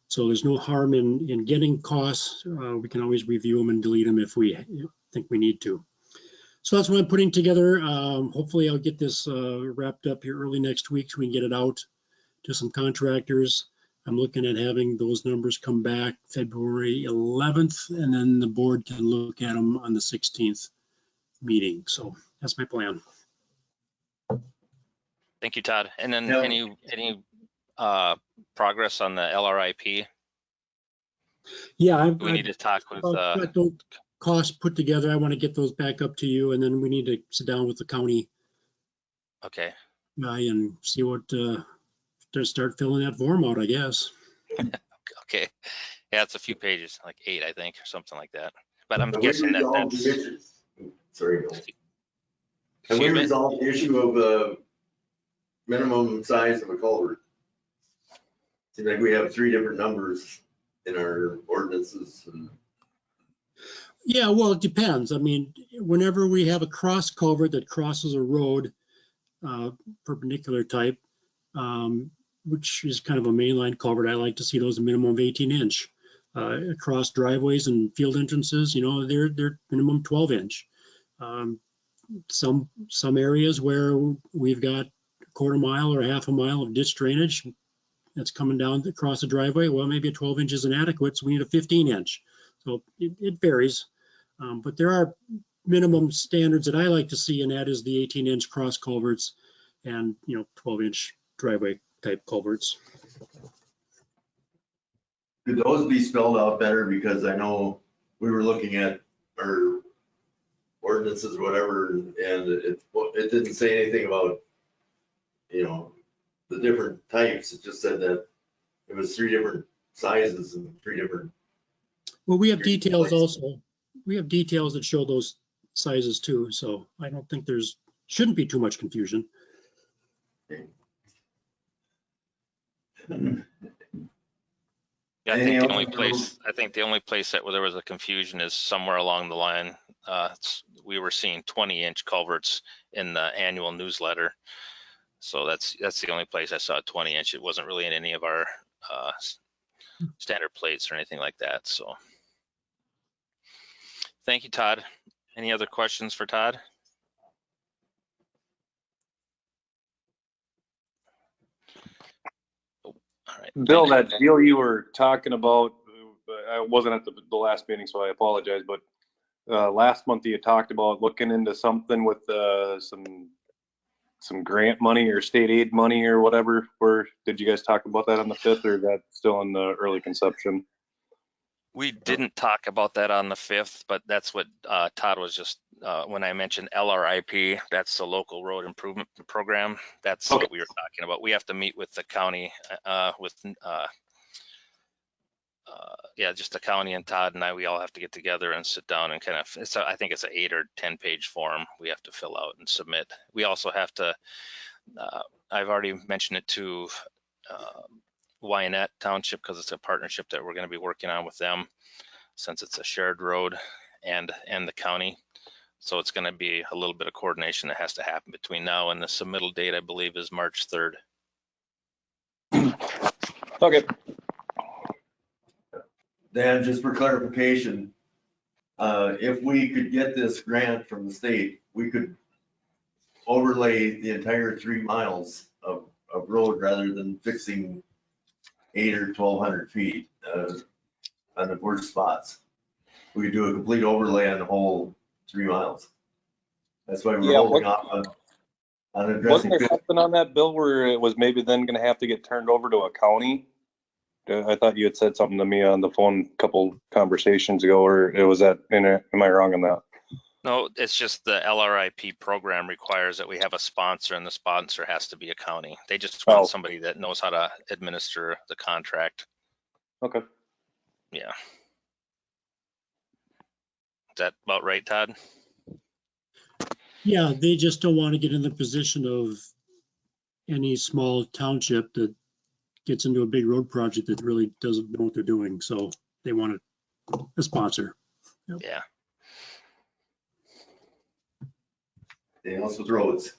So there's no harm in getting costs. We can always review them and delete them if we think we need to. So that's what I'm putting together. Hopefully I'll get this wrapped up here early next week so we can get it out to some contractors. I'm looking at having those numbers come back February 11th, and then the board can look at them on the 16th meeting. So that's my plan. Thank you, Todd. And then any progress on the LRIP? Yeah, we need to talk with got those costs put together. I want to get those back up to you, and then we need to sit down with the county okay guy and see what to start filling that form out, I guess. okay, yeah, it's a few pages, like 8 I think, or something like that, but I'm guessing that's sorry, Bill. Have we resolved the issue of the minimum size of a culvert? Seems like we have 3 different numbers in our ordinances. Yeah, well, it depends. I mean, whenever we have a cross culvert that crosses a road, perpendicular type, which is kind of a mainline culvert, I like to see those a minimum of 18-inch. Across driveways and field entrances, you know, they're minimum 12-inch. Some areas where we've got a quarter mile or a half a mile of ditch drainage that's coming down across the driveway, well, maybe a 12 inch is inadequate, so we need a 15-inch. So it varies, but there are minimum standards that I like to see, and that is the 18-inch cross culverts and 12-inch driveway type culverts. Could those be spelled out better? Because I know we were looking at our ordinances or whatever, and it didn't say anything about, the different types. It just said that it was 3 different sizes and 3 different. Well, we have details also. We have details that show those sizes too. So I don't think shouldn't be too much confusion. Yeah, I think the only place that where there was a confusion is somewhere along the line. We were seeing 20-inch culverts in the annual newsletter. So that's the only place I saw 20-inch. It wasn't really in any of our standard plates or anything like that. So thank you, Todd. Any other questions for Todd? All right. Bill, that deal you were talking about, I wasn't at the last meeting, so I apologize, but last month you talked about looking into something with some grant money or state aid money or whatever. Did you guys talk about that on the 5th, or is that still in the early conception? We didn't talk about that on the 5th, but that's what Todd was just, when I mentioned LRIP, that's the local road improvement program. That's what we were talking about. We have to meet with the county, just the county, and Todd and I, we all have to get together and sit down and kind of, I think it's an 8 or 10 page form we have to fill out and submit. We also have to, I've already mentioned it to Wyanett Township because it's a partnership that we're going to be working on with them since it's a shared road and the county. So it's going to be a little bit of coordination that has to happen between now and the submittal date, I believe, is March 3rd. Okay. Dan, just for clarification, if we could get this grant from the state, we could overlay the entire 3 miles of road rather than fixing 8 or 1,200 feet on the worst spots. We could do a complete overlay on the whole 3 miles. That's why we're holding off on addressing. Wasn't there something on that bill where it was maybe then going to have to get turned over to a county? I thought you had said something to me on the phone a couple conversations ago, or it was that, am I wrong on that? No, it's just the LRIP program requires that we have a sponsor, and the sponsor has to be a county. They just want somebody that knows how to administer the contract. Okay. Yeah. Is that about right, Todd? Yeah, they just don't want to get in the position of any small township that gets into a big road project that really doesn't know what they're doing. So they want a sponsor. Yep. Yeah. Anything else with roads?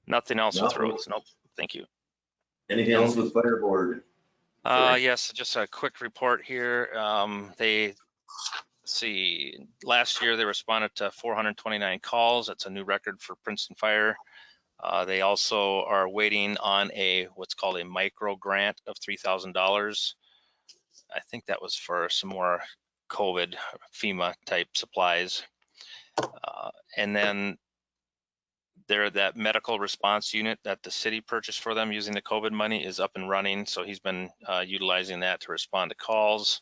Nothing else with roads. Nope. Thank you. Anything else with fire board? Yes, just a quick report here. Let's see, last year they responded to 429 calls. That's a new record for Princeton Fire. They also are waiting on what's called a micro grant of $3,000. I think that was for some more COVID FEMA type supplies. And then that medical response unit that the city purchased for them using the COVID money is up and running. So he's been utilizing that to respond to calls.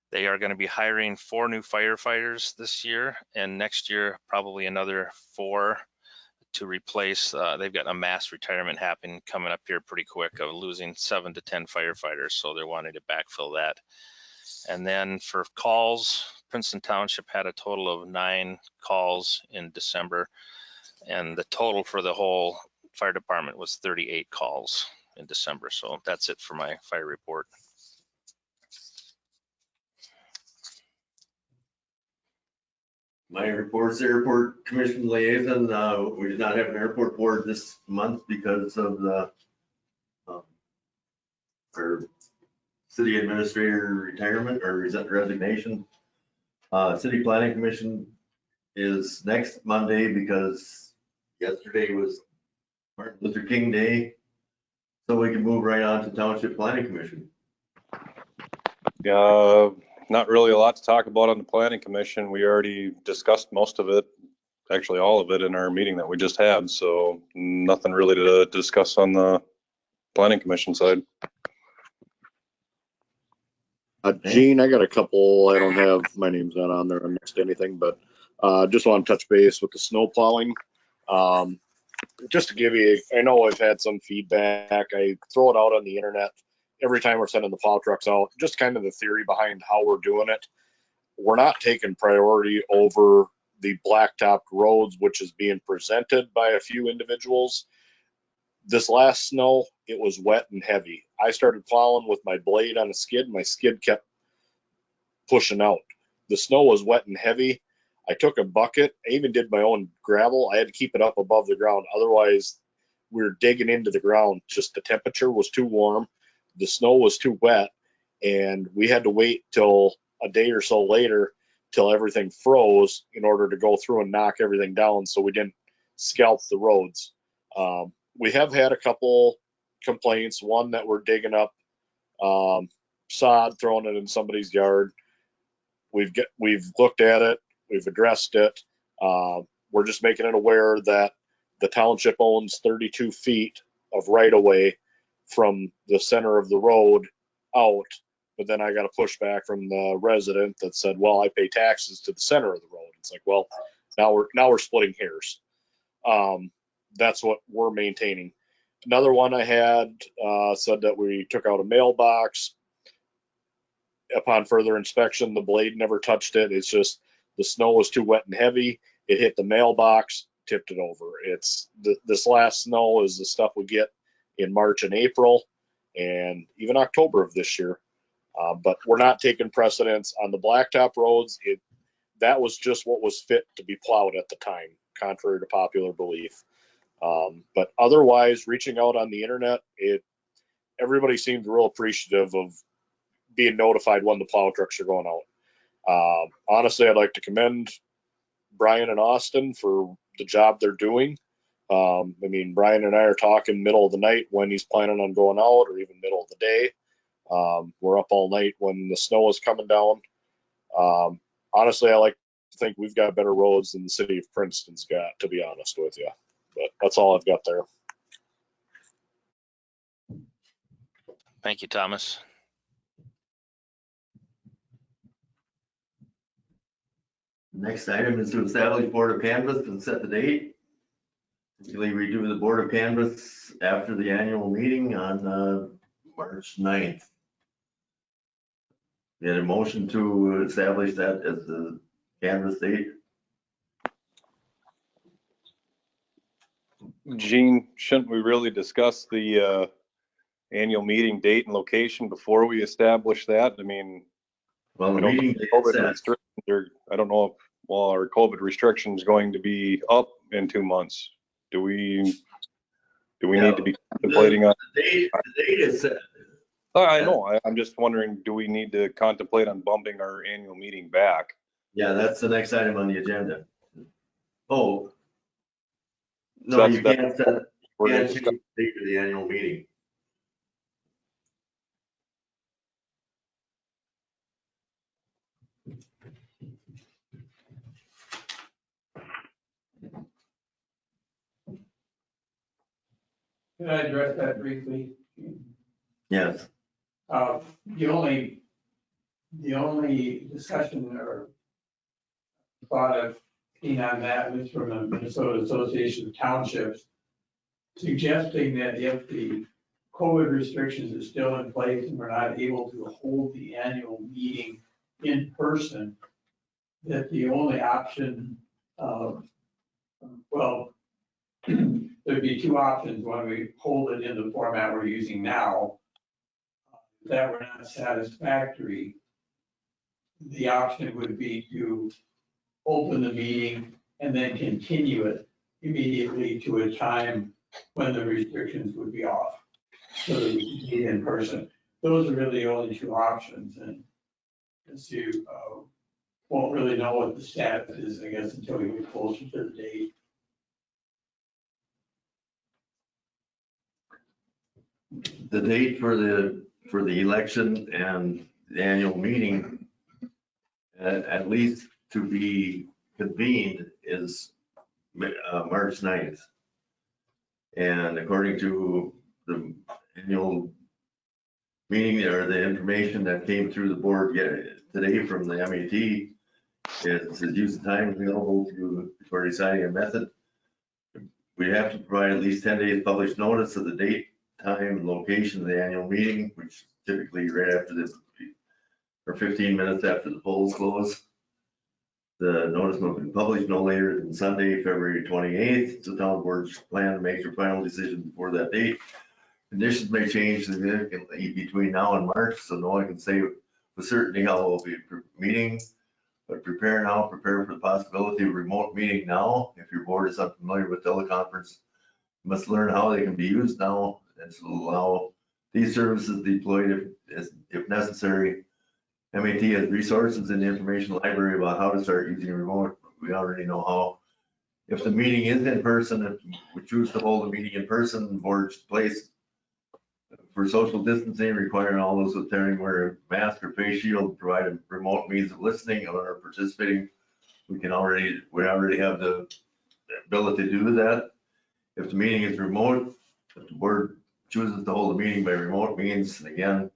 They are going to be hiring 4 new firefighters this year, and next year probably another 4 to replace. They've got a mass retirement happening coming up here pretty quick of losing 7 to 10 firefighters. So they're wanting to backfill that. And then for calls, Princeton Township had a total of 9 calls in December. And the total for the whole fire department was 38 calls in December. So that's it for my fire report. My report's airport commission liaison. We did not have an airport board this month because of the our city administrator retirement or resignation. City planning commission is next Monday because yesterday was Martin Luther King Day. So we can move right on to Township Planning Commission. Not really a lot to talk about on the planning commission. We already discussed most of it, actually all of it in our meeting that we just had. So nothing really to discuss on the planning commission side. Gene, I got a couple. I don't have my name's not on there. I missed anything, but just want to touch base with the snow plowing. Just to give you, I know I've had some feedback. I throw it out on the internet every time we're sending the plow trucks out. Just kind of the theory behind how we're doing it. We're not taking priority over the blacktopped roads, which is being presented by a few individuals. This last snow, it was wet and heavy. I started plowing with my blade on a skid. My skid kept pushing out. The snow was wet and heavy. I took a bucket. I even did my own gravel. I had to keep it up above the ground. Otherwise, we were digging into the ground. Just the temperature was too warm. The snow was too wet. And we had to wait till a day or so later till everything froze in order to go through and knock everything down so we didn't scalp the roads. We have had a couple complaints. One that we're digging up sod, throwing it in somebody's yard. We've looked at it. We've addressed it. We're just making it aware that the township owns 32 feet of right-of-way from the center of the road out. But then I got a pushback from the resident that said, well, I pay taxes to the center of the road. It's like, well, now we're splitting hairs. That's what we're maintaining. Another one I had said that we took out a mailbox. Upon further inspection, the blade never touched it. It's just the snow was too wet and heavy. It hit the mailbox, tipped it over. This last snow is the stuff we get in March and April, and even October of this year. But we're not taking precedence on the blacktop roads. That was just what was fit to be plowed at the time, contrary to popular belief. But otherwise, reaching out on the internet, everybody seemed real appreciative of being notified when the plow trucks are going out. Honestly, I'd like to commend Brian and Austin for the job they're doing. I mean, Brian and I are talking middle of the night when he's planning on going out, or even middle of the day. We're up all night when the snow is coming down. Honestly, I like to think we've got better roads than the city of Princeton's got, to be honest with you. But that's all I've got there. Thank you, Thomas. Next item is to establish Board of Canvas and set the date. Typically, we do the Board of Canvas after the annual meeting on March 9th. You had a motion to establish that as the canvas date? Gene, shouldn't we really discuss the annual meeting date and location before we establish that? I mean, Well, the I don't know meeting if date COVID set. restrictions I don't know if, well, our COVID restrictions going to be up in 2 months. Do we need to be contemplating on? The date is set. Oh, I know. I'm just wondering, do we need to contemplate on bumping our annual meeting back? Yeah, that's the next item on the agenda. Oh. No, So you can't set, we're can't gonna change the date of the annual meeting. Can I address that briefly? Yes. The only discussion or thought I've seen on that was from the Minnesota Association of Townships, suggesting that if the COVID restrictions are still in place and we're not able to hold the annual meeting in person, that the only option, well, there'd be two options. One, we hold it in the format we're using now. If that were not satisfactory, the option would be to open the meeting and then continue it immediately to a time when the restrictions would be off, so that we can meet in person. Those are really the only two options, and as you won't really know what the status is, I guess, until we get closer to the date. The date for the election and the annual meeting, at least to be convened, is March 9th. And according to the annual meeting, or the information that came through the board today from the MAT, is to use the time available for deciding a method. We have to provide at least 10 days published notice of the date, time, and location of the annual meeting, which typically right after or 15 minutes after the polls close. The notice will be published no later than Sunday, February 28th. The town board's plan to make their final decision before that date. Conditions may change significantly between now and March, so no one can say with certainty how we'll be meeting. But prepare now, prepare for the possibility of remote meeting now. If your board is unfamiliar with teleconference, you must learn how they can be used now, and to allow these services deployed if necessary. MAT has resources in the information library about how to start using remote. We already know how. If the meeting is in person, if we choose to hold a meeting in person, the board's place for social distancing, requiring all those attending wear a mask or face shield, provide a remote means of listening or participating. We already have the ability to do that. If the meeting is remote, if the board chooses to hold a meeting by remote means, again,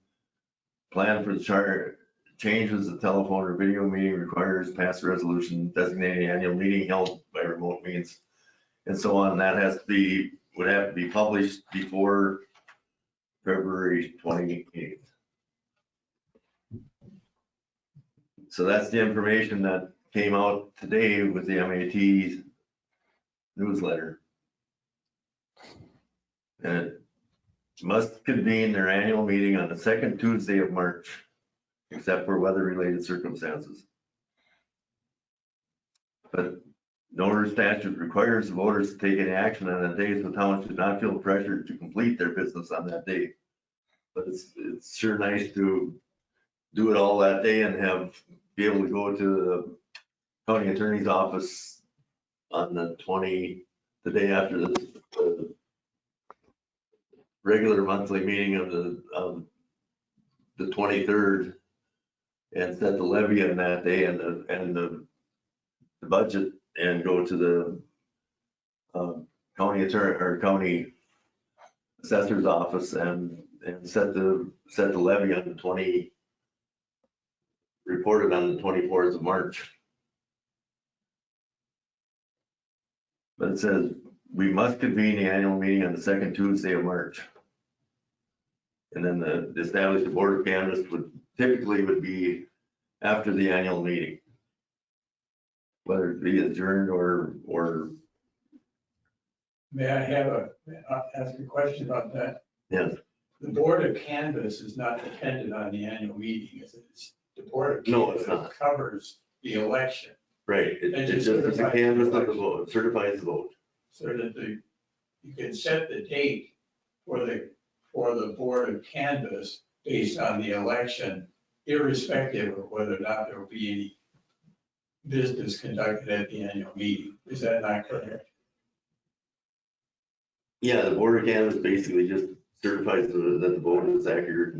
plan for the charter changes. The telephone or video meeting requires pass a resolution designating annual meeting held by remote means, and so on. That would have to be published before February 28th. So that's the information that came out today with the MAT newsletter. And must convene their annual meeting on the second Tuesday of March, except for weather-related circumstances. But no statute requires the voters to take any action on that day, so towns should not feel pressured to complete their business on that day. But it's sure nice to do it all that day and be able to go to the county attorney's office on the day after the regular monthly meeting of the 23rd, and set the levy on that day and the budget, and go to the county attorney or county assessor's office and set the levy on reported on the 24th of March. But it says we must convene the annual meeting on the second Tuesday of March. And then the established board of canvass would be after the annual meeting, whether it be adjourned or. May I ask a question about that? Yes. The board of canvass is not dependent on the annual meeting, is it? It's the board of No, canvass it's not. that covers the election. Right. It's a canvass of the vote, certifies the vote. So that you can set the date for the board of canvass based on the election, irrespective of whether or not there will be any business conducted at the annual meeting. Is that not correct? Yeah, the board of canvass basically just certifies that the vote is accurate.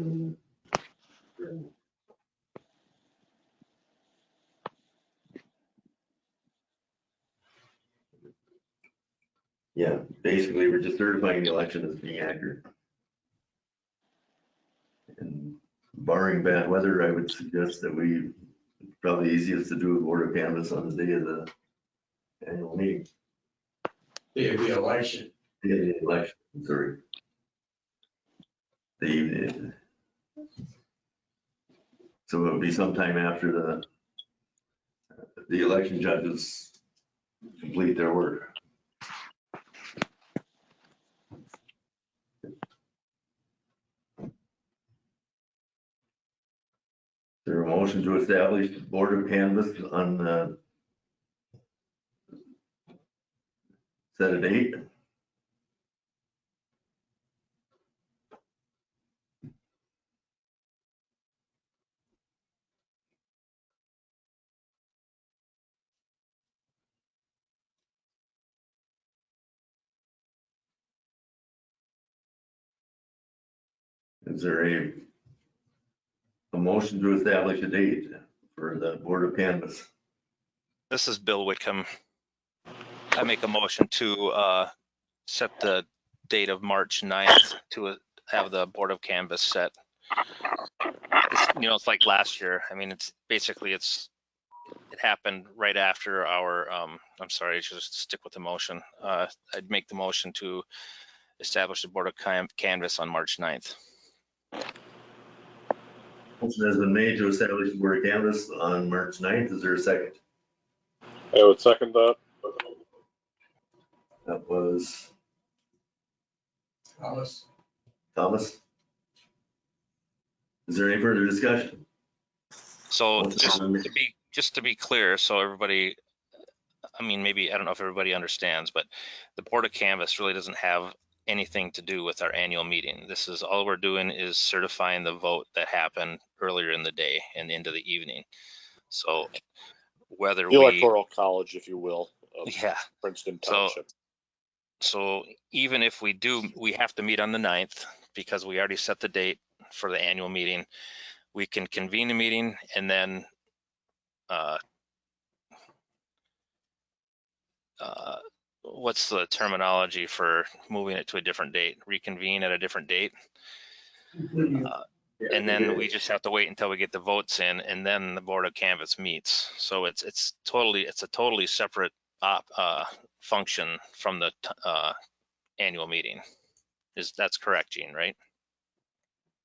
Yeah, basically we're just certifying the election as being accurate. And barring bad weather, I would suggest that probably easiest to do a board of canvass on the day of the annual meeting. Day of the election. Day of the election, sorry. So it would be sometime after the election judges complete their work. Is there a motion to establish the board of canvass on set a date? Is there a motion to establish a date for the board of canvass? This is Bill Whitcomb. I make a motion to set the date of March 9th to have the Board of Canvass set. It's like last year. I mean, it happened right after our, I'm sorry, I should just stick with the motion. I'd make the motion to establish the Board of Canvass on March 9th. Motion has been made to establish the board of canvass on March 9th. Is there a second? I would second that. That was Thomas. Is there any further discussion? So just to be clear, so everybody, I mean, maybe, I don't know if everybody understands, but the Board of Canvass really doesn't have anything to do with our annual meeting. This is all we're doing is certifying the vote that happened earlier in the day and into the evening. So whether the electoral college, if you will, of Princeton Township. So even if we have to meet on the 9th because we already set the date for the annual meeting. We can convene a meeting and then what's the terminology for moving it to a different date? Reconvene at a different date. And then we just have to wait until we get the votes in, and then the Board of Canvass meets. So it's a totally separate function from the annual meeting. That's correct, Gene, right?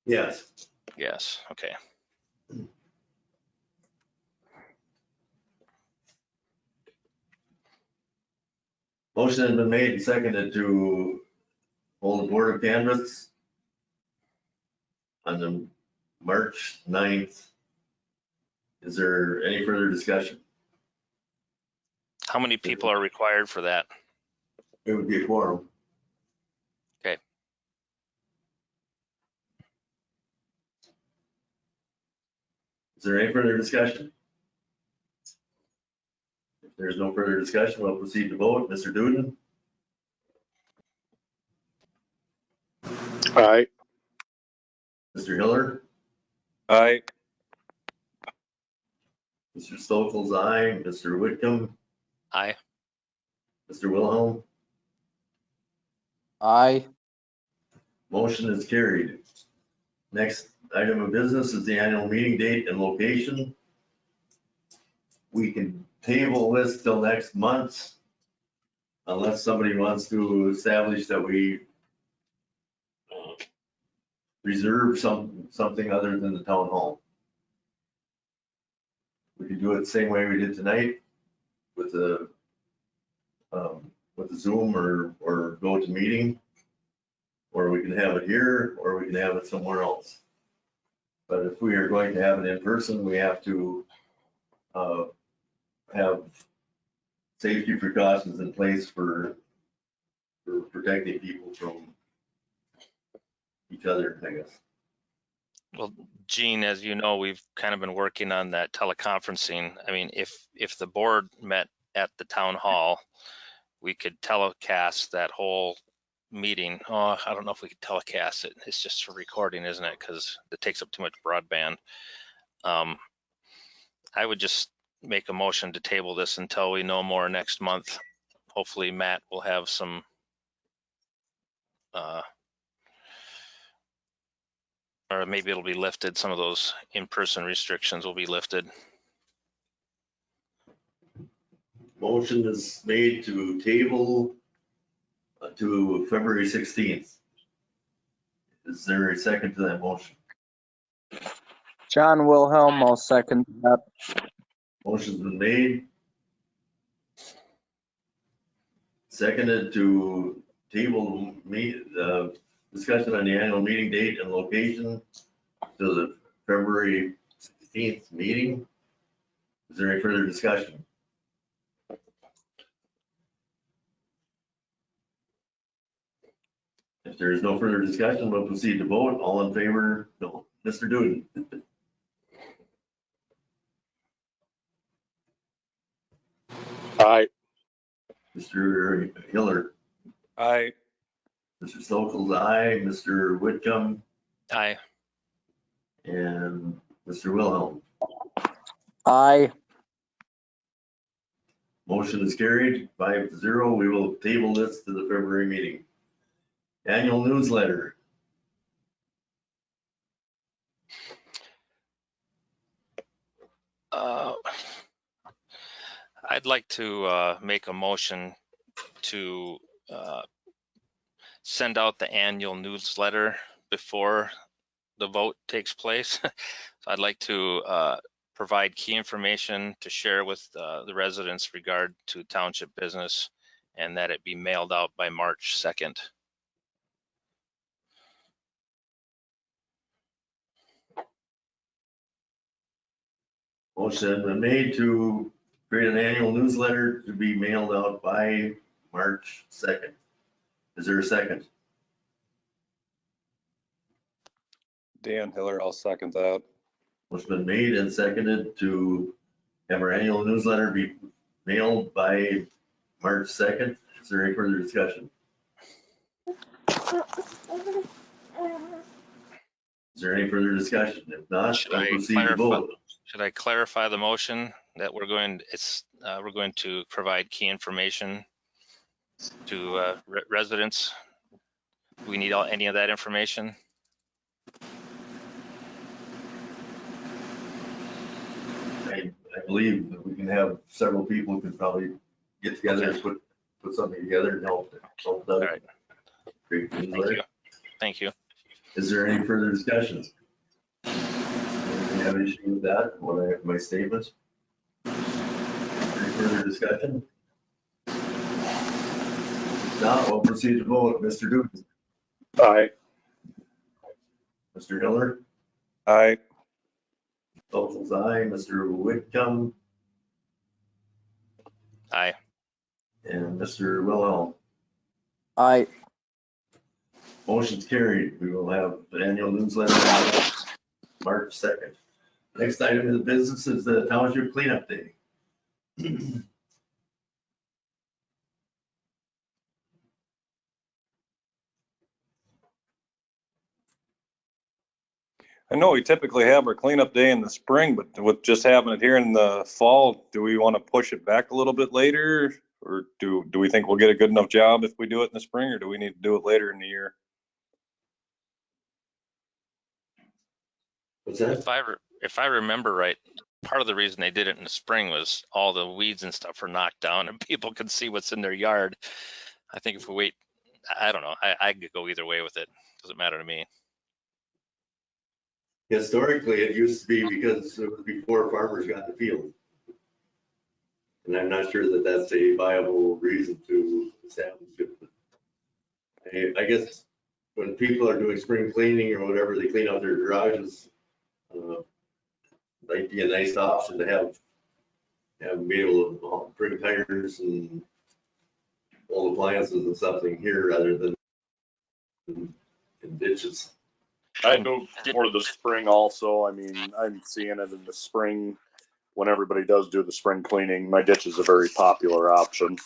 Yes. Yes. Okay. Motion has been made and seconded to hold the board of canvass on the March 9th. Is there any further discussion? How many people are required for that? It would be a quorum. Okay. Is there any further discussion? If there's no further discussion, we'll proceed to vote. Mr. Duden? Aye. Mr. Hiller? Aye. Mr. Stokel's aye. Mr. Whitcomb? Aye. Mr. Wilhelm? Aye. Motion is carried. Next item of business is the annual meeting date and location. We can table this till next month unless somebody wants to establish that we reserve something other than the town hall. We could do it the same way we did tonight with the Zoom or go to meeting, or we can have it here, or we can have it somewhere else. But if we are going to have it in person, we have to have safety precautions in place for protecting people from each other, I guess. Well, Gene, as you know, we've kind of been working on that teleconferencing. I mean, if the board met at the town hall, we could telecast that whole meeting. Oh, I don't know if we could telecast it. It's just for recording, isn't it? Because it takes up too much broadband. I would just make a motion to table this until we know more next month. Hopefully Matt will have some or maybe it'll be lifted. Some of those in-person restrictions will be lifted. Motion is made to table to February 16th. Is there a second to that motion? John Wilhelm, I'll second that. Motion's been made. Seconded to table discussion on the annual meeting date and location to the February 16th meeting. Is there any further discussion? If there is no further discussion, we'll proceed to vote. All in favor? No. Mr. Duden? Aye. Mr. Hiller? Aye. Mr. Stokel's aye. Mr. Whitcomb? Aye. And Mr. Wilhelm? Aye. Motion is carried 5-0. We will table this to the February meeting. Annual newsletter. I'd like to make a motion to send out the annual newsletter before the vote takes place. So I'd like to provide key information to share with the residents regard to township business, and that it be mailed out by March 2nd. Motion has been made to create an annual newsletter to be mailed out by March 2nd. Is there a second? Dan Hiller, I'll second that. Motion been made and seconded to have our annual newsletter be mailed by March 2nd. Is there any further discussion? Is there any further discussion? If not, we'll proceed to vote. Should I clarify the motion that we're going to provide key information to residents? Do we need any of that information? I believe that we can have several people who can probably get together and put something together and help. All right. Great. Thank you. Is there any further discussion? Anyone have an issue with that? What I have my statements? Any further discussion? Now we'll proceed to vote. Mr. Duden? Aye. Mr. Hiller, Aye. Stoffels, aye. Mr. Whitcomb Aye. and Mr. Wilhelm. Aye. Motion's carried. We will have the annual newsletter on March 2nd. Next item of business is the township cleanup day. I know we typically have our cleanup day in the spring, but with just having it here in the fall, do we want to push it back a little bit later? Or do we think we'll get a good enough job if we do it in the spring, or do we need to do it later in the year? What's that? If I remember right, part of the reason they did it in the spring was all the weeds and stuff were knocked down and people could see what's in their yard. I think if we wait, I don't know. I could go either way with it. Doesn't matter to me. Historically, it used to be because it was before farmers got in the field. And I'm not sure that that's a viable reason to establish it. I guess when people are doing spring cleaning or whatever, they clean out their garages. Might be a nice option to have be able to bring tires and old appliances and something here rather than in ditches. I go for the spring also. I mean, I'm seeing it in the spring when everybody does do the spring cleaning. My ditch is a very popular option.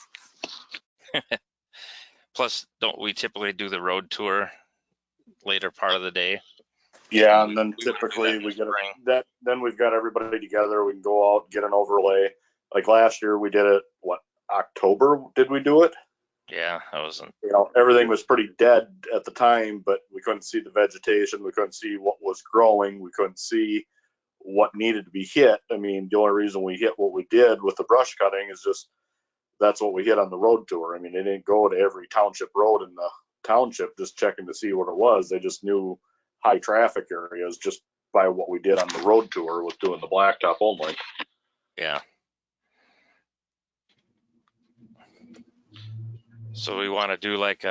Plus, don't we typically do the road tour later part of the day? Yeah, and then typically we get that. Then we've got everybody together. We can go out, get an overlay. Like last year, we did it. What, October? Did we do it? Yeah, I wasn't. You know, everything was pretty dead at the time, but we couldn't see the vegetation. We couldn't see what was growing. We couldn't see what needed to be hit. I mean, the only reason we hit what we did with the brush cutting is just that's what we hit on the road tour. I mean, they didn't go to every township road in the township just checking to see what it was. They just knew high traffic areas just by what we did on the road tour with doing the blacktop only. Yeah. So we want to do like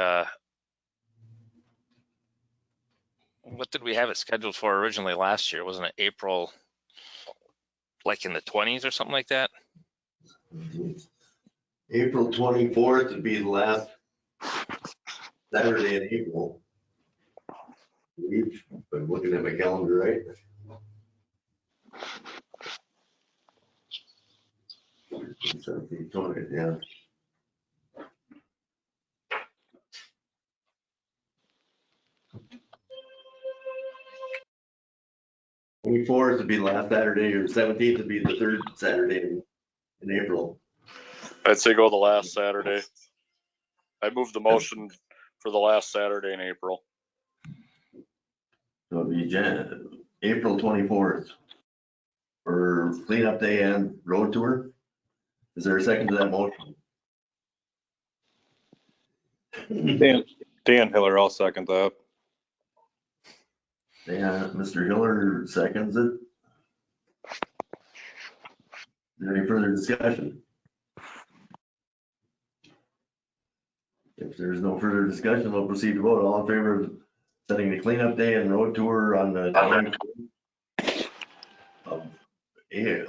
what did we have it scheduled for originally last year? Wasn't it April, like in the 20s or something like that? April 24th would be the last Saturday in April. We've been looking at my calendar, right? Yeah. 24th would be the last Saturday, or 17th would be the third Saturday in April. I'd say go the last Saturday. I moved the motion for the last Saturday in April. So it'll be April 24th for cleanup day and road tour. Is there a second to that motion? Dan Hiller, I'll second that. Yeah, Mr. Hiller seconds it. Is there any further discussion? If there's no further discussion, we'll proceed to vote. All in favor of setting the cleanup day and road tour on the 9th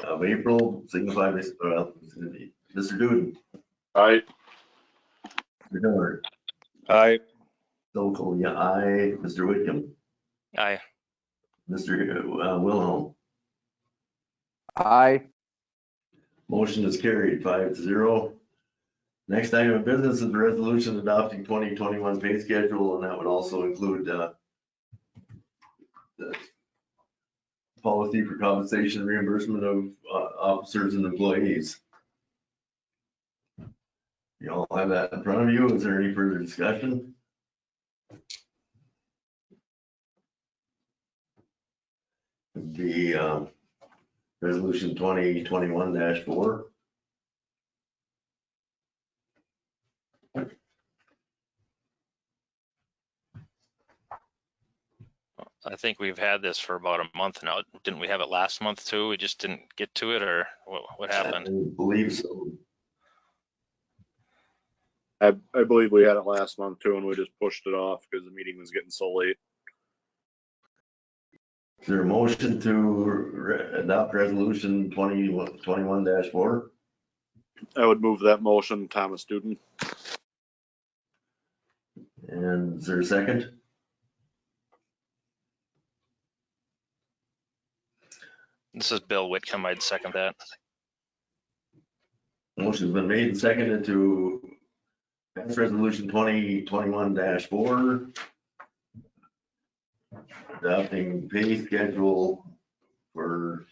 of April, signify by, Mr. Duden. Aye. Mr. Hiller. Aye. Stokel, yeah, aye. Mr. Whitcomb. Aye. Mr. Wilhelm. Aye. Motion is carried 5-0. Next item of business is the resolution adopting 2021 pay schedule, and that would also include the policy for compensation reimbursement of officers and employees. You all have that in front of you. Is there any further discussion? The resolution 2021-4. I think we've had this for about a month now. Didn't we have it last month too? We just didn't get to it, or what happened? I believe so. I believe we had it last month too, and we just pushed it off because the meeting was getting so late. Is there a motion to adopt resolution 2021-4? I would move that motion, Thomas Duden. And is there a second? This is Bill Whitcomb. I'd second that. Motion's been made and seconded to pass resolution 2021-4, adopting pay schedule for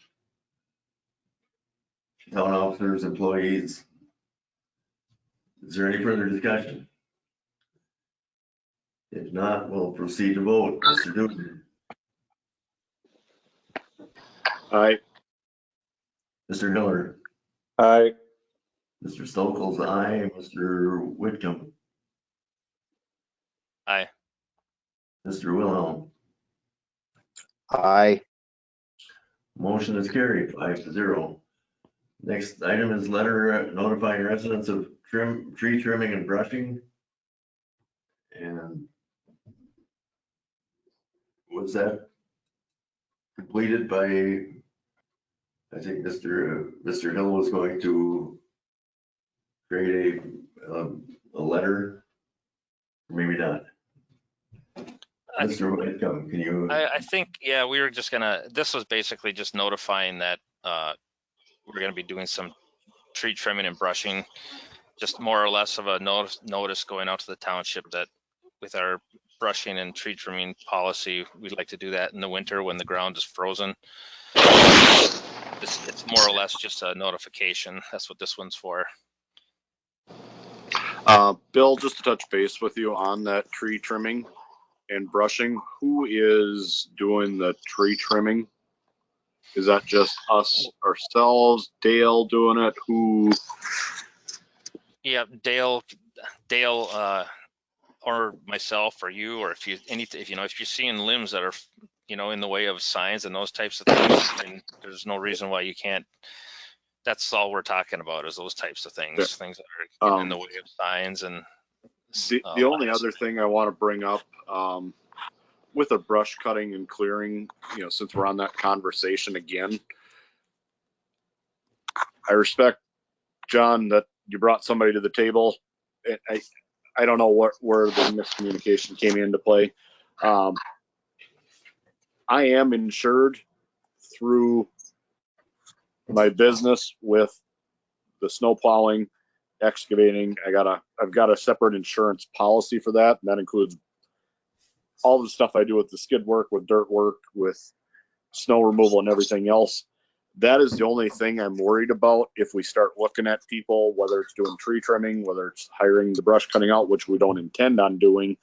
town officers, employees. Is there any further discussion? If not, we'll proceed to vote. Mr. Duden. Aye. Mr. Hiller. Aye. Mr. Stokel's aye. Mr. Whitcomb. Aye. Mr. Wilhelm. Aye. Motion is carried 5-0. Next item is letter notifying residents of tree trimming and brushing. And was that completed by, I think Mr. Hill was going to create a letter, maybe not. Mr. Whitcomb, can you? I think, yeah, we were just gonna, this was basically just notifying that we're gonna be doing some tree trimming and brushing, just more or less of a notice going out to the township that with our brushing and tree trimming policy, we'd like to do that in the winter when the ground is frozen. It's more or less just a notification. That's what this one's for. Bill, just to touch base with you on that tree trimming and brushing, who is doing the tree trimming? Is that just us ourselves, Dale doing it? Who? Yeah, Dale, or myself, or you, or if you're seeing limbs that are, in the way of signs and those types of things, and there's no reason why you can't. That's all we're talking about is those types of things, things that are getting in the way of signs. And the only other thing I want to bring up, with the brush cutting and clearing, since we're on that conversation again, I respect, John, that you brought somebody to the table. I don't know where the miscommunication came into play. I am insured through my business with the snow plowing, excavating. I've got a separate insurance policy for that, and that includes all the stuff I do with the skid work, with dirt work, with snow removal and everything else. That is the only thing I'm worried about if we start looking at people, whether it's doing tree trimming, whether it's hiring the brush cutting out, which we don't intend on doing,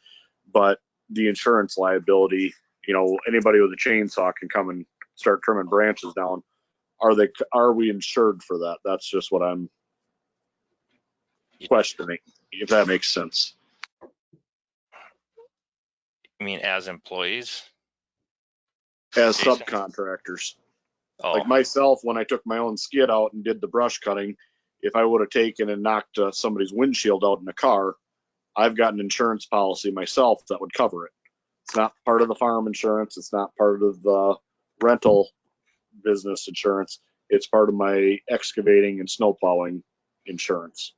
but the insurance liability, anybody with a chainsaw can come and start trimming branches down. Are we insured for that? That's just what I'm questioning, if that makes sense. I mean, as employees? As subcontractors. Oh. Like myself, when I took my own skid out and did the brush cutting, if I would have taken and knocked somebody's windshield out in a car, I've got an insurance policy myself that would cover it. It's not part of the farm insurance. It's not part of the rental business insurance. It's part of my excavating and snow plowing insurance.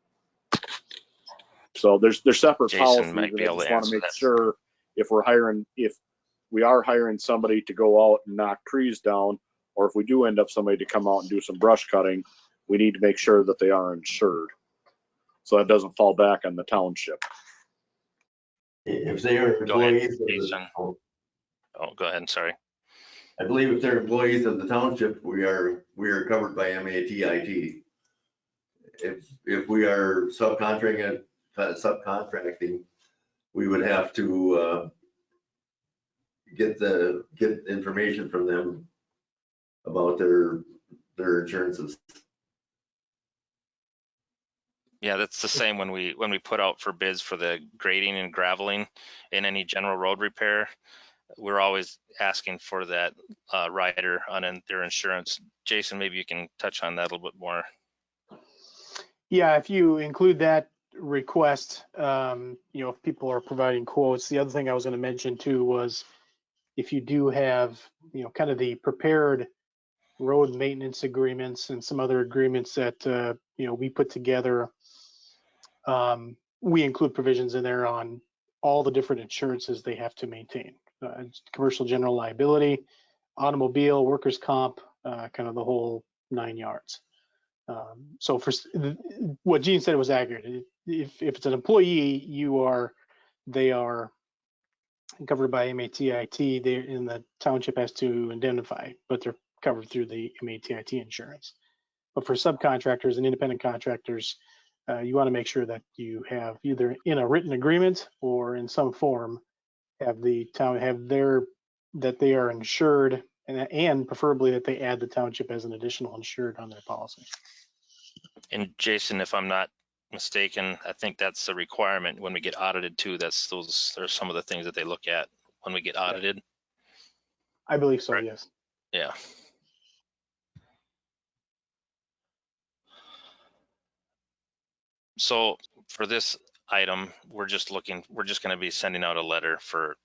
So there's separate Jason policies. might be able to I just want answer to make that. sure if we are hiring somebody to go out and knock trees down, or if we do end up somebody to come out and do some brush cutting, we need to make sure that they are insured. So that doesn't fall back on the township. If they are employees Oh, go ahead. Sorry. I believe if they're employees of the township, we are covered by MATIT. If we are subcontracting, we would have to get information from them about their insurances. Yeah, that's the same when we put out for bids for the grading and graveling and any general road repair. We're always asking for that rider on their insurance. Jason, maybe you can touch on that a little bit more. Yeah, if you include that request, if people are providing quotes. The other thing I was going to mention too was if you do have, kind of the prepared road maintenance agreements and some other agreements that, we put together, we include provisions in there on all the different insurances they have to maintain. Commercial general liability, automobile, workers' comp, kind of the whole 9 yards. So for what Gene said was accurate. If it's an employee, they are covered by MATIT, and the township has to indemnify, but they're covered through the MATIT insurance. But for subcontractors and independent contractors, you want to make sure that you have either in a written agreement or in some form have the town that they are insured, and preferably that they add the township as an additional insured on their policy. And Jason, if I'm not mistaken, I think that's the requirement when we get audited too. Those are some of the things that they look at when we get audited. I believe so, right? Yes. Yeah. So for this item, we're just going to be sending out a letter for,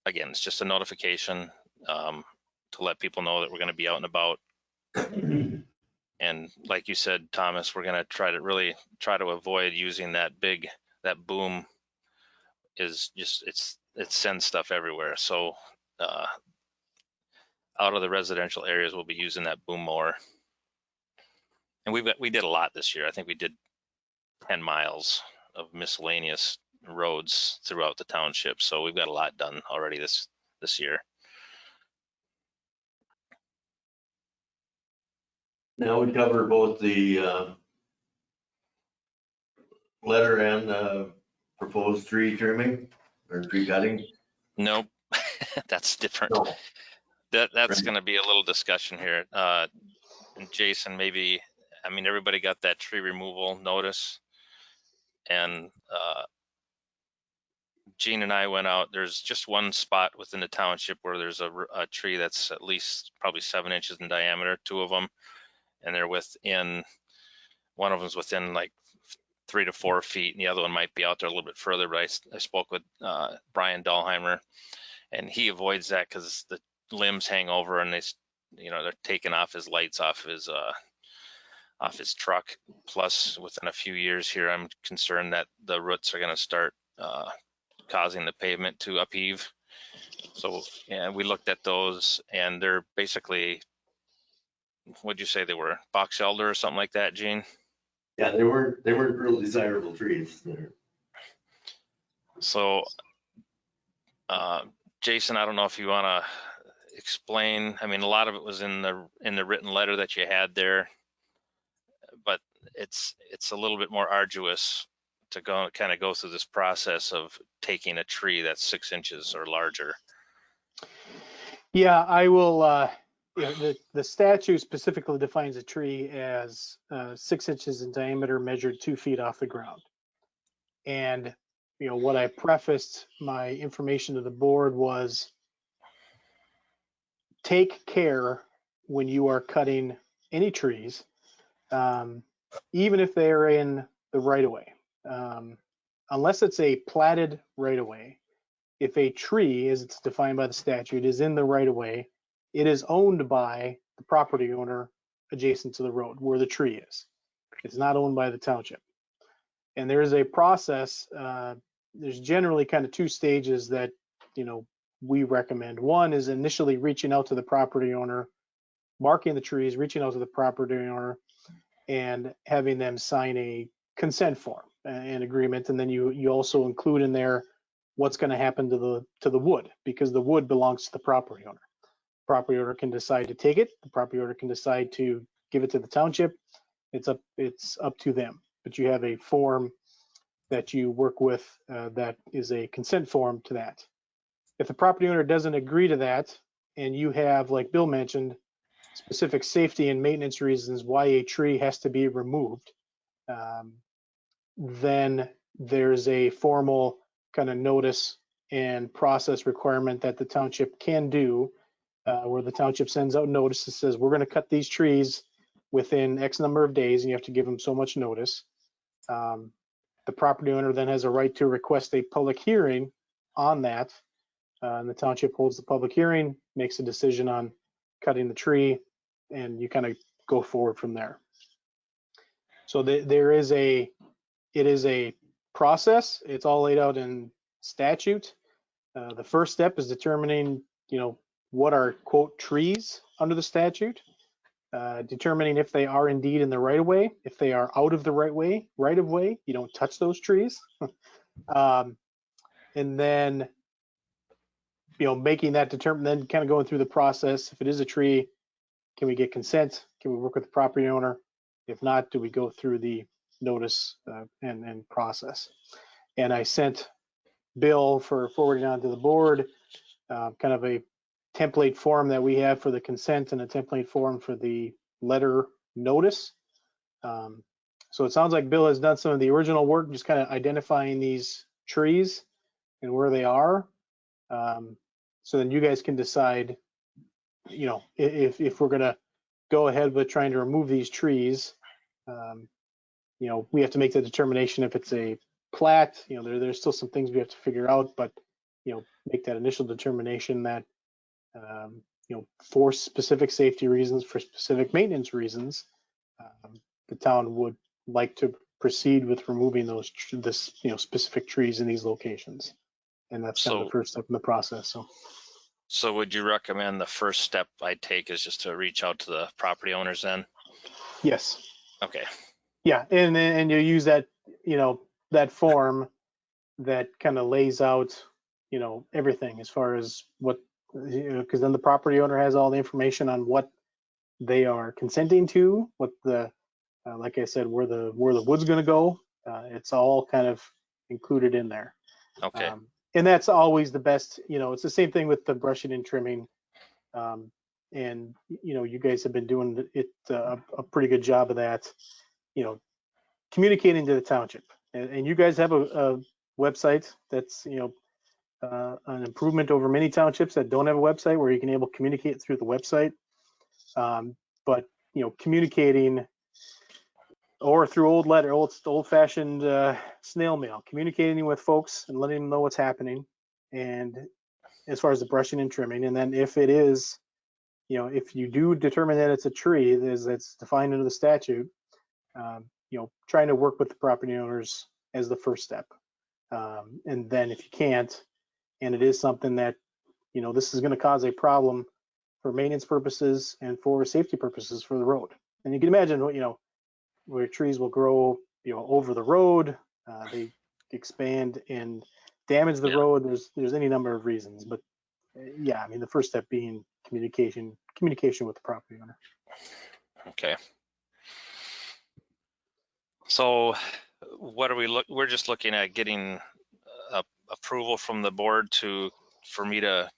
again, it's just a notification to let people know that we're going to be out and about. And like you said, Thomas, we're going to try to avoid using that boom. Is just it sends stuff everywhere. So out of the residential areas, we'll be using that boom mower. And we did a lot this year. I think we did 10 miles of miscellaneous roads throughout the township. So we've got a lot done already this year. Now we cover both the letter and proposed tree trimming or tree cutting. Nope, that's different. No. That's Right. going to be a little discussion here. And Jason, maybe, I mean, everybody got that tree removal notice, and Gene and I went out. There's just one spot within the township where there's a tree that's at least probably 7 inches in diameter, 2 of them, and they're one of them's within like 3 to 4 feet, and the other one might be out there a little bit further. But I spoke with Brian Dahlheimer, and he avoids that because the limbs hang over and they're taking off his lights off his truck. Plus, within a few years here, I'm concerned that the roots are going to start causing the pavement to upheave. So, yeah, we looked at those, and they're basically, what'd you say they were, box elder or something like that, Gene? Yeah, they weren't real desirable trees. So, Jason, I don't know if you want to explain. I mean, a lot of it was in the written letter that you had there, but it's a little bit more arduous to go through this process of taking a tree that's 6 inches or larger. Yeah, I will. The statute specifically defines a tree as 6 inches in diameter, measured 2 feet off the ground. And what I prefaced my information to the board was, take care when you are cutting any trees, even if they are in the right of way, unless it's a platted right of way. If a tree, as it's defined by the statute, is in the right of way, it is owned by the property owner adjacent to the road where the tree is. It's not owned by the township. And there is a process. There's generally kind of 2 stages that we recommend. One is initially reaching out to the property owner, marking the trees, reaching out to the property owner, and having them sign a consent form, an agreement. And then you also include in there what's going to happen to the wood, because the wood belongs to the property owner. The property owner can decide to take it. The property owner can decide to give it to the township. It's up to them. But you have a form that you work with that is a consent form to that. If the property owner doesn't agree to that, and you have, like Bill mentioned, specific safety and maintenance reasons why a tree has to be removed, then there's a formal kind of notice and process requirement that the township can do, where the township sends out notice that says, we're going to cut these trees within X number of days, and you have to give them so much notice. The property owner then has a right to request a public hearing on that, And the township holds the public hearing, makes a decision on cutting the tree, and you kind of go forward from there. So it is a process. It's all laid out in statute. The first step is determining, what are quote trees under the statute, determining if they are indeed in the right of way. If they are out of the right of way, you don't touch those trees. And then, making that then kind of going through the process. If it is a tree, can we get consent? Can we work with the property owner? If not, do we go through the notice and process? And I sent Bill for forwarding on to the board, kind of a template form that we have for the consent and a template form for the letter notice. So it sounds like Bill has done some of the original work, just kind of identifying these trees and where they are. So then you guys can decide, if we're going to go ahead with trying to remove these trees. We have to make the determination if it's a plat. There's still some things we have to figure out, but make that initial determination that for specific safety reasons, for specific maintenance reasons, the town would like to proceed with removing those specific trees in these locations, and that's kind of the first step in the process. So would you recommend the first step I take is just to reach out to the property owners then? Yes. Okay. Yeah, and you use that that form that kind of lays out everything as far as what, because then the property owner has all the information on what they are consenting to, what the like I said, where the wood's going to go. It's all kind of included in there. Okay. And that's always the best. It's the same thing with the brushing and trimming. And you guys have been doing it a pretty good job of that. Communicating to the township, and you guys have a website that's an improvement over many townships that don't have a website, where you can able to communicate through the website. But communicating, or through old-fashioned snail mail, communicating with folks and letting them know what's happening, and as far as the brushing and trimming. And then if it is, if you do determine that it's a tree that's defined under the statute, trying to work with the property owners as the first step. And then if you can't, and it is something that, this is going to cause a problem for maintenance purposes and for safety purposes for the road. And you can imagine, where trees will grow, over the road, they expand and damage the road. There's any number of reasons, but yeah, I mean, the first step being communication with the property owner. Okay. So what are we're just looking at getting approval from the board for me to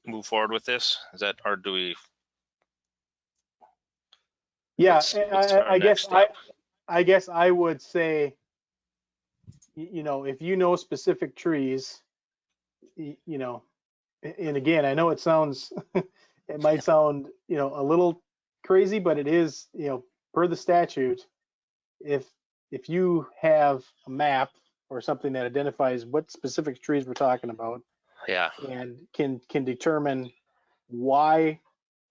move forward with this? Is that, or do we? Yeah, I guess I would say, if specific trees, and again, I know it sounds, it might sound, a little crazy, but it is, per the statute, if you have a map or something that identifies what specific trees we're talking about, yeah, and can determine why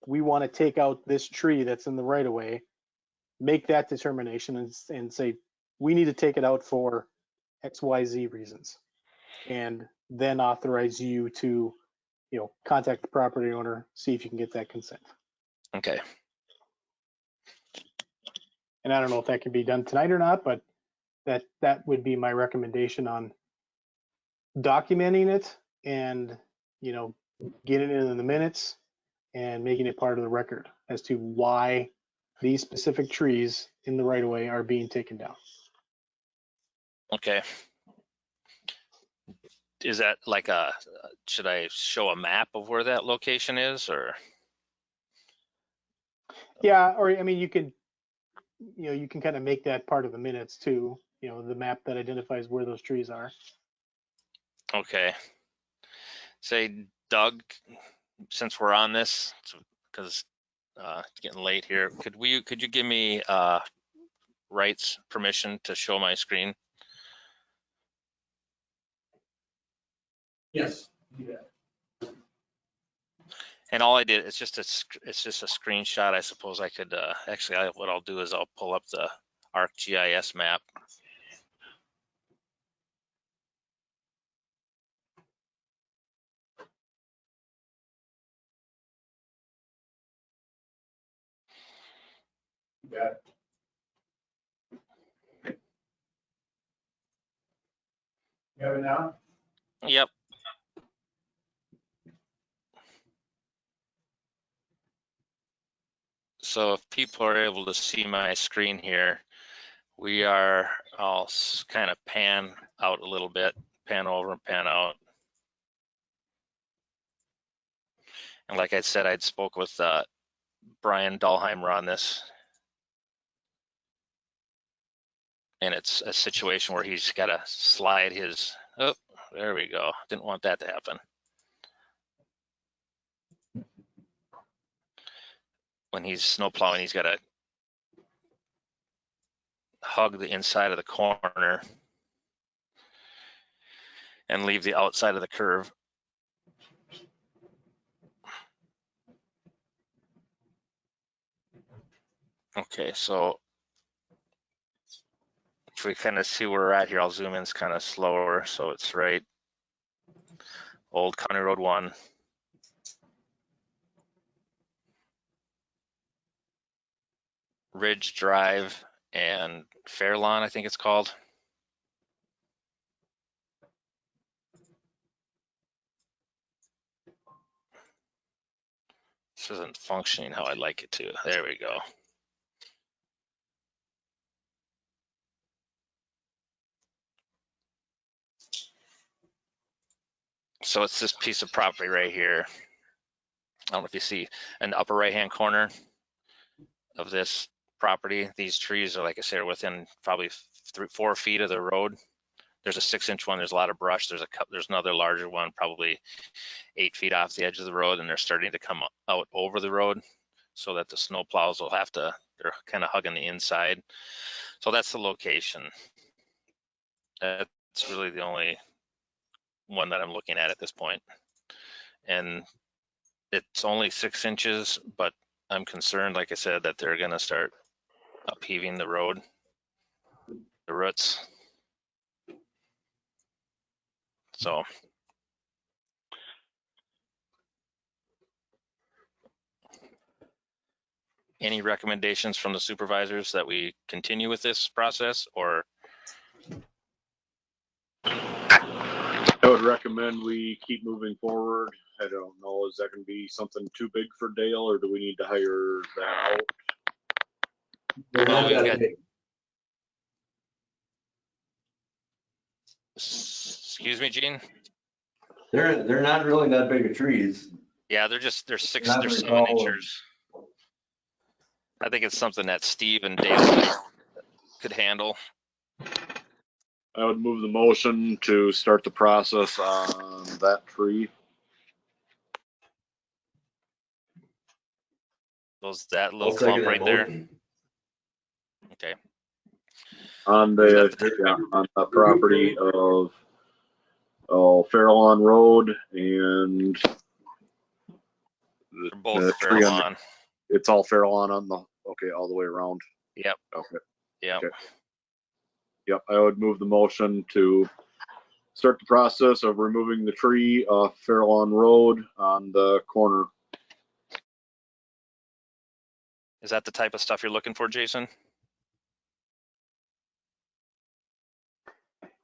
we want to take out this tree that's in the right of way, make that determination and say, we need to take it out for XYZ reasons, and then authorize you to, contact the property owner, see if you can get that consent. Okay. And I don't know if that can be done tonight or not, but that would be my recommendation on documenting it and, getting it in the minutes and making it part of the record as to why these specific trees in the right of way are being taken down. Okay. Is that like should I show a map of where that location is, or? Yeah, or I mean, you can kind of make that part of the minutes too, the map that identifies where those trees are. Okay. Say, Doug, since we're on this, because it's getting late here, could you give me rights permission to show my screen? Yes. Yeah. And all I did, it's just a screenshot. I suppose I could, actually, what I'll do is I'll pull up the ArcGIS map. Yeah. You have it now? Yep. So if people are able to see my screen here, I'll kind of pan out a little bit, pan over and pan out. And like I said, I'd spoke with Brian Dahlheimer on this. And it's a situation where he's got to slide his, oh, there we go. Didn't want that to happen. When he's snow plowing, he's got to hug the inside of the corner and leave the outside of the curve. Okay, so if we kind of see where we're at here, I'll zoom in, it's kind of slower. So it's right, Old County Road 1. Ridge Drive and Fairlawn, I think it's called. This isn't functioning how I'd like it to. There we go. So it's this piece of property right here. I don't know if you see in the upper right-hand corner of this property. These trees are, like I said, are within probably 4 feet of the road. There's a 6-inch one. There's a lot of brush. There's another larger one, probably 8 feet off the edge of the road, and they're starting to come out over the road so that the snow plows will have to, they're kind of hugging the inside. So that's the location. That's really the only one that I'm looking at this point. And it's only 6 inches, but I'm concerned, like I said, that they're gonna start upheaving the road, the roots. So any recommendations from the supervisors that we continue with this process, or? I would recommend we keep moving forward. I don't know, is that gonna be something too big for Dale, or do we need to hire that out? Well, we've got, excuse me, Gene? They're not really that big of trees. Yeah, they're 7 inches. I think it's something that Steve and Dale could handle. I would move the motion to start the process on that tree. That little clump right there. Okay. On the property of Fairlawn Road and both Fairlawn. It's all Fairlawn on the, okay, all the way around. Yep. Okay. Yep. Okay. Yep, I would move the motion to start the process of removing the tree off Fairlawn Road on the corner. Is that the type of stuff you're looking for, Jason?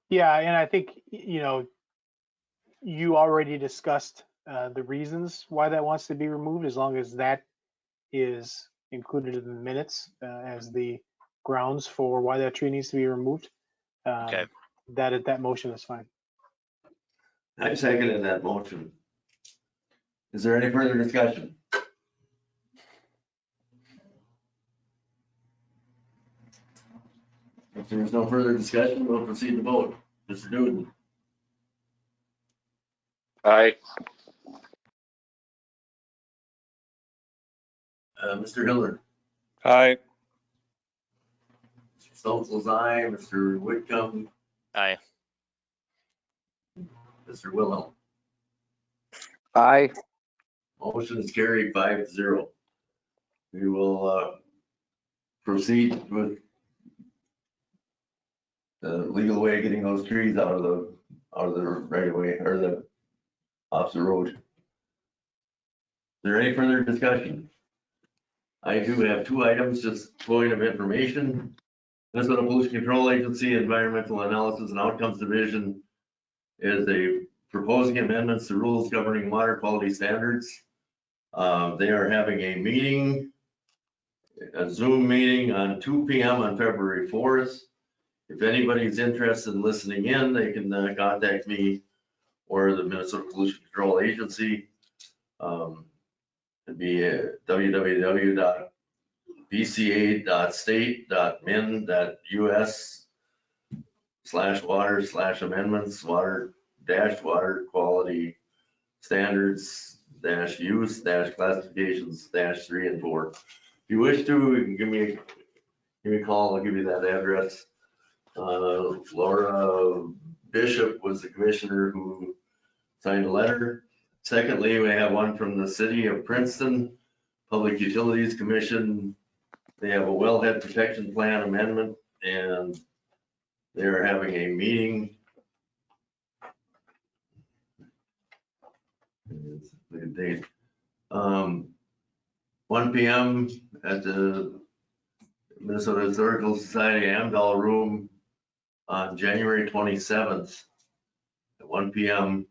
Yeah, and I think, you know, you already discussed the reasons why that wants to be removed, as long as that is included in the minutes as the grounds for why that tree needs to be removed. Okay. That motion is fine. I seconded that motion. Is there any further discussion? If there's no further discussion, we'll proceed to vote. Mr. Newton. Aye. Mr. Hiller. Aye. Mr. Stoltz's aye. Mr. Whitcomb. Aye. Mr. Wilhelm. Aye. Motion is carried 5-0. We will proceed with the legal way of getting those trees out of the right of way or the off the road. Is there any further discussion? I do have 2 items, just point of information. Minnesota Pollution Control Agency Environmental Analysis and Outcomes Division is proposing amendments to rules governing water quality standards. They are having a meeting, a Zoom meeting on 2 p.m. on February 4th. If anybody's interested in listening in, they can contact me or the Minnesota Pollution Control Agency. It'd be www.bca.min.us/water/amendments, water quality standards-use-classifications-3 and 4. If you wish to, you can give me a call. I'll give you that address. Laura Bishop was the commissioner who signed a letter. Secondly, we have one from the city of Princeton Public Utilities Commission. They have a wellhead protection plan amendment, and they're having a meeting. Look at the date. 1 p.m. at the Minnesota Historical Society Amdahl Room on January 27th at 1 p.m.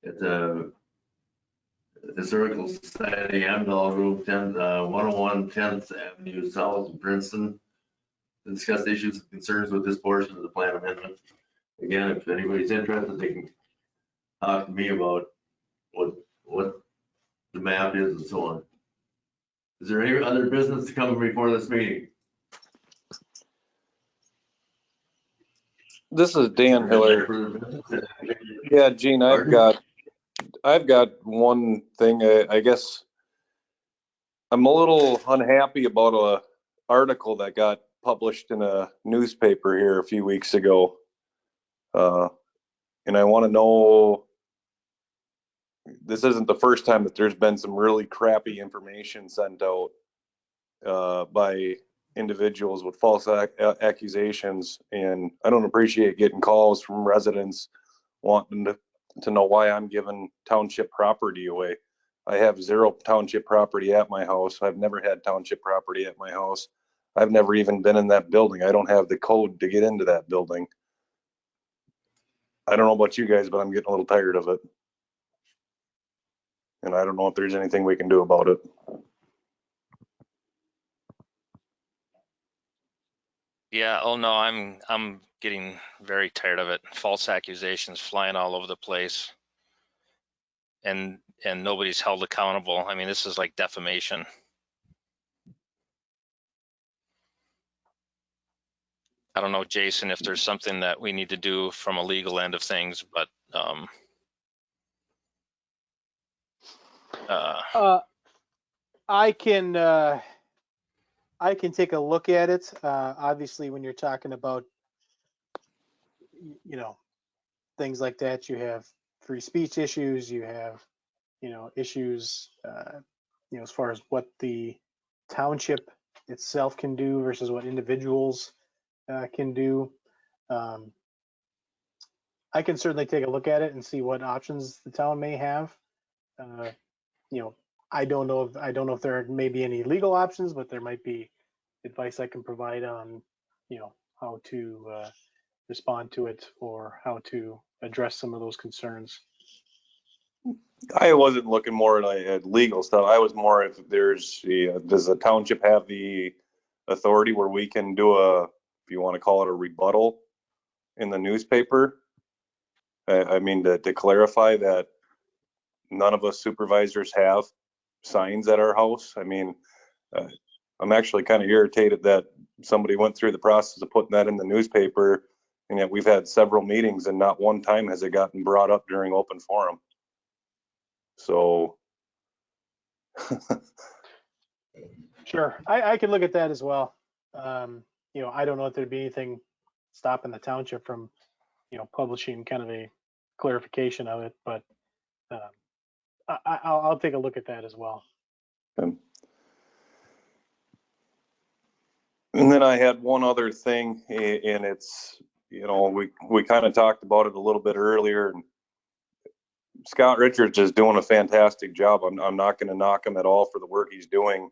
at the Historical Society Amdahl Room, 101 10th Avenue South in Princeton, to discuss issues and concerns with this portion of the plan amendment. Again, if anybody's interested, they can talk to me about what the map is and so on. Is there any other business to come before this meeting? This is Dan Hiller. Yeah, Gene, I've got one thing. I guess I'm a little unhappy about a article that got published in a newspaper here a few weeks ago. And I want to know, this isn't the first time that there's been some really crappy information sent out by individuals with false accusations, and I don't appreciate getting calls from residents wanting to know why I'm giving township property away. I have 0 township property at my house. I've never had township property at my house. I've never even been in that building. I don't have the code to get into that building. I don't know about you guys, but I'm getting a little tired of it. And I don't know if there's anything we can do about it. Yeah, oh no, I'm getting very tired of it. False accusations flying all over the place. And nobody's held accountable. I mean, this is like defamation. I don't know, Jason, if there's something that we need to do from a legal end of things, but I can take a look at it. Obviously, when you're talking about, things like that, you have free speech issues, you have, issues, as far as what the township itself can do versus what individuals can do. I can certainly take a look at it and see what options the town may have. I don't know if there may be any legal options, but there might be advice I can provide on, how to respond to it or how to address some of those concerns. I wasn't looking more at legal stuff. I was more if does the township have the authority where we can do if you want to call it a rebuttal in the newspaper? I mean, to clarify that none of us supervisors have signs at our house. I mean, I'm actually kind of irritated that somebody went through the process of putting that in the newspaper, and yet we've had several meetings and not one time has it gotten brought up during open forum. So. Sure, I can look at that as well. I don't know if there'd be anything stopping the township from, publishing kind of a clarification of it, but I'll take a look at that as well. And then I had one other thing, and it's, you know, we kind of talked about it a little bit earlier, and Scott Richards is doing a fantastic job. I'm not going to knock him at all for the work he's doing,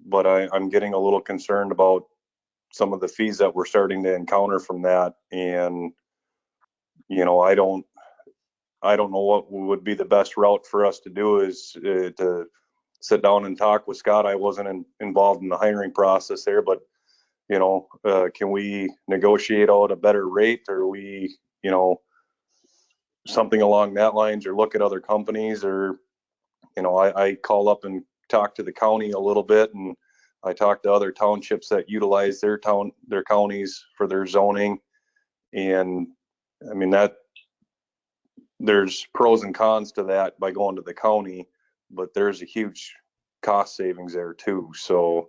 but I'm getting a little concerned about some of the fees that we're starting to encounter from that. And, you know, I don't know what would be the best route for us to do is to sit down and talk with Scott. I wasn't involved in the hiring process there, but, you know, can we negotiate out a better rate, or we, you know, something along that lines, or look at other companies, or, you know, I call up and talk to the county a little bit, and I talk to other townships that utilize their counties for their zoning. And I mean, that there's pros and cons to that by going to the county, but there's a huge cost savings there too. So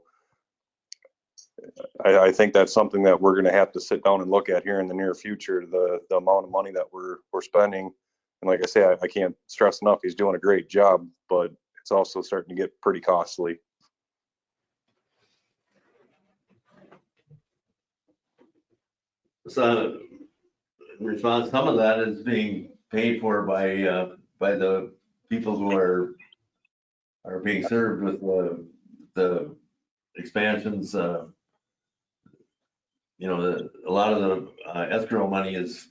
I think that's something that we're going to have to sit down and look at here in the near future, the amount of money that we're spending. And like I say, I can't stress enough, he's doing a great job, but it's also starting to get pretty costly. So in response, some of that is being paid for by the people who are being served with the expansions. You know, a lot of the escrow money is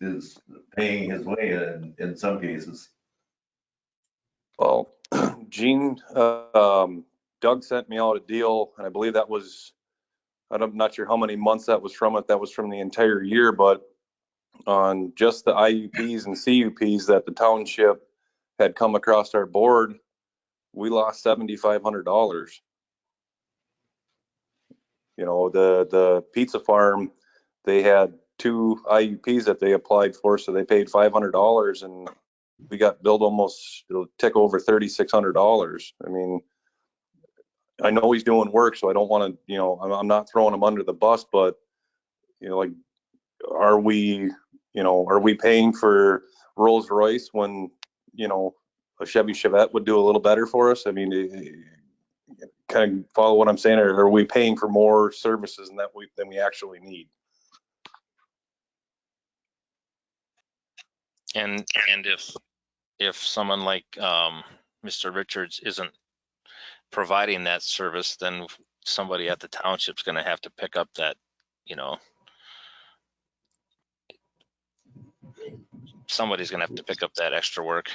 paying his way in some cases. Well, Gene, Doug sent me out a deal, and I believe that was, I'm not sure how many months that was from it. That was from the entire year, but on just the IUPs and CUPs that the township had come across our board, we lost $7,500. You know, the pizza farm, they had 2 IUPs that they applied for, so they paid $500, and we got billed almost, it'll tick over $3,600. I mean, I know he's doing work, so I don't want to, you know, I'm not throwing him under the bus, but, you know, like, are we paying for Rolls Royce when, you know, a Chevy Chevette would do a little better for us? I mean, kind of follow what I'm saying, or are we paying for more services than we actually need? And if someone like Mr. Richards isn't providing that service, then somebody at the township's going to have to pick up that, you know, somebody's going to have to pick up that extra work.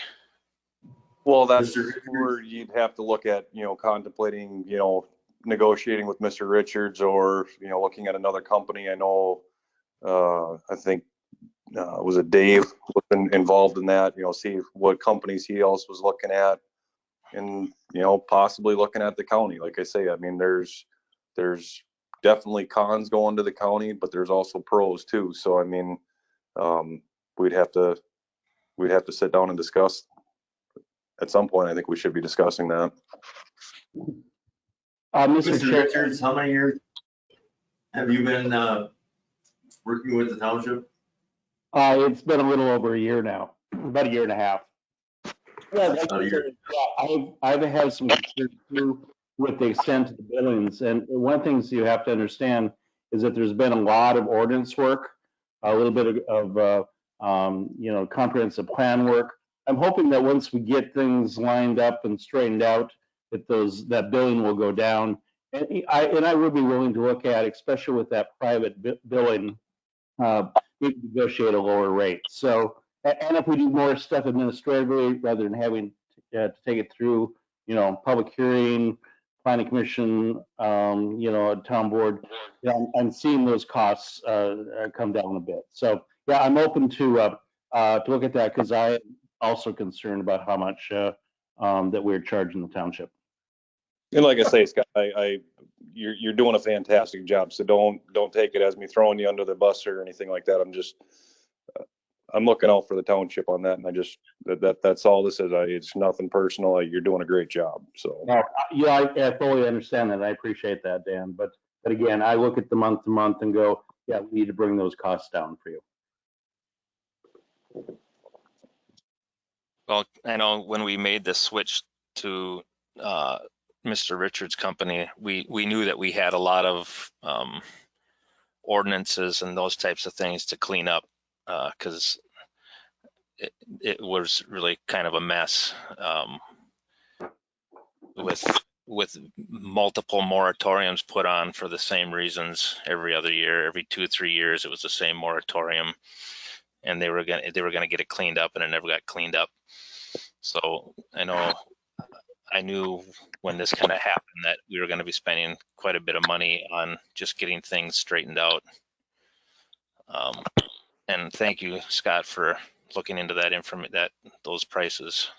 Well, that's where you'd have to look at, you know, contemplating, you know, negotiating with Mr. Richards, or, you know, looking at another company. I know, I think, was it Dave was involved in that, you know, see what companies he else was looking at, and, you know, possibly looking at the county. Like I say, I mean, there's definitely cons going to the county, but there's also pros too. So, I mean, we'd have to sit down and discuss at some point. I think we should be discussing that. Mr. Richards, how many years have you been working with the township? It's been a little over a year now, about a year and a half. Yeah, I've had some concerns too with the extent of the billings. And one of the things you have to understand is that there's been a lot of ordinance work, a little bit of you know, comprehensive plan work. I'm hoping that once we get things lined up and straightened out, that billing will go down. And I would be willing to look at, especially with that private billing, maybe negotiate a lower rate. So, and if we do more stuff administratively rather than having to take it through, you know, public hearing, planning commission, you know, town board, you know, I'm seeing those costs come down a bit. So yeah, I'm open to look at that, because I am also concerned about how much that we're charging the township. And like I say, Scott, you're doing a fantastic job. So don't take it as me throwing you under the bus or anything like that. I'm just, I'm looking out for the township on that, and I just that's all this is. It's nothing personal. You're doing a great job. So yeah, I fully understand that. I appreciate that, Dan. But again, I look at the month to month and go, yeah, we need to bring those costs down for you. Well, I know when we made the switch to Mr. Richards' company, we knew that we had a lot of ordinances and those types of things to clean up because it was really kind of a mess with multiple moratoriums put on for the same reasons every other year. Every 2 or 3 years, it was the same moratorium, and they were gonna get it cleaned up, and it never got cleaned up. So I knew when this kind of happened that we were going to be spending quite a bit of money on just getting things straightened out. And thank you, Scott, for looking into that those prices.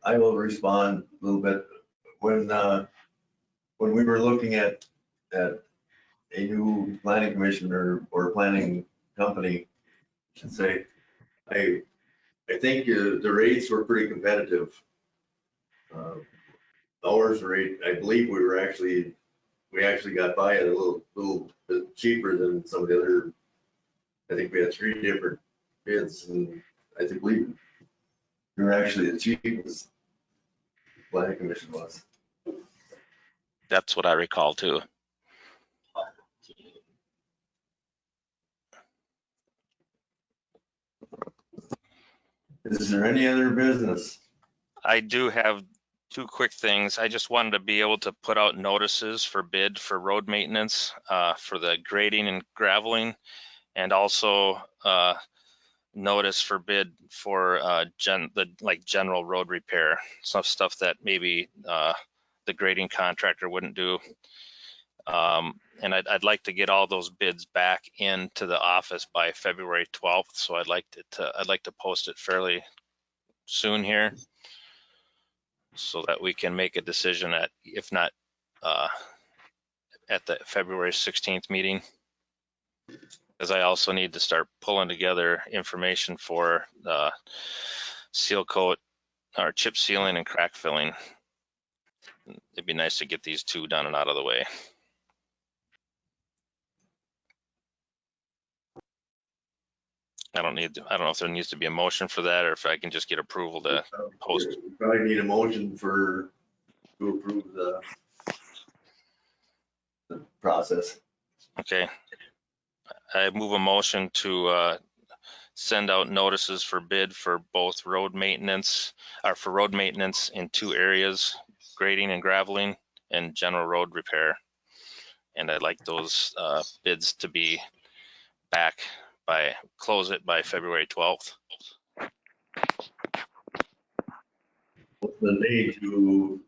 I will respond a little bit. When we were looking at a new planning commissioner or planning company, I should say, I think the rates were pretty competitive. Ours rate, I believe we actually got by it a little bit cheaper than some of the other. I think we had 3 different bids, and I think we were actually the cheapest planning commission was. That's what I recall too. Is there any other business? I do have 2 quick things. I just wanted to be able to put out notices for bid for road maintenance for the grading and graveling, and also notice for bid for general road repair, some stuff that maybe the grading contractor wouldn't do. And I'd like to get all those bids back into the office by February 12th. So I'd like to post it fairly soon here, so that we can make a decision if not at the February 16th meeting. Because I also need to start pulling together information for seal coat or chip sealing and crack filling. It'd be nice to get these 2 done and out of the way. I don't know if there needs to be a motion for that, or if I can just get approval to post. We probably need a motion to approve the process. Okay. I move a motion to send out notices for bid for both road maintenance, or for road maintenance in 2 areas, grading and graveling, and general road repair. And I'd like those bids to be back close it by February 12th. What's the need to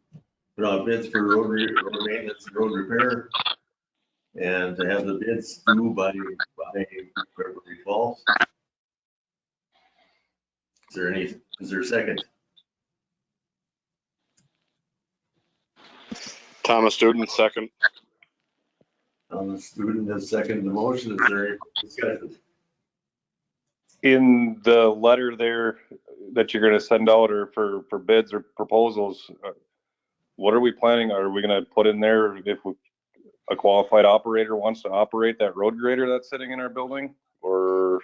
put out bids for road maintenance and road repair, and to have the bids due by February 12th? Is there a second? Thomas Student, second. Thomas Student has seconded the motion. Is there any discussion? In the letter there that you're going to send out, or for bids or proposals, what are we planning? Are we going to put in there if a qualified operator wants to operate that road grader that's sitting in our building, or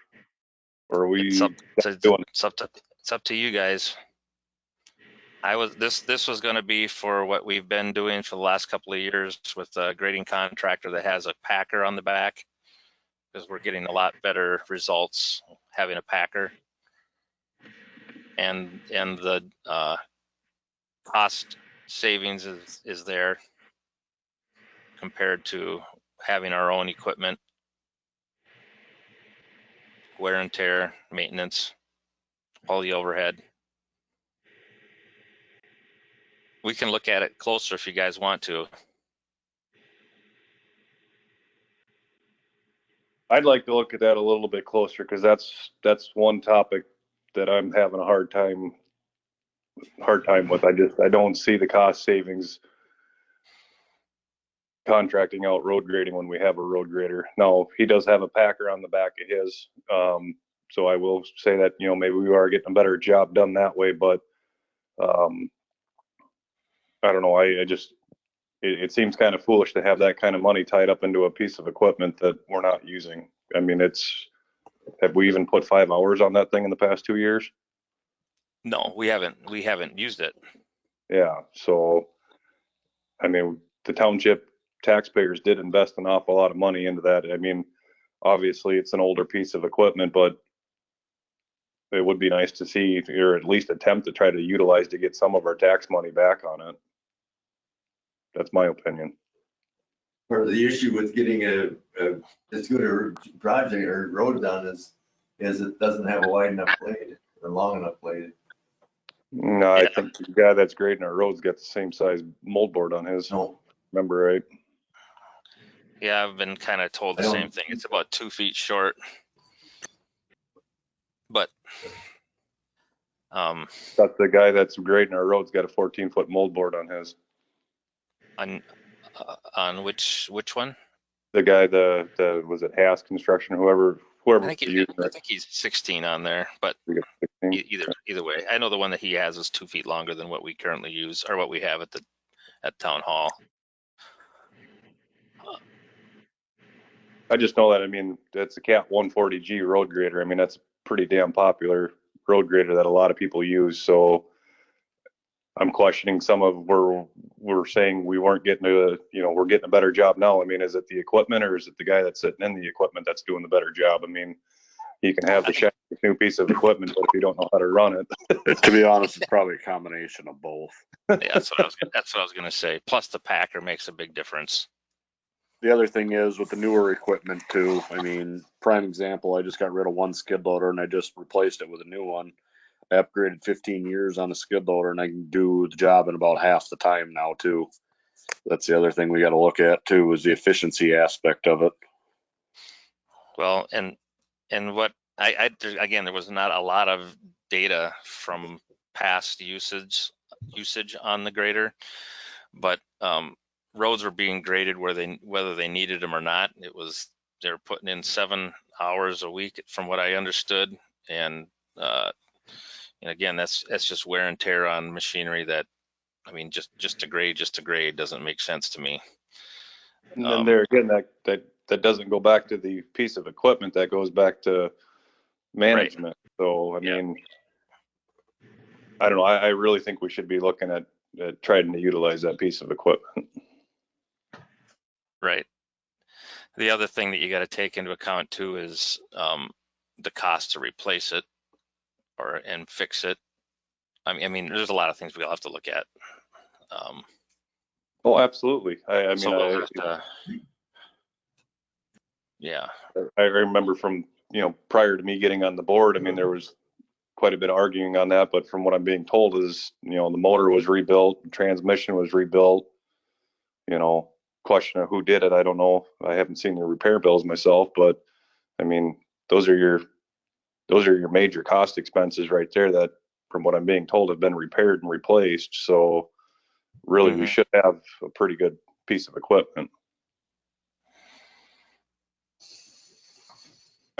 are we It's up to you guys. This was going to be for what we've been doing for the last couple of years with a grading contractor that has a packer on the back, because we're getting a lot better results having a packer, and the cost savings is there compared to having our own equipment, wear and tear, maintenance, all the overhead. We can look at it closer if you guys want to. I'd like to look at that a little bit closer, because that's one topic that I'm having a hard time with. I don't see the cost savings contracting out road grading when we have a road grader. Now, he does have a packer on the back of his, so I will say that, maybe we are getting a better job done that way, but I don't know. it seems kind of foolish to have that kind of money tied up into a piece of equipment that we're not using. I mean, have we even put 5 hours on that thing in the past 2 years? No, we haven't used it. Yeah, so, I mean, the township taxpayers did invest an awful lot of money into that. I mean, obviously it's an older piece of equipment, but it would be nice to see, or at least attempt to try to utilize to get some of our tax money back on it. That's my opinion. Part of the issue with getting as good a project or road done is it doesn't have a wide enough blade or long enough blade. No, I think the guy that's grading our roads got the same size moldboard on his. No. Remember right? Yeah, I've been kind of told the same thing. It's about 2 feet short. But That's the guy that's grading our roads got a 14-foot moldboard on his. On which one? The guy, the was it Haas Construction, whoever I think he's 16 on there, but either way, I know the one that he has is 2 feet longer than what we currently use or what we have at town hall. I just know that, I mean, that's a Cat 140G road grader. I mean, that's a pretty damn popular road grader that a lot of people use. So I'm questioning some of where we're saying we weren't getting we're getting a better job now. I mean, is it the equipment or is it the guy that's sitting in the equipment that's doing the better job? I mean, you can have the shiny new piece of equipment, but if you don't know how to run it. To be honest, it's probably a combination of both. Yeah, that's what I was gonna say. Plus the Packer makes a big difference. The other thing is with the newer equipment too. I mean, prime example, I just got rid of one skid loader and I just replaced it with a new one. I upgraded 15 years on a skid loader and I can do the job in about half the time now too. That's the other thing we got to look at too, is the efficiency aspect of it. Well, and what again, there was not a lot of data from past usage on the grader, but roads were being graded whether they needed them or not. They were putting in 7 hours a week from what I understood, and again, that's just wear and tear on machinery that, I mean, just to grade doesn't make sense to me. And then there again, that doesn't go back to the piece of equipment, that goes back to management. Right. So, I mean, I don't know. I really think we should be looking at trying to utilize that piece of equipment. Right. The other thing that you got to take into account too is the cost to replace it and fix it. I mean, there's a lot of things we'll have to look at. Oh, absolutely. I mean, yeah. I remember from, prior to me getting on the board, I mean, there was quite a bit of arguing on that, but from what I'm being told is, the motor was rebuilt, the transmission was rebuilt, question of who did it, I don't know. I haven't seen the repair bills myself, but I mean, those are your major cost expenses right there that, from what I'm being told, have been repaired and replaced. So really, we should have a pretty good piece of equipment.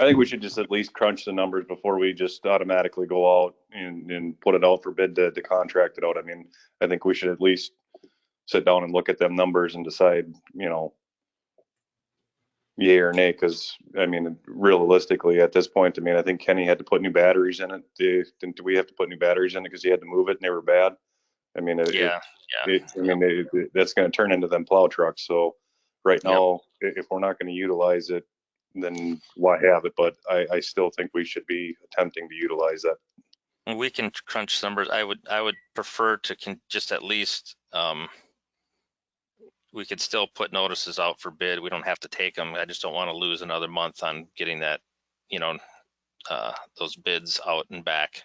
I think we should just at least crunch the numbers before we just automatically go out and put it out for bid to contract it out. I mean, I think we should at least sit down and look at them numbers and decide, yay or nay, because I mean, realistically at this point, I mean, I think Kenny had to put new batteries in it. Do we have to put new batteries in it because he had to move it and they were bad? I mean, that's going to turn into them plow trucks. So right now, if we're not going to utilize it, then why have it? But I still think we should be attempting to utilize that. We can crunch numbers. I would prefer to just at least we could still put notices out for bid. We don't have to take them. I just don't want to lose another month on getting that, those bids out and back.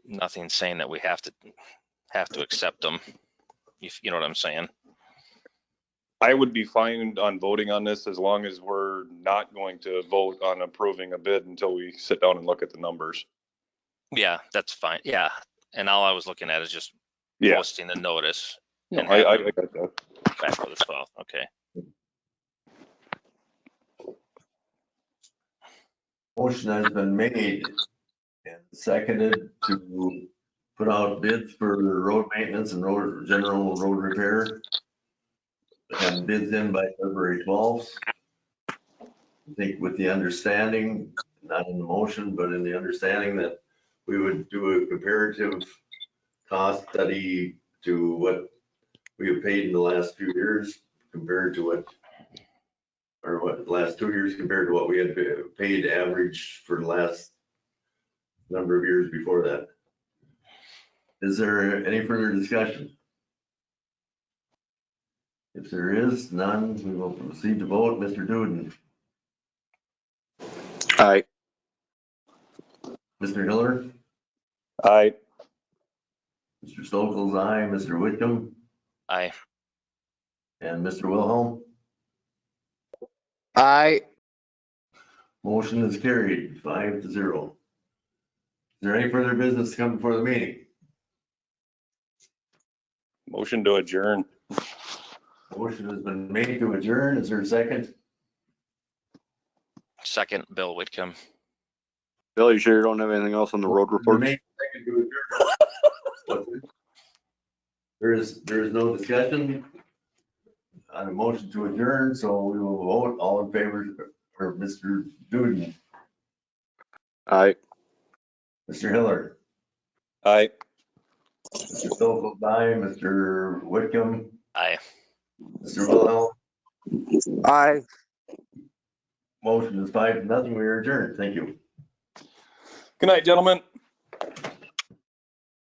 Nothing saying that we have to accept them. If you know what I'm saying. I would be fine on voting on this as long as we're not going to vote on approving a bid until we sit down and look at the numbers. Yeah, that's fine. Yeah, and all I was looking at is just posting the notice. No, I got that. Back for the 12th. Okay. Motion has been made and seconded to put out bids for road maintenance and general road repair. Have bids in by February 12th. I think with the understanding, not in the motion, but in the understanding that we would do a comparative cost study to what we have paid in the last few years compared to what the last 2 years compared to what we had paid average for the last number of years before that. Is there any further discussion? If there is none, we will proceed to vote. Mr. Duden, Aye. Mr. Hiller, Aye. Mr. Stokel's aye, Mr. Whitcomb, Aye. and Mr. Wilhelm. Aye. Motion is carried 5-0. Is there any further business to come before the meeting? Motion to adjourn. Motion has been made to adjourn. Is there a second? Second, Bill Whitcomb. Bill, you sure you don't have anything else on the road reports? Made second to adjourn. There is no discussion on a motion to adjourn, so we will vote. All in favor for Mr. Duden, Aye. Mr. Hiller, Aye. Mr. Stokel, aye, Mr. Whitcomb, Aye. Mr. Wilhelm. Aye. Motion is 5-0. We are adjourned. Thank you. Good night, gentlemen.